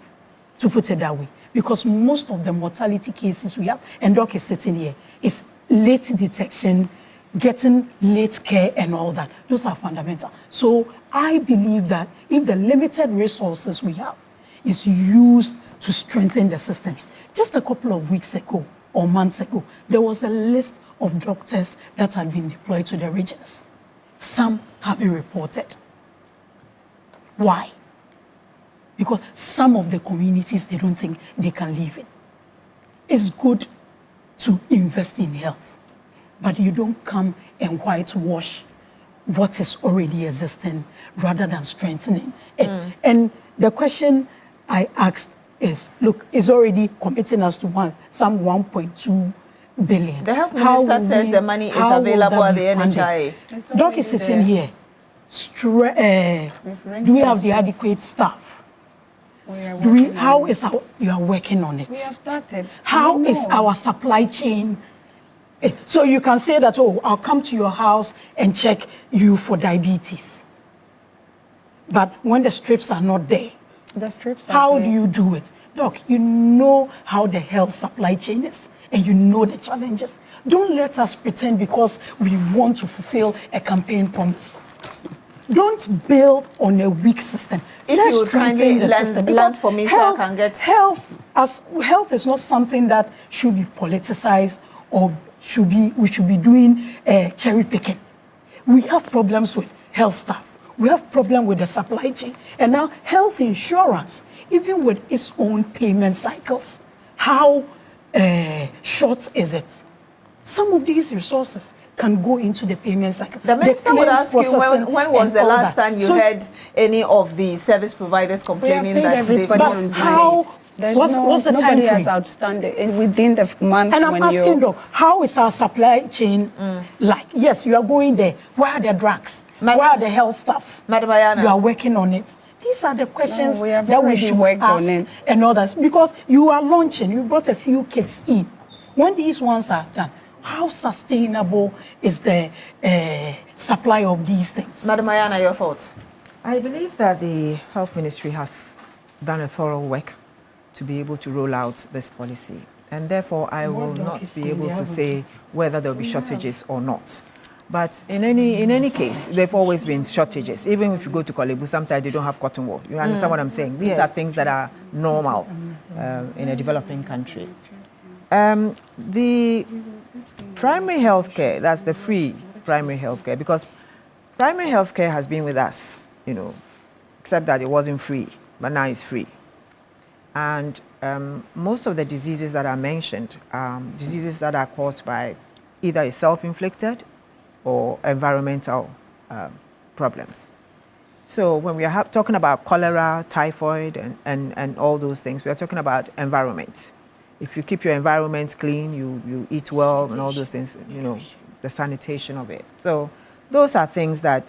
to put it that way. Because most of the mortality cases we have, and Doc is sitting here, is late detection getting late care and all that. Those are fundamental. So I believe that if the limited resources we have is used to strengthen the systems. Just a couple of weeks ago or months ago, there was a list of doctors that had been deployed to the regions. Some have been reported. Why? Because some of the communities, they don't think they can live in. It's good to invest in health, but you don't come and whitewash what is already existing rather than strengthening it. And the question I asked is, look, it's already committing us to some 1.2 billion. The health minister says the money is available at the NHIA. Doc is sitting here. Do we have the adequate staff? How is you are working on it? We have started. How is our supply chain? So you can say that, oh, I'll come to your house and check you for diabetes. But when the strips are not there, how do you do it? Doc, you know how the health supply chain is, and you know the challenges. Don't let us pretend because we want to fulfill a campaign promise. Don't build on a weak system. If you would kindly land for me so I can get... Health is not something that should be politicized or we should be doing cherry picking. We have problems with health staff. We have problems with the supply chain. And now health insurance, even with its own payment cycles, how short is it? Some of these resources can go into the payment cycle. The minister would ask you, when was the last time you heard any of the service providers complaining that they've not done it? What's the time nobody frame? has outstanding within the month. And I'm asking, Doc, how is our supply chain like? Yes, you are going there. Where are the drugs? Where are the health staff? Madam Ayana. You are working on it. These are the questions we have that we already should worked ask on it. and others. Because you are launching, you brought a few kits in. When these ones are done, how sustainable is the supply of these things? Madam Ayana, your thoughts? I believe that the Health Ministry has done a thorough work to be able to roll out this policy. And therefore, I will not be able to say whether there will be shortages or not. But in any case, there have always been shortages. Even if you go to Kolebu, sometimes they don't have cotton wool. You understand what I'm saying? These are things that are normal in a developing country. The primary health care, that's the free primary health care, because primary health care has been with us, except that it wasn't free, but now it's free. And most of the diseases that are mentioned are diseases that are caused by either self-inflicted or environmental problems. So when we are talking about cholera, typhoid, and all those things, we are talking about environment. If you keep your environment clean, you eat well, and all those things, the sanitation of it. So those are things that,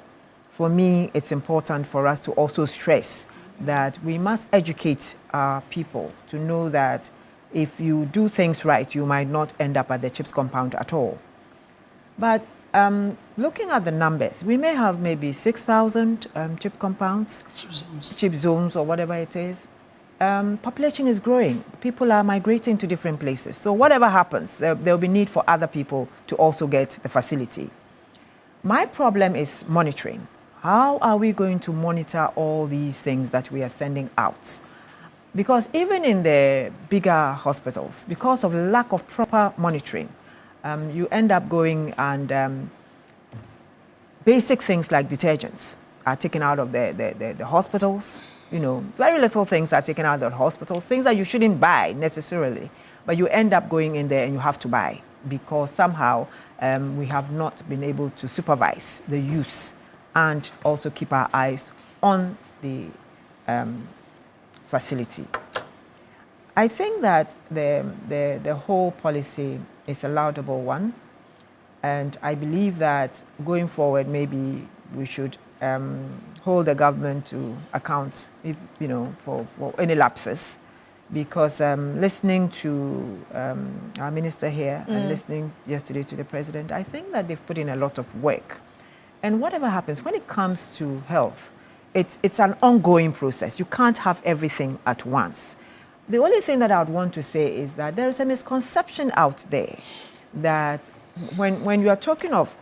for me, it's important for us to also stress that we must educate our people to know that if you do things right, you might not end up at the CHIPS compound at all. But looking at the numbers, we may have maybe 6,000 CHIP compounds, CHIP zones, or whatever it is. Population is growing. People are migrating to different places. So whatever happens, there will be need for other people to also get the facility. My problem is monitoring. How are we going to monitor all these things that we are sending out? Because even in the bigger hospitals, because of lack of proper monitoring, you end up going and basic things like detergents are taken out of the hospitals. Very little things are taken out of the hospital, things that you shouldn't buy necessarily, but you end up going in there and you have to buy because somehow we have not been able to supervise the use and also keep our eyes on the facility. I think that the whole policy is a laudable one, and I believe that going forward, maybe we should hold the government to account, for any lapses, because listening to our minister here and listening yesterday to the president, I think that they've put in a lot of work. And whatever happens, when it comes to health, it's an ongoing process. You can't have everything at once. The only thing that I would want to say is that there is a misconception out there that when you are talking of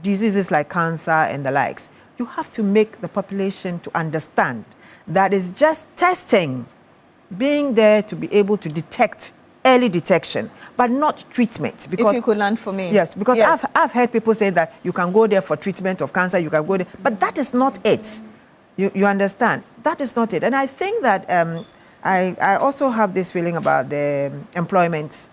diseases like cancer and the likes, you have to make the population to understand that it's just testing, being there to be able to detect, early detection, but not treatment. Because, if you could land for me. Yes, because I've heard people say that you can go there for treatment of cancer, you can go there, but that is not it. You understand? That is not it. And I think that I also have this feeling about the employment,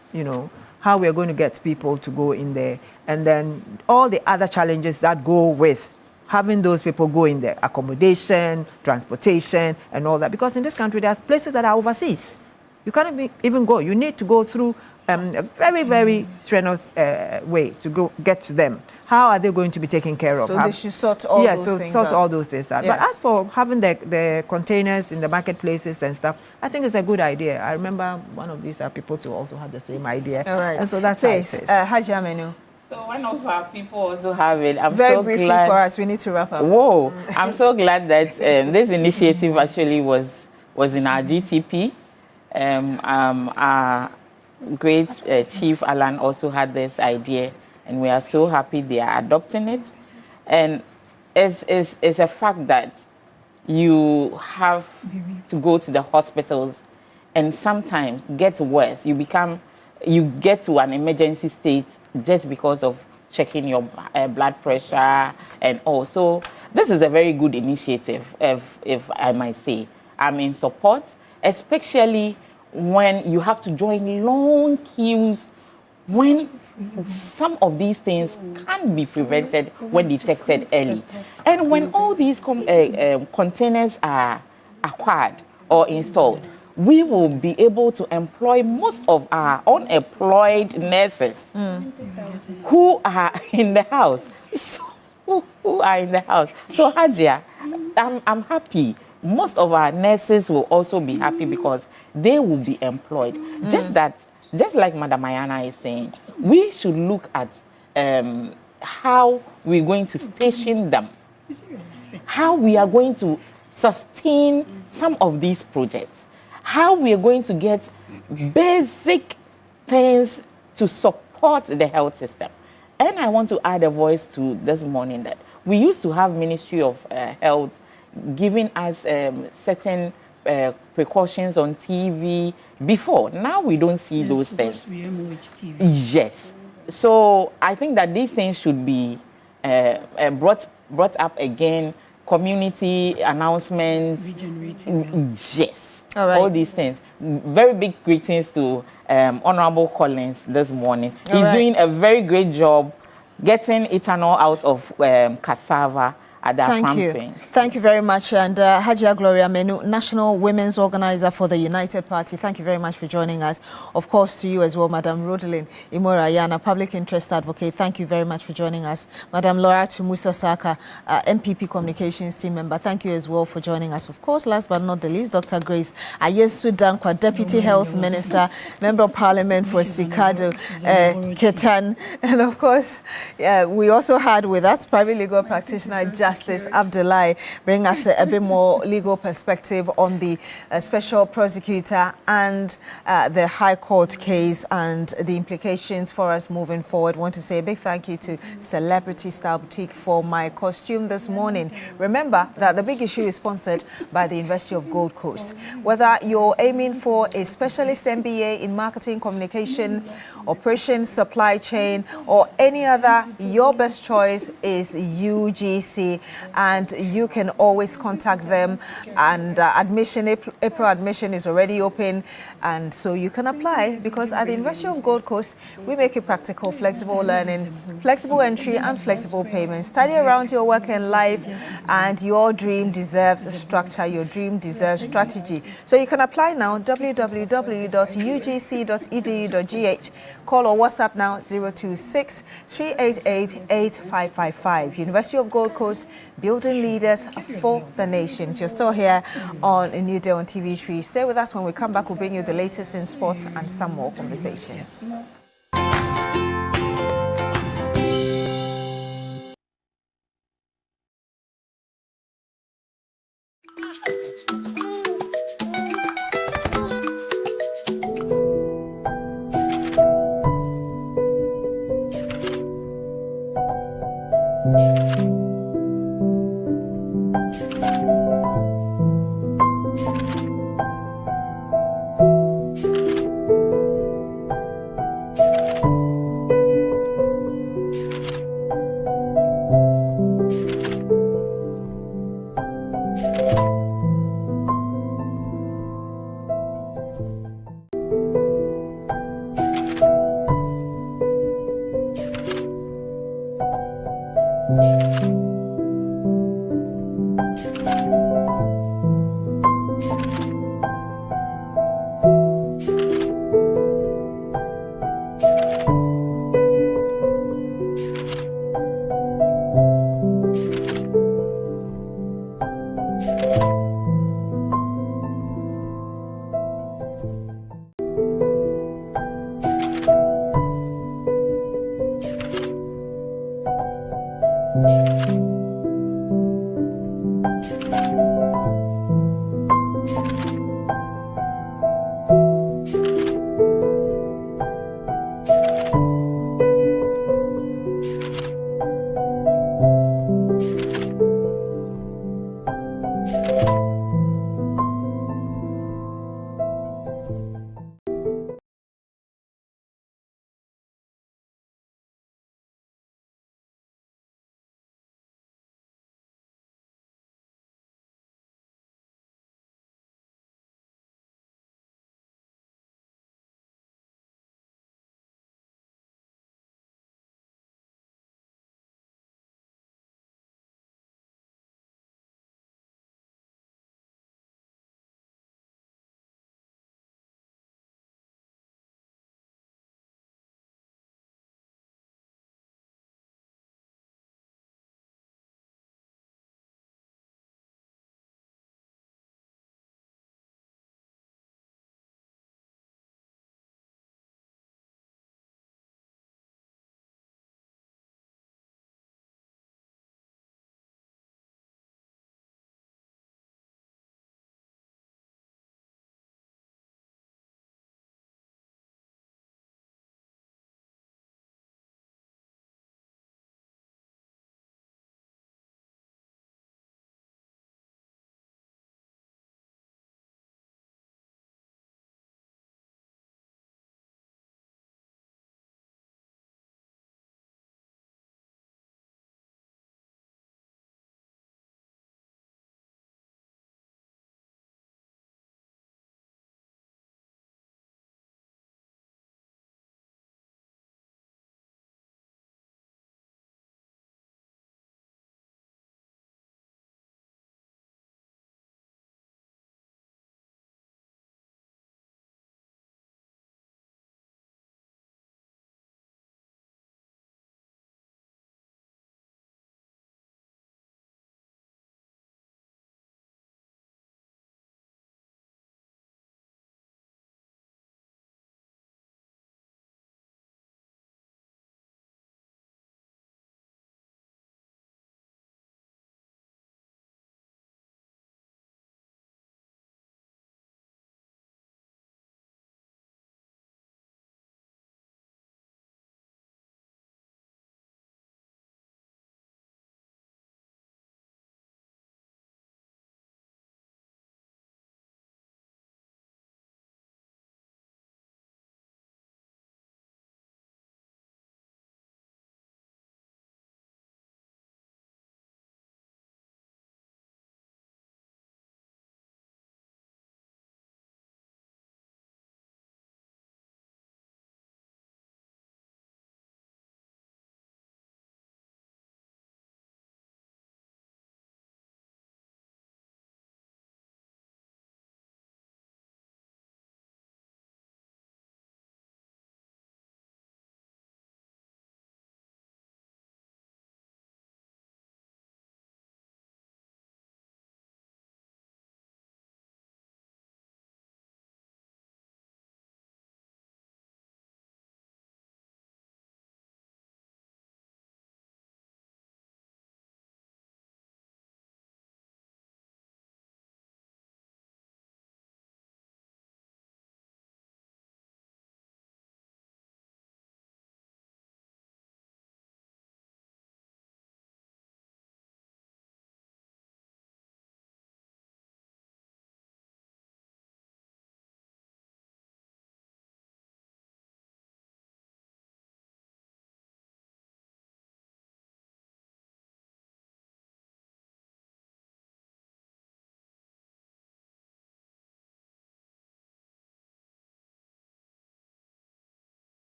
how we're going to get people to go in there, and then all the other challenges that go with having those people go in there, accommodation, transportation, and all that. Because in this country, there's places that are overseas. You can't even go. You need to go through a very, very strenuous way to get to them. How are they going to be taken care of? So they should sort all those things out. Yes, sort all those things out. Yes. But as for having the containers in the marketplaces and stuff, I think it's a good idea. I remember one of these people to also have the same idea. All right. And so that's Please, how it is. Haji Amenu. So one of our people also have it. I'm very so briefly glad. For us, we need to wrap up. Whoa, I'm so glad that this initiative actually was in our GTP. Our great Chief Alan also had this idea, and we are so happy they are adopting it. And it's a fact that you have to go to the hospitals and sometimes get worse. You get to an emergency state just because of checking your blood pressure and also this is a very good initiative, if I might say. I'm in support, especially when you have to join long queues, when some of these things can be prevented when detected early. And when all these containers are acquired or installed, we will be able to employ most of our unemployed nurses who are in the house. Who are in the house. So Hajia, I'm happy. Most of our nurses will also be happy because they will be employed. Just like Madam Ayana is saying, we should look at how we're going to station them, how we are going to sustain some of these projects, how we are going to get basic things to support the health system. And I want to add a voice to this morning that we used to have Ministry of Health giving us certain precautions on TV before. Now we don't see those things. Yes. So I think that these things should be brought up again. Community announcements. Yes. All right. All these things. Very big greetings to Honorable Collins this morning. He's doing a very great job getting ethanol out of cassava at that campaign. Thank you very much. And Hajia Gloria Menu, National Women's Organizer for the United Party, thank you very much for joining us. Of course, to you as well, Madam Rodelyn Imora-Yana, Public Interest Advocate, thank you very much for joining us. Madam Laura Tumusa Saka, MPP Communications Team Member, thank you as well for joining us. Of course, last but not the least, Dr. Grace Ayesu Dankwa, Deputy Health Minister, Member of Parliament for Sikado, Ketan. And of course, we also had with us private legal practitioner Justice Abdullahi, bring us a bit more legal perspective on the special prosecutor and the High Court case and the implications for us moving forward. Want to say a big thank you to Celebrity Style Boutique for my costume this morning. Remember that the big issue is sponsored by the University of Gold Coast. Whether you're aiming for a specialist MBA in marketing, communication, operations, supply chain, or any other, your best choice is UGC. And you can always contact them, and April admission is already open, and so you can apply, because at the University of Gold Coast we make it practical, flexible learning, flexible entry and flexible payments. Study around your work and life, and your dream deserves a structure, your dream deserves strategy. So you can apply now, www.ugc.edu.gh. Call or WhatsApp now 026 388 8555. University of Gold Coast, building leaders for the nations. You're still here on A New Day on TV3. Stay with us. When we come back, we'll bring you the latest in sports and some more conversations.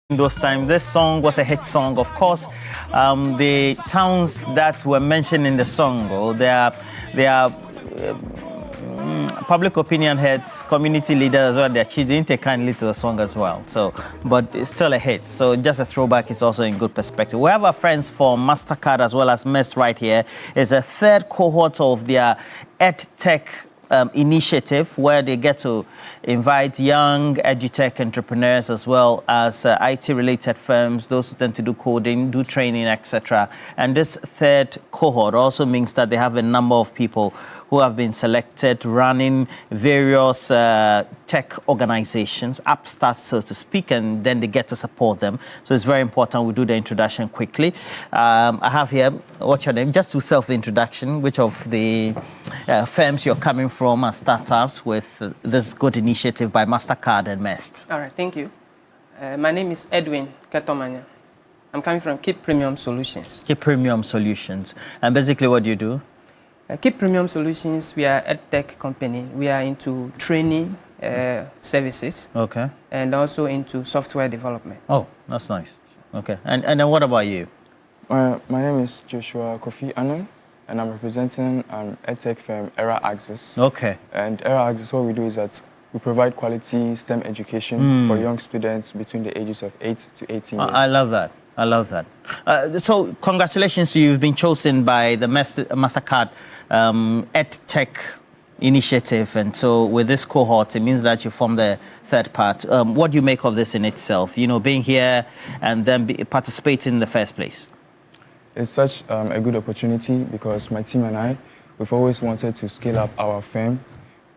Those times, this song was a hit song. Of course, the towns that were mentioned in the song, they are public opinion heads, community leaders, or they didn't take kindly to the song as well. So, but it's still a hit. So just a throwback is also in good perspective. We have our friends from MasterCard as well as MEST right here. It's a third cohort of their EdTech initiative where they get to invite young edutech entrepreneurs as well as IT-related firms, those who tend to do coding, do training, etc. And this third cohort also means that they have a number of people who have been selected running various tech organizations, upstarts, so to speak, and then they get to support them. So it's very important we do the introduction quickly. I have here, what's your name? Just do self-introduction, which of the firms you're coming from as startups with this good initiative by MasterCard and MEST. All right, thank you. My name is Edwin Ketomanya. I'm coming from Keep Premium Solutions. Keep Premium Solutions. And basically what do you do? Keep Premium Solutions, we are a tech company. We are into training services. Okay. And also into software development. Oh, that's nice. Okay. And then what about you? My name is Joshua Kofi Anum, and I'm representing EdTech firm Era Axis. Okay. And Era Axis, what we do is that we provide quality STEM education for young students between the ages of 8 to 18 years. I love that. I love that. So congratulations to you. You've been chosen by the MasterCard EdTech initiative. And so with this cohort, it means that you form the third part. What do you make of this in itself? You know, being here and then participating in the first place. It's such a good opportunity because my team and I, we've always wanted to scale up our firm.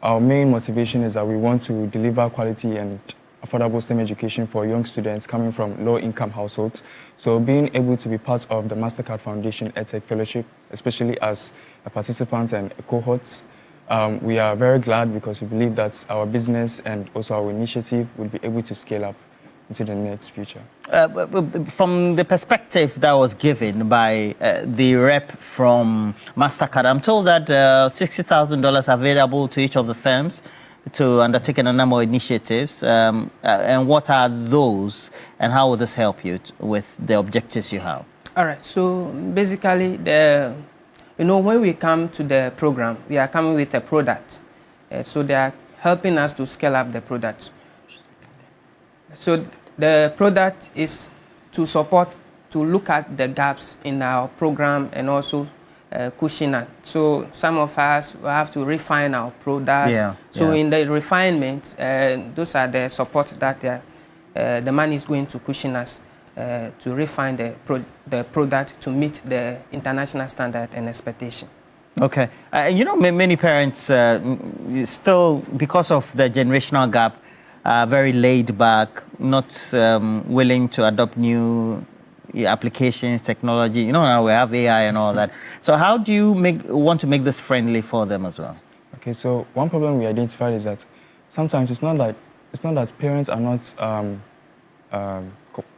Our main motivation is that we want to deliver quality and affordable STEM education for young students coming from low-income households. So being able to be part of the MasterCard Foundation EdTech Fellowship, especially as a participant and a cohort, we are very glad because we believe that our business and also our initiative will be able to scale up into the next future. From the perspective that was given by the rep from MasterCard, I'm told that $60,000 available to each of the firms to undertake a number of initiatives. And what are those, and how will this help you with the objectives you have? All right. So basically, when we come to the program, we are coming with a product. So they are helping us to scale up the product. So the product is to look at the gaps in our program and also cushion it. So some of us will have to refine our product. In the refinement, those are the support that the money is going to cushion us to refine the product to meet the international standard and expectation. Okay. Many parents still, because of the generational gap, are very laid back, not willing to adopt new applications, technology. Now we have AI and all that. So how do you want to make this friendly for them as well? Okay, so one problem we identified is that sometimes it's not that parents are not,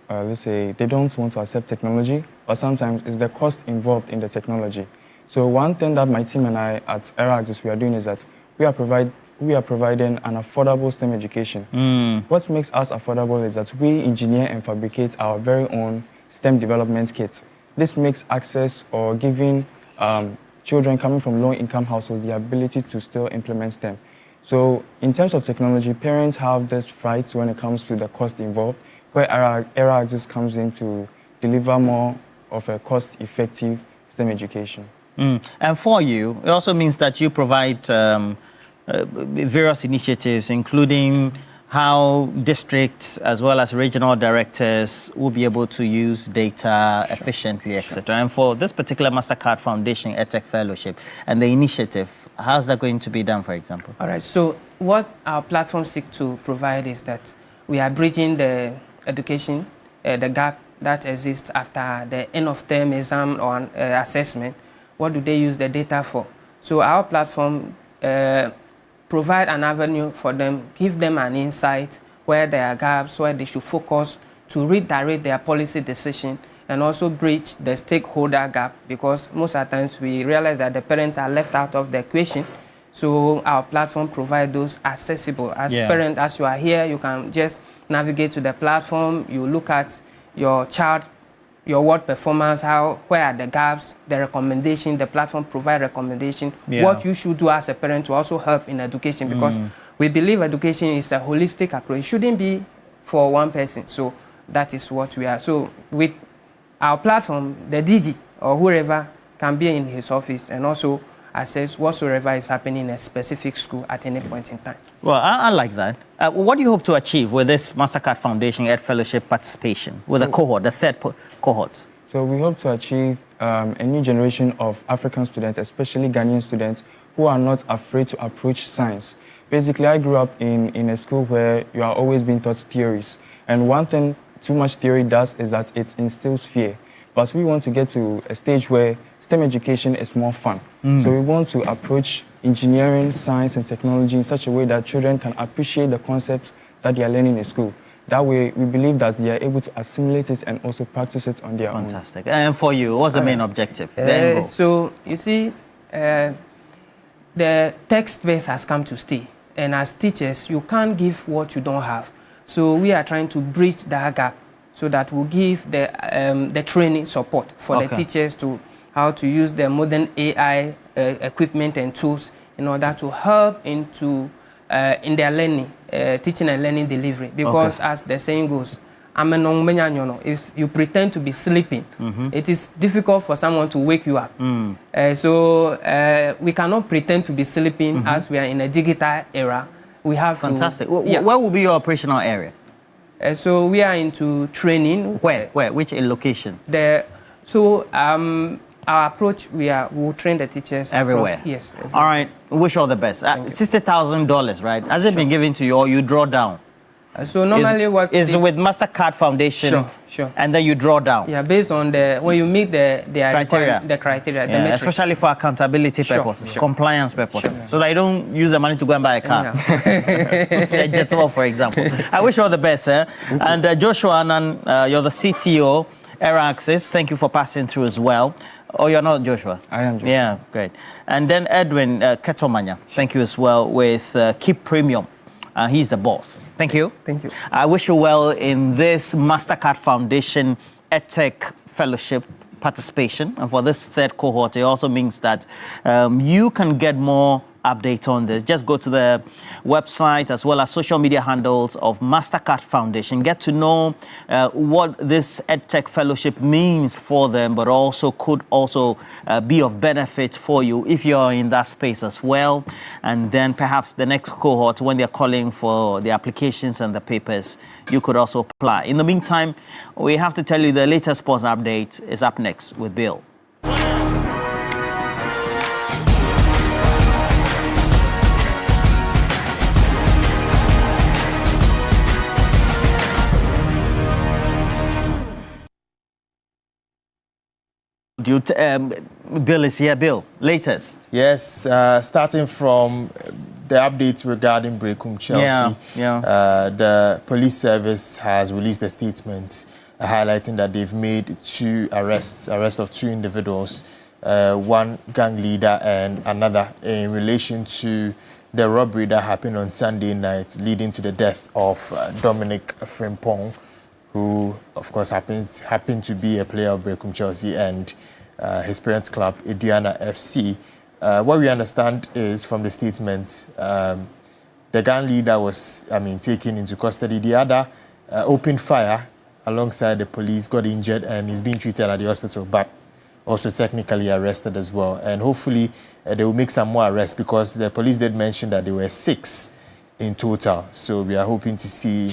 let's say, they don't want to accept technology, but sometimes it's the cost involved in the technology. So one thing that my team and I at Era Access we are doing is that we are providing an affordable STEM education. What makes us affordable is that we engineer and fabricate our very own STEM development kits. This makes access or giving children coming from low-income households the ability to still implement STEM. So in terms of technology, parents have this fright when it comes to the cost involved, where Era Access comes in to deliver more of a cost-effective STEM education. And for you, it also means that you provide various initiatives, including how districts as well as regional directors will be able to use data efficiently, etc. And for this particular MasterCard Foundation EdTech Fellowship and the initiative, how's that going to be done, for example? All right. So what our platform seeks to provide is that we are bridging the education, the gap that exists after the end-of-term exam or assessment. What do they use the data for? So our platform provide an avenue for them, give them an insight where there are gaps, where they should focus to redirect their policy decision, and also bridge the stakeholder gap, because most of the times we realize that the parents are left out of the equation. So our platform provides those accessible. As parent, as you are here, you can just navigate to the platform, you look at your child, your ward performance, where are the gaps, the recommendation, the platform provide recommendation, what you should do as a parent to also help in education, because we believe education is a holistic approach. It shouldn't be for one person. So that is what we are. So with our platform, the DG or whoever can be in his office and also assess whatsoever is happening in a specific school at any point in time. Well, I like that. What do you hope to achieve with this MasterCard Foundation Ed Fellowship participation with the cohort, the third cohort? So we hope to achieve a new generation of African students, especially Ghanaian students, who are not afraid to approach science. Basically, I grew up in a school where you are always being taught theories. And one thing too much theory does is that it instills fear. But we want to get to a stage where STEM education is more fun. So we want to approach engineering, science, and technology in such a way that children can appreciate the concepts that they are learning in school. That way, we believe that they are able to assimilate it and also practice it on their own. Fantastic. And for you, what's the main objective? So, you see, the text base has come to stay. And as teachers, you can't give what you don't have. So we are trying to bridge that gap so that we'll give the training support for the teachers to how to use the modern AI equipment and tools in order to help into in their learning, teaching and learning delivery. Because as the saying goes, if you pretend to be sleeping, it is difficult for someone to wake you up. So we cannot pretend to be sleeping as we are in a digital era. We have Fantastic. Where will be your operational areas? So we are into training. Where? Which locations? Our approach, we'll train the teachers everywhere. Yes. Everywhere. All right. Wish all the best. $60,000, right? Has it been given to you or you draw down? So normally is with MasterCard Foundation Sure. And then you draw down. Yeah, based on when you meet the criteria, the criteria, the yeah, metrics. especially for accountability purposes, compliance purposes. So that I don't use the money to go and buy a car. Yeah, for example. I wish you all the best, sir. And Joshua, you're the CTO, Eraxis. Thank you for passing through as well. Oh, you're not Joshua? I am Joshua. Yeah, great. And then Edwin Ketomanya, thank you as well with Keep Premium. He's the boss. Thank you. Thank you. I wish you well in this MasterCard Foundation EdTech Fellowship participation. And for this third cohort, it also means that you can get more update on this. Just go to the website as well as social media handles of MasterCard Foundation. Get to know what this EdTech Fellowship means for them, but also could also be of benefit for you if you're in that space as well. And then perhaps the next cohort, when they're calling for the applications and the papers, you could also apply. In the meantime, we have to tell you the latest sports update is up next with Bill. Bill is here. Bill, latest. Yes, starting from the updates regarding Brekum Chelsea. The police service has released a statement highlighting that they've made arrest of two individuals, one gang leader and another, in relation to the robbery that happened on Sunday night, leading to the death of Dominic Frimpong, who, of course, happened to be a player of Brekum Chelsea and his parents' club, Aduana FC. What we understand is from the statement, the gang leader was, taken into custody. The other opened fire alongside the police, got injured, and is being treated at the hospital, but also technically arrested as well. And hopefully they will make some more arrests, because the police did mention that there were 6 in total. So we are hoping to see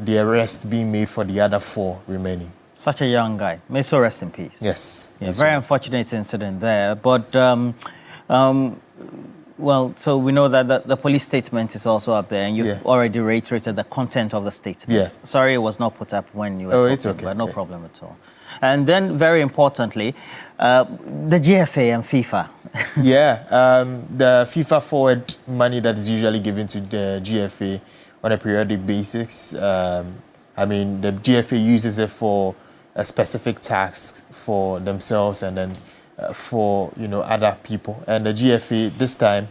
the arrest being made for the other 4 remaining. Such a young guy. May so rest in peace. Yes. Very unfortunate incident there. But, well, so we know that the police statement is also up there, and you've already reiterated the content of the statement. Yeah. Sorry it was not put up when you were talking, it's okay. But no problem at all. And then, very importantly, the GFA and FIFA. The FIFA forward money that is usually given to the GFA on a periodic basis. The GFA uses it for a specific task for themselves and then for other people. And the GFA this time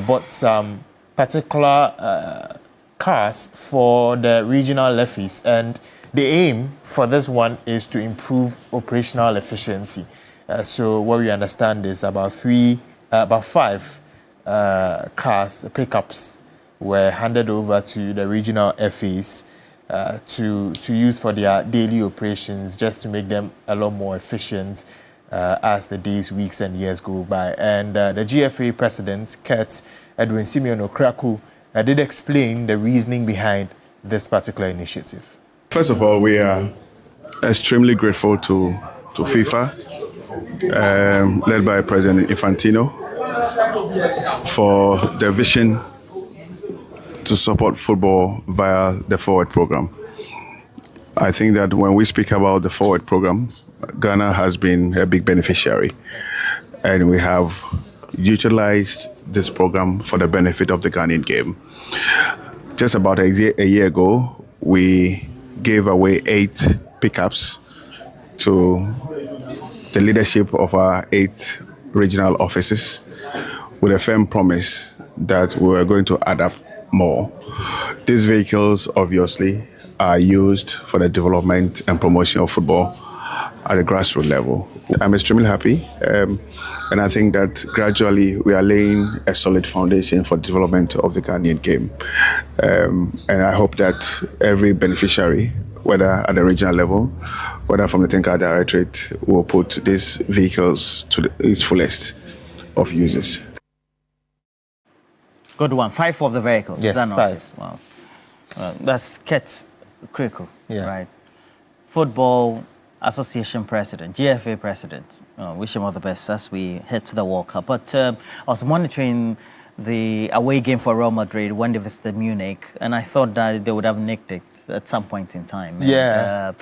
bought some particular cars for the regional levies, and the aim for this one is to improve operational efficiency. So what we understand is about 5 cars, pickups, were handed over to the regional FAs to use for their daily operations, just to make them a lot more efficient as the days, weeks, and years go by. And the GFA president, Kurt Edwin Simeon Okraku, did explain the reasoning behind this particular initiative. First of all, we are extremely grateful to FIFA, led by President Infantino, for their vision to support football via the Forward program. I think that when we speak about the Forward program, Ghana has been a big beneficiary, and we have utilized this program for the benefit of the Ghanaian game. Just about a year ago, we gave away 8 pickups to the leadership of our 8 regional offices, with a firm promise that we were going to add up more. These vehicles obviously are used for the development and promotion of football at the grassroots level. I'm extremely happy, and I think that gradually we are laying a solid foundation for the development of the Ghanaian game. And I hope that every beneficiary, whether at the regional level, whether from the Tinker Directorate, will put these vehicles to its fullest of users. Good one. 5 of the vehicles. Yes, Is that not 5. it? Wow. That's critical, Yeah. right? Football Association President, GFA President. Wish him all the best as we head to the World Cup. But I was monitoring the away game for Real Madrid when they visited Munich, and I thought that they would have nicked it at some point in time. Yeah. And,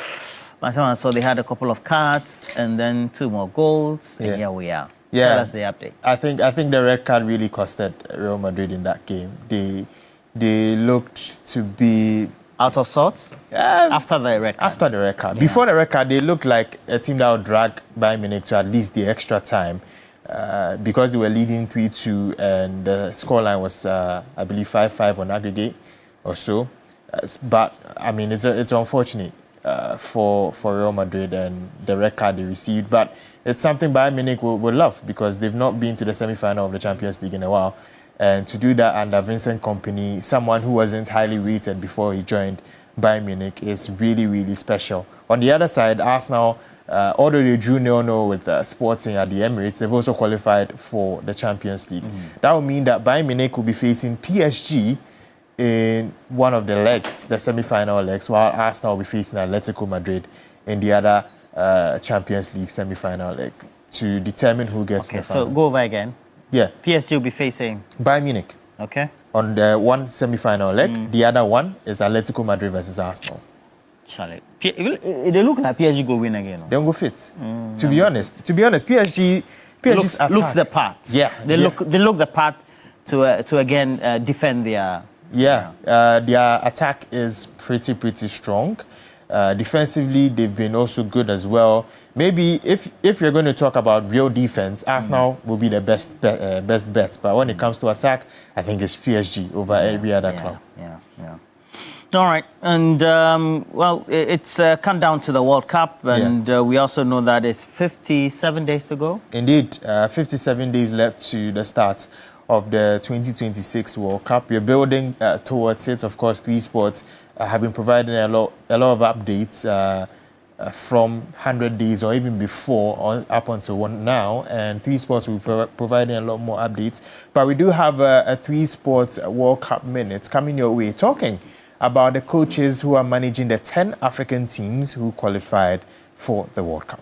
Myself, so they had a couple of cards and then 2 more goals, and here we are. Tell us the update. I think the red card really costed Real Madrid in that game. They looked to be out of sorts after the red card. After the red card. Before the red card, they looked like a team that would drag Bayern Munich to at least the extra time because they were leading 3-2 and the scoreline was, I believe, 5-5 on aggregate or so. But, I mean, it's unfortunate for Real Madrid and the red card they received. But it's something Bayern Munich will love because they've not been to the semi-final of the Champions League in a while. And to do that under Vincent Kompany, someone who wasn't highly rated before he joined Bayern Munich, is really, really special. On the other side, Arsenal, although they drew 0-0 with Sporting at the Emirates, they've also qualified for the Champions League. That would mean that Bayern Munich will be facing PSG in one of the legs, the semi-final legs, while Arsenal will be facing Atletico Madrid in the other Champions League semi-final leg to determine who gets the final. So go over again. Yeah. PSG will be facing Bayern Munich. Okay. On the one semi-final leg, the other one is Atletico Madrid versus Arsenal. Charlie, they look like PSG go win again. They don't go fit. To be honest, PSG looks the part. Yeah, they look the part to again defend their. Their attack is pretty strong. Defensively, they've been also good as well. Maybe if you're going to talk about real defense, Arsenal will be the best bet. But when it comes to attack, I think it's PSG over every other club. Yeah. All right, and well, it's come down to the World Cup, and we also know that it's 57 days to go. Indeed, 57 days left to the start of the 2026 World Cup. We're building towards it. Of course, 3 Sports have been providing a lot of updates from 100 days or even before up until now. And 3 Sports will be providing a lot more updates. But we do have a 3 Sports World Cup Minutes coming your way, talking about the coaches who are managing the 10 African teams who qualified for the World Cup.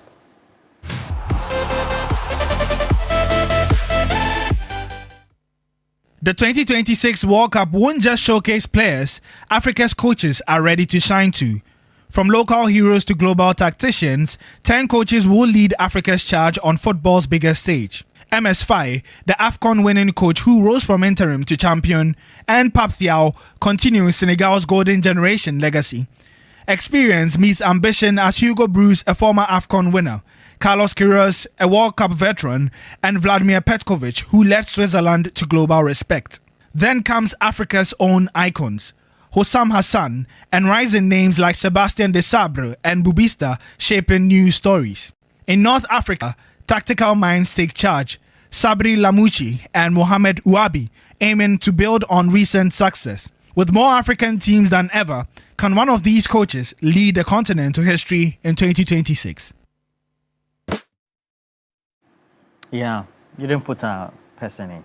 The 2026 World Cup won't just showcase players Africa's coaches are ready to shine to. From local heroes to global tacticians, 10 coaches will lead Africa's charge on football's biggest stage. MS Faye, the AFCON winning coach who rose from interim to champion, and Pap Thiaw continues Senegal's golden generation legacy. Experience meets ambition as Hugo Broos, a former AFCON winner, Carlos Queiroz, a World Cup veteran, and Vladimir Petkovic, who led Switzerland to global respect. Then comes Africa's own icons, Hossam Hassan, and rising names like Sebastien Desabre and Bubista shaping new stories. In North Africa, tactical minds take charge, Sabri Lamouchi and Mohamed Ouabi aiming to build on recent success. With more African teams than ever, can one of these coaches lead the continent to history in 2026? Yeah, you didn't put a person in.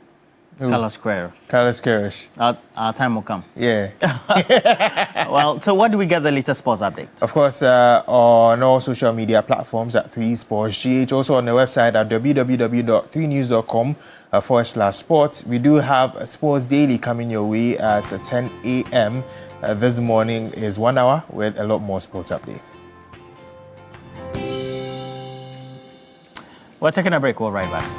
Carlos Queiroz. Carlos Queiroz. Our time will come. Yeah. Well, so what do we get the latest sports updates? Of course, on all social media platforms at 3 Sports GH, also on the website at www.3news.com/sports. We do have a Sports Daily coming your way at 10 a.m. This morning is 1 hour with a lot more sports updates. We're taking a break. We'll be right back.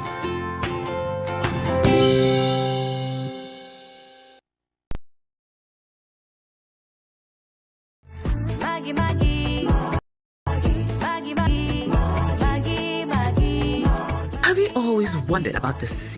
Have you always wondered about the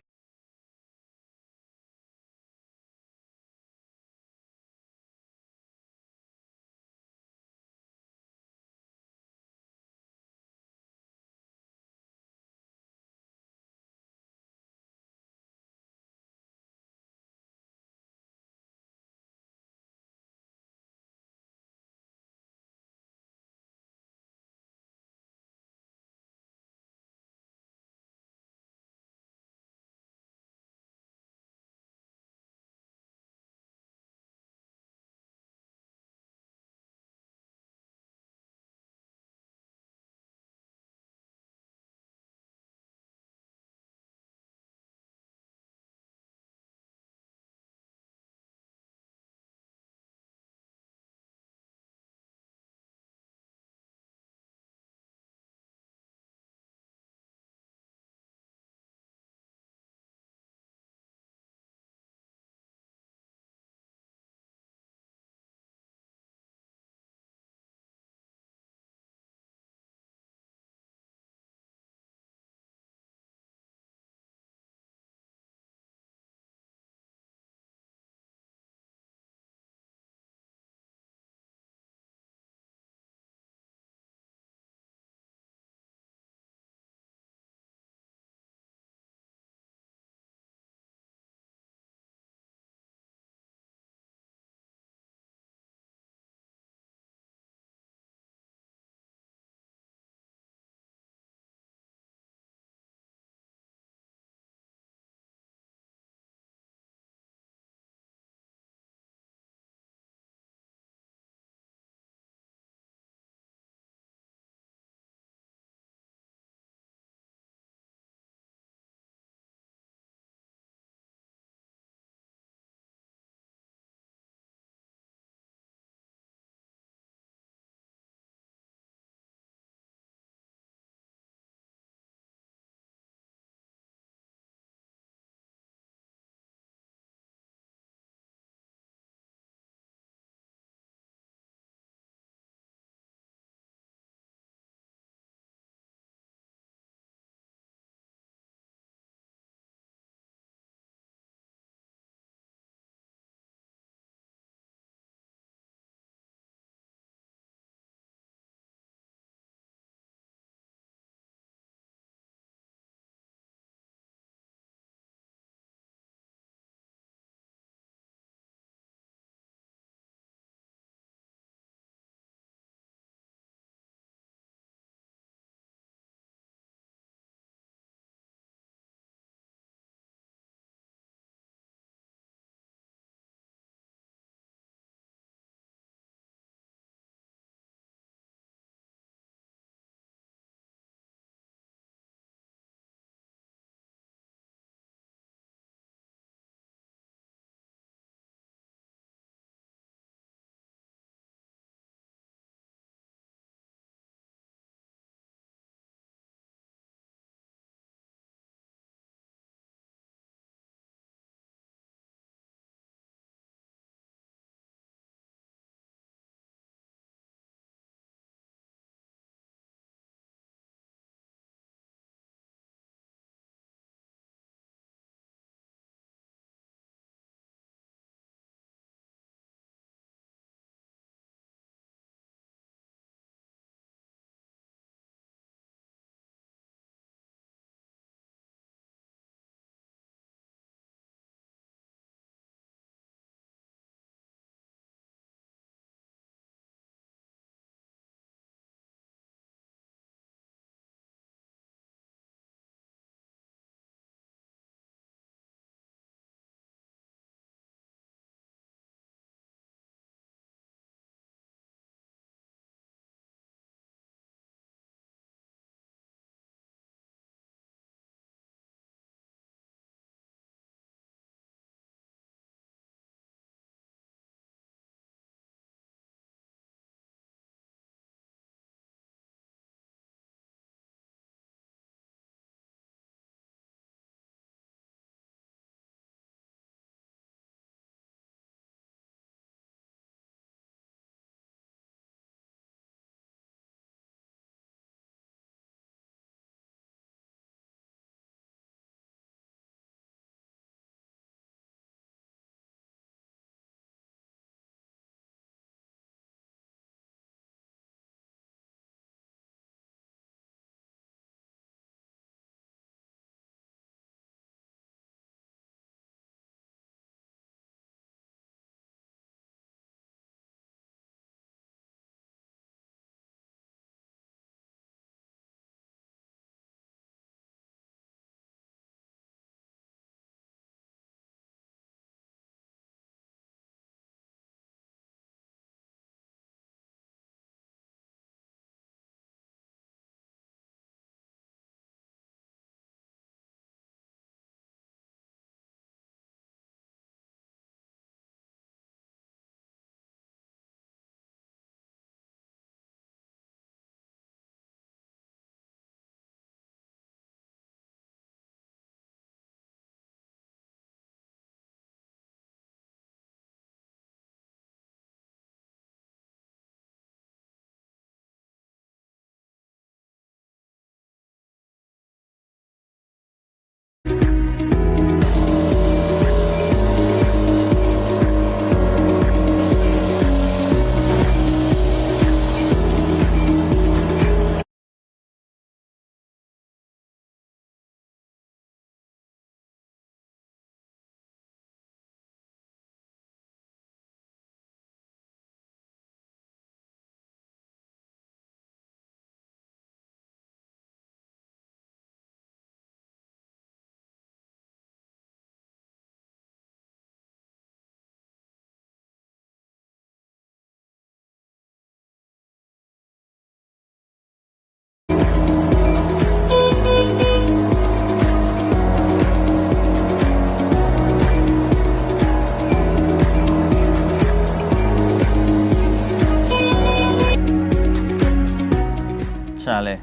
Charlie.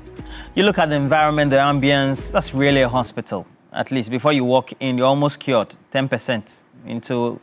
You look at the environment, the ambience, that's really a hospital. At least before you walk in, you're almost cured 10% into